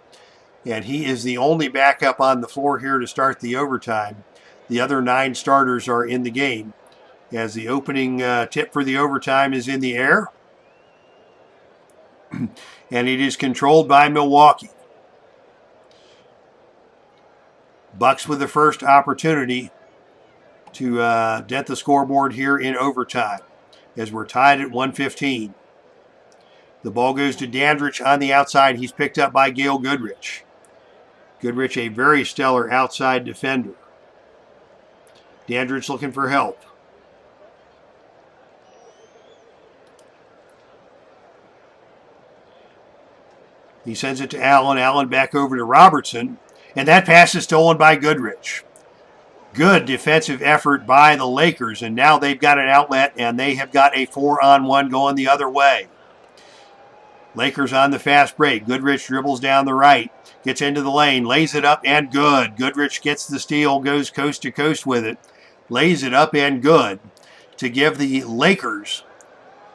and he is the only backup on the floor here to start the overtime. The other 9 starters are in the game, as the opening tip for the overtime is in the air, and it is controlled by Milwaukee. Bucks with the first opportunity to dent the scoreboard here in overtime, as we're tied at 1:15. The ball goes to Dandridge on the outside. He's picked up by Gail Goodrich. Goodrich, a very stellar outside defender. Dandridge looking for help. He sends it to Allen. Allen back over to Robertson. And that pass is stolen by Goodrich. Good defensive effort by the Lakers. And now they've got an outlet, and they have got a 4-on-1 going the other way. Lakers on the fast break. Goodrich dribbles down the right. Gets into the lane. Lays it up and good. Goodrich gets the steal. Goes coast to coast with it. Lays it up and good to give the Lakers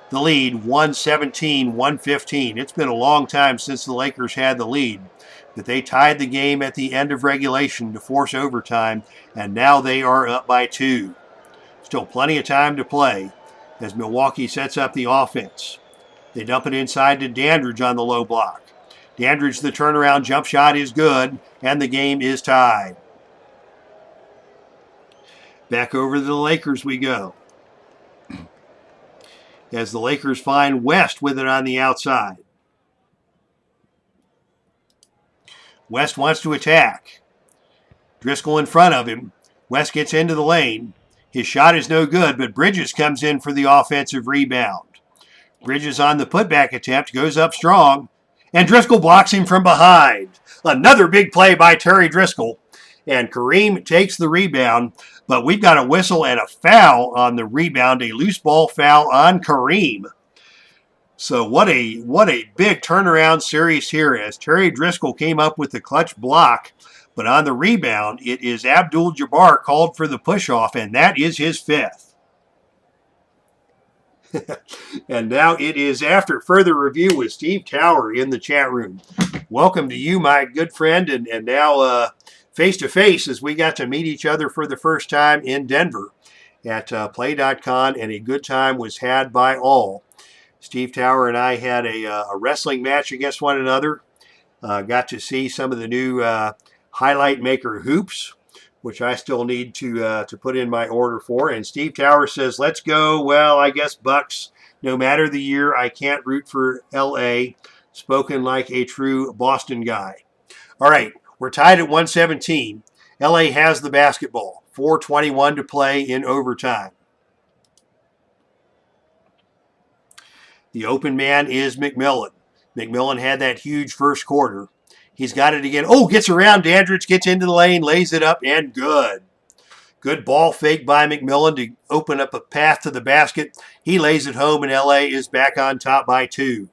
the lead, 117-115. It's been a long time since the Lakers had the lead, but they tied the game at the end of regulation to force overtime, and now they are up by 2. Still plenty of time to play as Milwaukee sets up the offense. They dump it inside to Dandridge on the low block. Dandridge, the turnaround jump shot is good, and the game is tied. Back over to the Lakers we go, as the Lakers find West with it on the outside. West wants to attack. Driscoll in front of him. West gets into the lane. His shot is no good, but Bridges comes in for the offensive rebound. Bridges on the putback attempt, goes up strong, and Driscoll blocks him from behind. Another big play by Terry Driscoll, and Kareem takes the rebound, but we've got a whistle and a foul on the rebound, a loose ball foul on Kareem. So what a big turnaround series here, as Terry Driscoll came up with the clutch block, but on the rebound, it is Abdul-Jabbar called for the push-off, and that is his 5th. And now it is after further review with Steve Tower in the chat room. Welcome to you, my good friend, and now face-to-face, as we got to meet each other for the first time in Denver at Play.con, and a good time was had by all. Steve Tower and I had a wrestling match against one another. Got to see some of the new Highlight Maker hoops, which I still need to put in my order for. And Steve Tower says, let's go. Well, I guess Bucks. No matter the year, I can't root for L.A. Spoken like a true Boston guy. All right, we're tied at 117. L.A. has the basketball. 4:21 to play in overtime. The open man is McMillan. McMillan had that huge first quarter. He's got it again. Oh, gets around Dandridge, gets into the lane, lays it up, and good. Good ball fake by McMillan to open up a path to the basket. He lays it home, and LA is back on top by 2.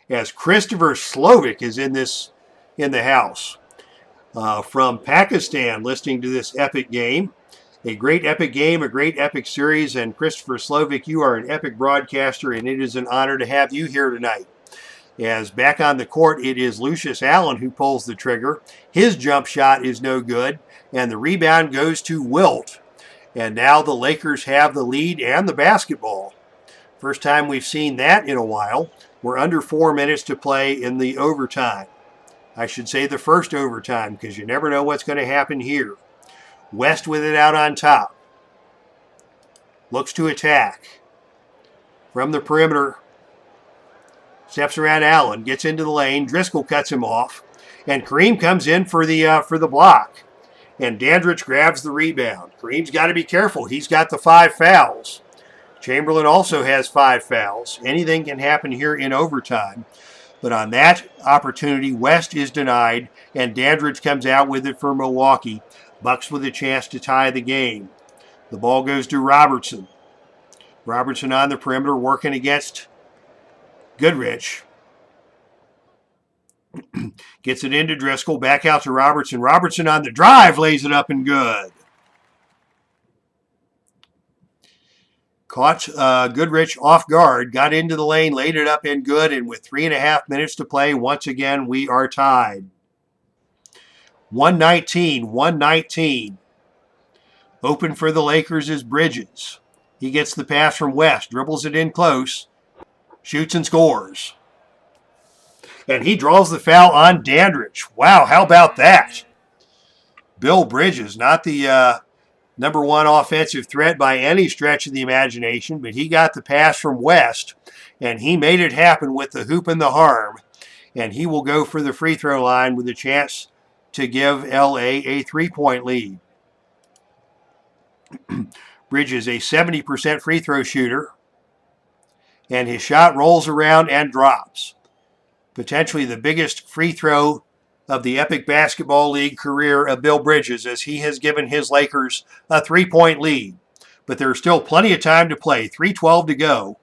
As Christopher Slovic is in the house from Pakistan, listening to this epic game. A great epic game, a great epic series, and Christopher Slovic, you are an epic broadcaster, and it is an honor to have you here tonight. As back on the court, it is Lucius Allen who pulls the trigger. His jump shot is no good, and the rebound goes to Wilt. And now the Lakers have the lead and the basketball. First time we've seen that in a while. We're under 4 minutes to play in the overtime. I should say the first overtime, because you never know what's going to happen here. West with it out on top. Looks to attack. From the perimeter. Steps around Allen. Gets into the lane. Driscoll cuts him off. And Kareem comes in for the block. And Dandridge grabs the rebound. Kareem's got to be careful. He's got the 5 fouls. Chamberlain also has 5 fouls. Anything can happen here in overtime. But on that opportunity, West is denied. And Dandridge comes out with it for Milwaukee. Bucks with a chance to tie the game. The ball goes to Robertson. Robertson on the perimeter working against Goodrich. Gets it into Driscoll. Back out to Robertson. Robertson on the drive. Lays it up and good. Caught Goodrich off guard. Got into the lane. Laid it up and good. And with 3.5 minutes to play, once again, we are tied. 119. Open for the Lakers is Bridges. He gets the pass from West. Dribbles it in close. Shoots and scores. And he draws the foul on Dandridge. Wow, how about that? Bill Bridges, not the number one offensive threat by any stretch of the imagination, but he got the pass from West, and he made it happen with the hoop and the harm. And he will go for the free throw line with a chance to give LA a 3-point lead. Bridges, a 70% free throw shooter, and his shot rolls around and drops. Potentially the biggest free throw of the Epic Basketball League career of Bill Bridges, as he has given his Lakers a 3-point lead. But there's still plenty of time to play. 3:12 to go,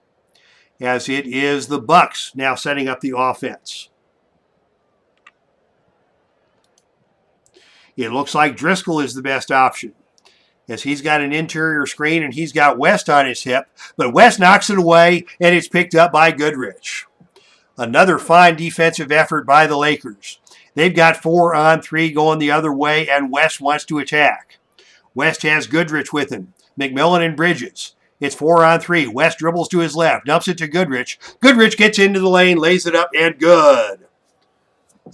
as it is the Bucks now setting up the offense. It looks like Driscoll is the best option, as he's got an interior screen and he's got West on his hip. But West knocks it away, and it's picked up by Goodrich. Another fine defensive effort by the Lakers. They've got 4-on-3 going the other way, and West wants to attack. West has Goodrich with him. McMillan and Bridges. It's 4-on-3. West dribbles to his left, dumps it to Goodrich. Goodrich gets into the lane, lays it up, and good.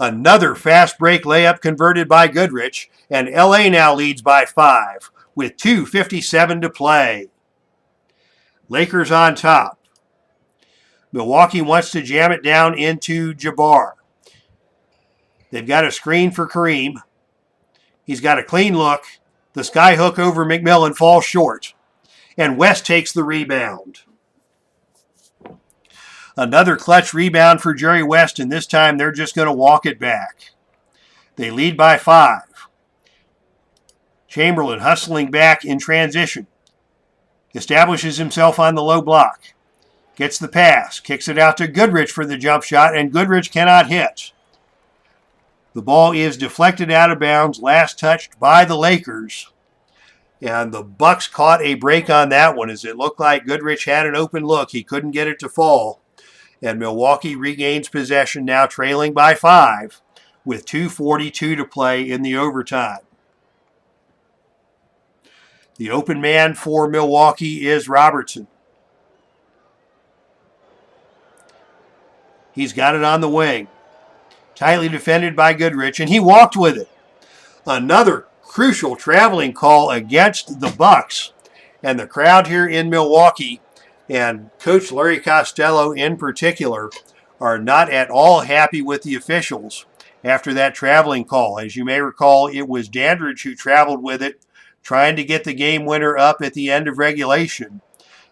Another fast break layup converted by Goodrich, and LA now leads by 5 with 2:57 to play. Lakers on top. Milwaukee wants to jam it down into Jabbar. They've got a screen for Kareem. He's got a clean look. The sky hook over McMillan falls short, and West takes the rebound. Another clutch rebound for Jerry West, and this time they're just going to walk it back. They lead by 5. Chamberlain hustling back in transition. Establishes himself on the low block. Gets the pass. Kicks it out to Goodrich for the jump shot, and Goodrich cannot hit. The ball is deflected out of bounds, last touched by the Lakers. And the Bucks caught a break on that one, as it looked like Goodrich had an open look. He couldn't get it to fall. And Milwaukee regains possession, now trailing by 5 with 2:42 to play in the overtime. The open man for Milwaukee is Robertson. He's got it on the wing. Tightly defended by Goodrich, and he walked with it. Another crucial traveling call against the Bucks. And the crowd here in Milwaukee, and Coach Larry Costello in particular, are not at all happy with the officials after that traveling call. As you may recall, it was Dandridge who traveled with it, trying to get the game winner up at the end of regulation.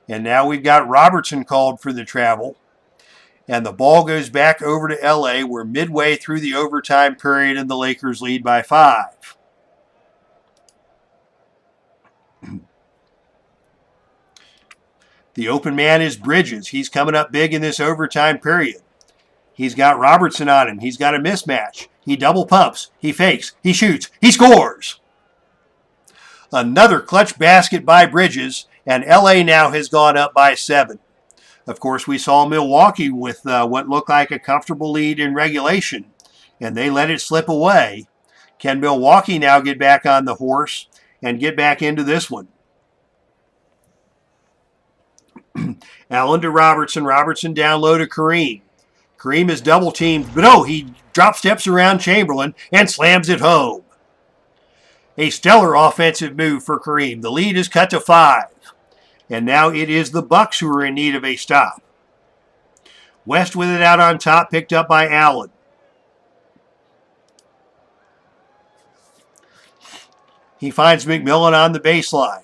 And now we've got Robertson called for the travel. And the ball goes back over to LA. We're midway through the overtime period, and the Lakers lead by 5. The open man is Bridges. He's coming up big in this overtime period. He's got Robertson on him. He's got a mismatch. He double pumps. He fakes. He shoots. He scores. Another clutch basket by Bridges, and LA now has gone up by 7. Of course, we saw Milwaukee with what looked like a comfortable lead in regulation, and they let it slip away. Can Milwaukee now get back on the horse and get back into this one? Allen to Robertson. Robertson down low to Kareem. Kareem is double teamed, but oh, he drop steps around Chamberlain and slams it home. A stellar offensive move for Kareem. The lead is cut to 5. And now it is the Bucks who are in need of a stop. West with it out on top, picked up by Allen. He finds McMillan on the baseline.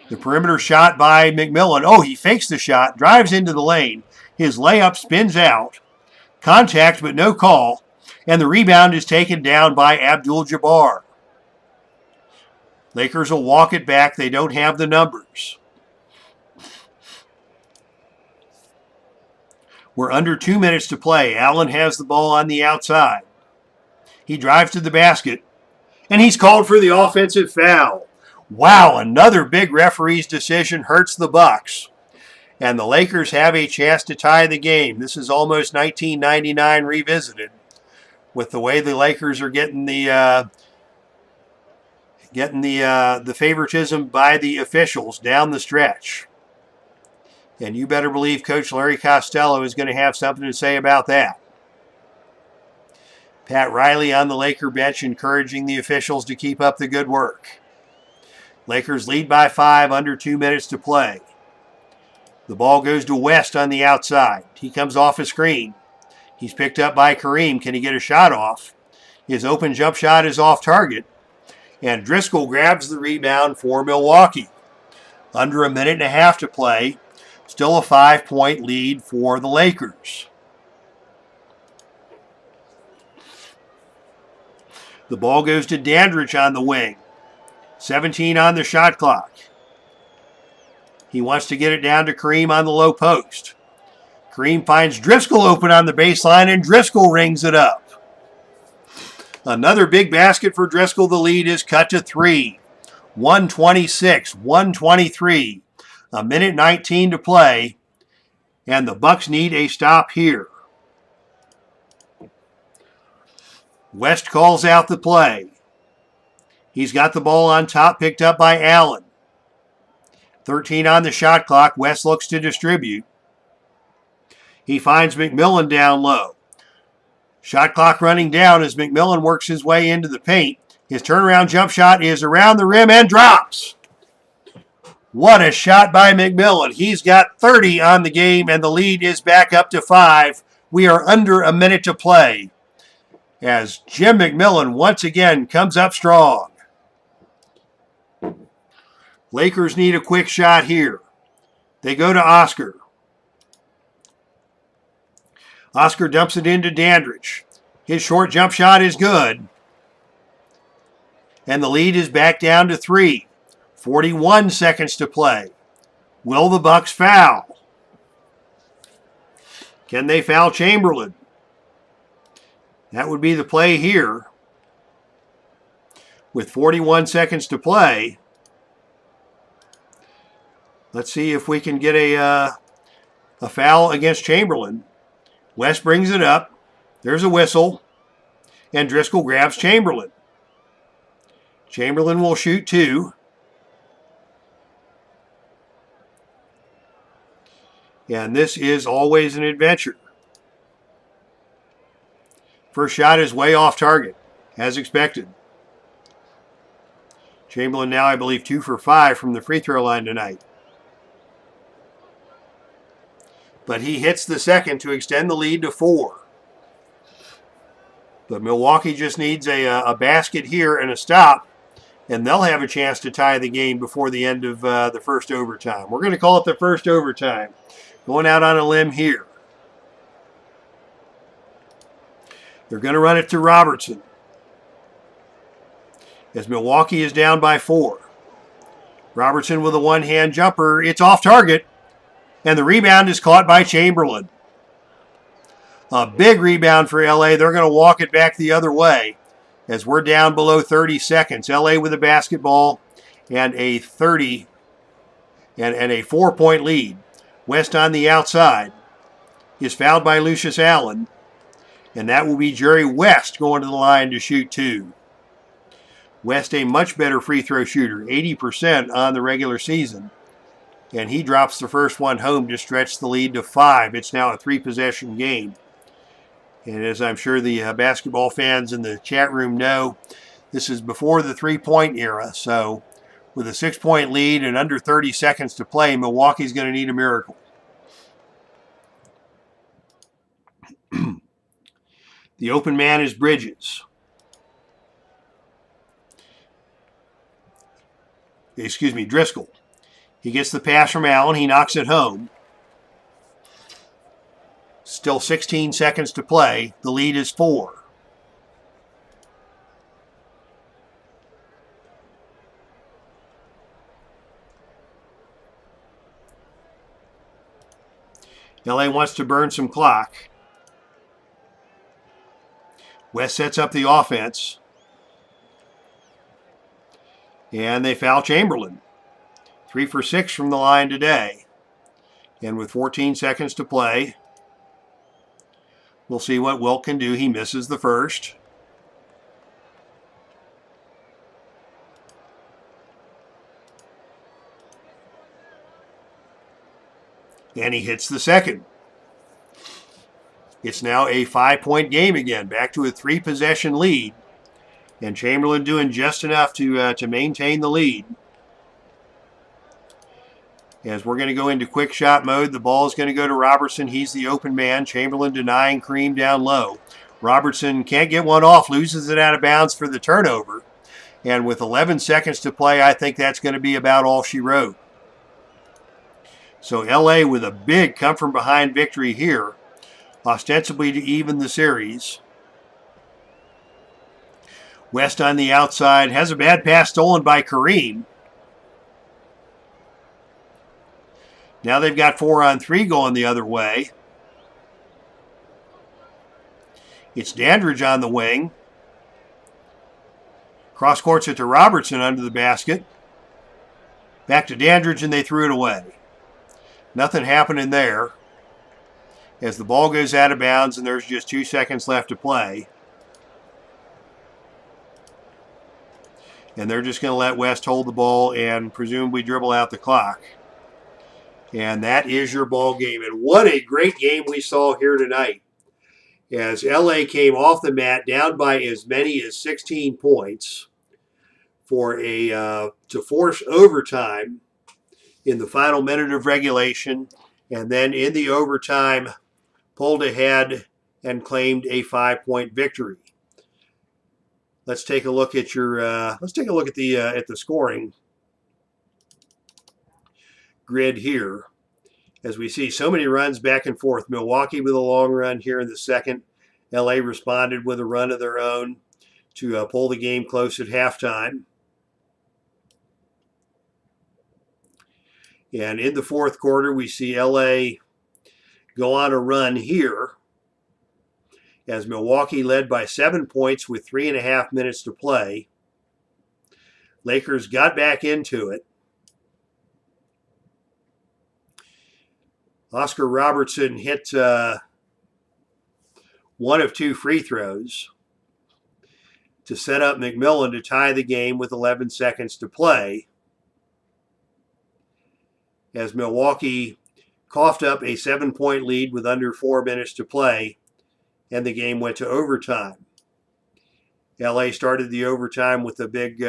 The perimeter shot by McMillan. Oh, he fakes the shot, drives into the lane. His layup spins out. Contact, but no call. And the rebound is taken down by Abdul-Jabbar. Lakers will walk it back. They don't have the numbers. We're under 2 minutes to play. Allen has the ball on the outside. He drives to the basket, and he's called for the offensive foul. Wow, another big referee's decision hurts the Bucks. And the Lakers have a chance to tie the game. This is almost 1999 revisited with the way the Lakers are getting the favoritism by the officials down the stretch. And you better believe Coach Larry Costello is going to have something to say about that. Pat Riley on the Laker bench encouraging the officials to keep up the good work. Lakers lead by 5, under 2 minutes to play. The ball goes to West on the outside. He comes off a screen. He's picked up by Kareem. Can he get a shot off? His open jump shot is off target. And Driscoll grabs the rebound for Milwaukee. Under a minute and a half to play. Still a 5-point lead for the Lakers. The ball goes to Dandridge on the wing. 17 on the shot clock. He wants to get it down to Kareem on the low post. Kareem finds Driscoll open on the baseline, and Driscoll rings it up. Another big basket for Driscoll. The lead is cut to 3. 126-123. A minute 19 to play, and the Bucks need a stop here. West calls out the play. He's got the ball on top, picked up by Allen. 13 on the shot clock. West looks to distribute. He finds McMillan down low. Shot clock running down as McMillan works his way into the paint. His turnaround jump shot is around the rim and drops. What a shot by McMillan. He's got 30 on the game, and the lead is back up to 5. We are under a minute to play as Jim McMillan once again comes up strong. Lakers need a quick shot here. They go to Oscar. Oscar dumps it into Dandridge. His short jump shot is good. And the lead is back down to 3. 41 seconds to play. Will the Bucks foul? Can they foul Chamberlain? That would be the play here. With 41 seconds to play, let's see if we can get a foul against Chamberlain. West brings it up. There's a whistle. And Driscoll grabs Chamberlain. Chamberlain will shoot 2. And this is always an adventure. First shot is way off target, as expected. Chamberlain now, I believe, 2 for 5 from the free throw line tonight. But he hits the second to extend the lead to 4. But Milwaukee just needs a basket here and a stop, and they'll have a chance to tie the game before the end of the first overtime. We're going to call it the first overtime. Going out on a limb here. They're going to run it to Robertson. As Milwaukee is down by 4. Robertson with a one-hand jumper. It's off target. And the rebound is caught by Chamberlain. A big rebound for LA. They're going to walk it back the other way as we're down below 30 seconds. LA with a basketball and a 4-point lead. West on the outside is fouled by Lucius Allen. And that will be Jerry West going to the line to shoot 2. West a much better free throw shooter, 80% on the regular season. And he drops the first one home to stretch the lead to 5. It's now a 3-possession game. And as I'm sure the basketball fans in the chat room know, this is before the 3-point era. So with a 6-point lead and under 30 seconds to play, Milwaukee's going to need a miracle. The open man is Bridges. Driscoll. He gets the pass from Allen. He knocks it home. Still 16 seconds to play. The lead is 4. LA wants to burn some clock. West sets up the offense. And they foul Chamberlain. 3 for 6 from the line today. And with 14 seconds to play, we'll see what Wilt can do. He misses the first. And he hits the second. It's now a 5-point game again, back to a 3-possession lead. And Chamberlain doing just enough to maintain the lead. As we're going to go into quick shot mode, the ball is going to go to Robertson. He's the open man. Chamberlain denying Kareem down low. Robertson can't get one off, loses it out of bounds for the turnover. And with 11 seconds to play, I think that's going to be about all she wrote. So LA with a big come-from-behind victory here, ostensibly to even the series. West on the outside has a bad pass stolen by Kareem. Now they've got 4-on-3 going the other way. It's Dandridge on the wing. Cross courts it to Robertson under the basket. Back to Dandridge, and they threw it away. Nothing happening there as the ball goes out of bounds and there's just 2 seconds left to play. And they're just going to let West hold the ball and presumably dribble out the clock. And that is your ball game. And what a great game we saw here tonight, as LA came off the mat down by as many as 16 points for to force overtime in the final minute of regulation, and then in the overtime pulled ahead and claimed a 5-point victory. Let's take a look at the scoring grid here, as we see so many runs back and forth. Milwaukee with a long run here in the second. LA responded with a run of their own to pull the game close at halftime. And in the fourth quarter, we see LA go on a run here as Milwaukee led by 7 points with 3.5 minutes to play. Lakers got back into it. Oscar Robertson hit 1 of 2 free throws to set up McMillan to tie the game with 11 seconds to play, as Milwaukee coughed up a 7-point lead with under 4 minutes to play, and the game went to overtime. LA started the overtime with a big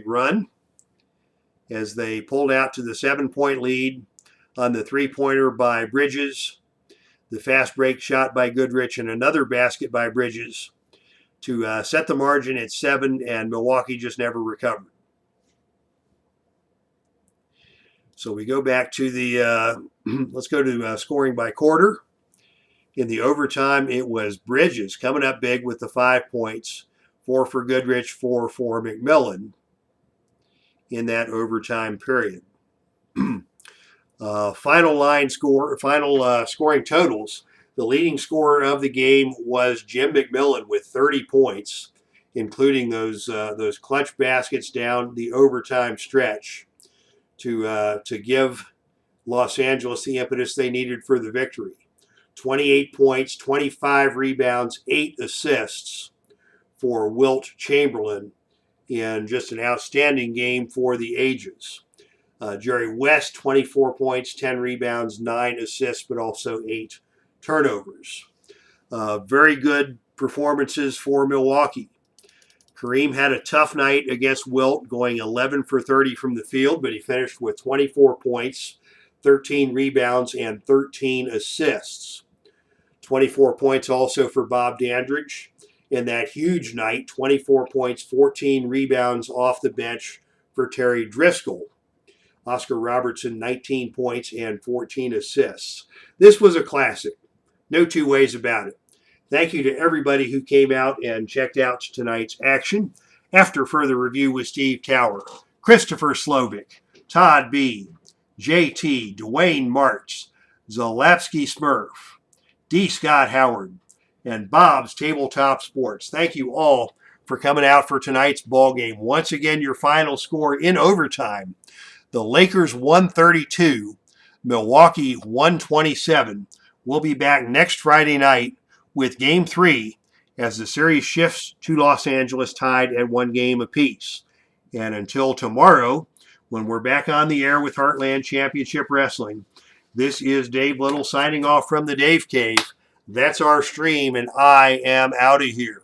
run as they pulled out to the 7-point lead on the 3-pointer by Bridges, the fast break shot by Goodrich, and another basket by Bridges to set the margin at 7, and Milwaukee just never recovered. So we go back to the, let's go to scoring by quarter. In the overtime, it was Bridges coming up big with the 5 points, 4 for Goodrich, 4 for McMillan in that overtime period. Final scoring totals. The leading scorer of the game was Jim McMillan with 30 points, including those clutch baskets down the overtime stretch to give Los Angeles the impetus they needed for the victory. 28 points, 25 rebounds, 8 assists for Wilt Chamberlain in just an outstanding game for the ages. Jerry West, 24 points, 10 rebounds, 9 assists, but also 8 turnovers. Very good performances for Milwaukee. Kareem had a tough night against Wilt, going 11 for 30 from the field, but he finished with 24 points, 13 rebounds, and 13 assists. 24 points also for Bob Dandridge in that huge night, 24 points, 14 rebounds off the bench for Terry Driscoll. Oscar Robertson, 19 points and 14 assists. This was a classic. No two ways about it. Thank you to everybody who came out and checked out tonight's action. After further review with Steve Tower, Christopher Slovic, Todd B., JT, Dwayne Martz, Zalapsky Smurf, D. Scott Howard, and Bob's Tabletop Sports. Thank you all for coming out for tonight's ball game. Once again, your final score in overtime: the Lakers 132, Milwaukee 127. We'll be back next Friday night with Game 3 as the series shifts to Los Angeles, tied at 1 game apiece. And until tomorrow, when we're back on the air with Heartland Championship Wrestling, this is Dave Little signing off from the Dave Cave. That's our stream, and I am out of here.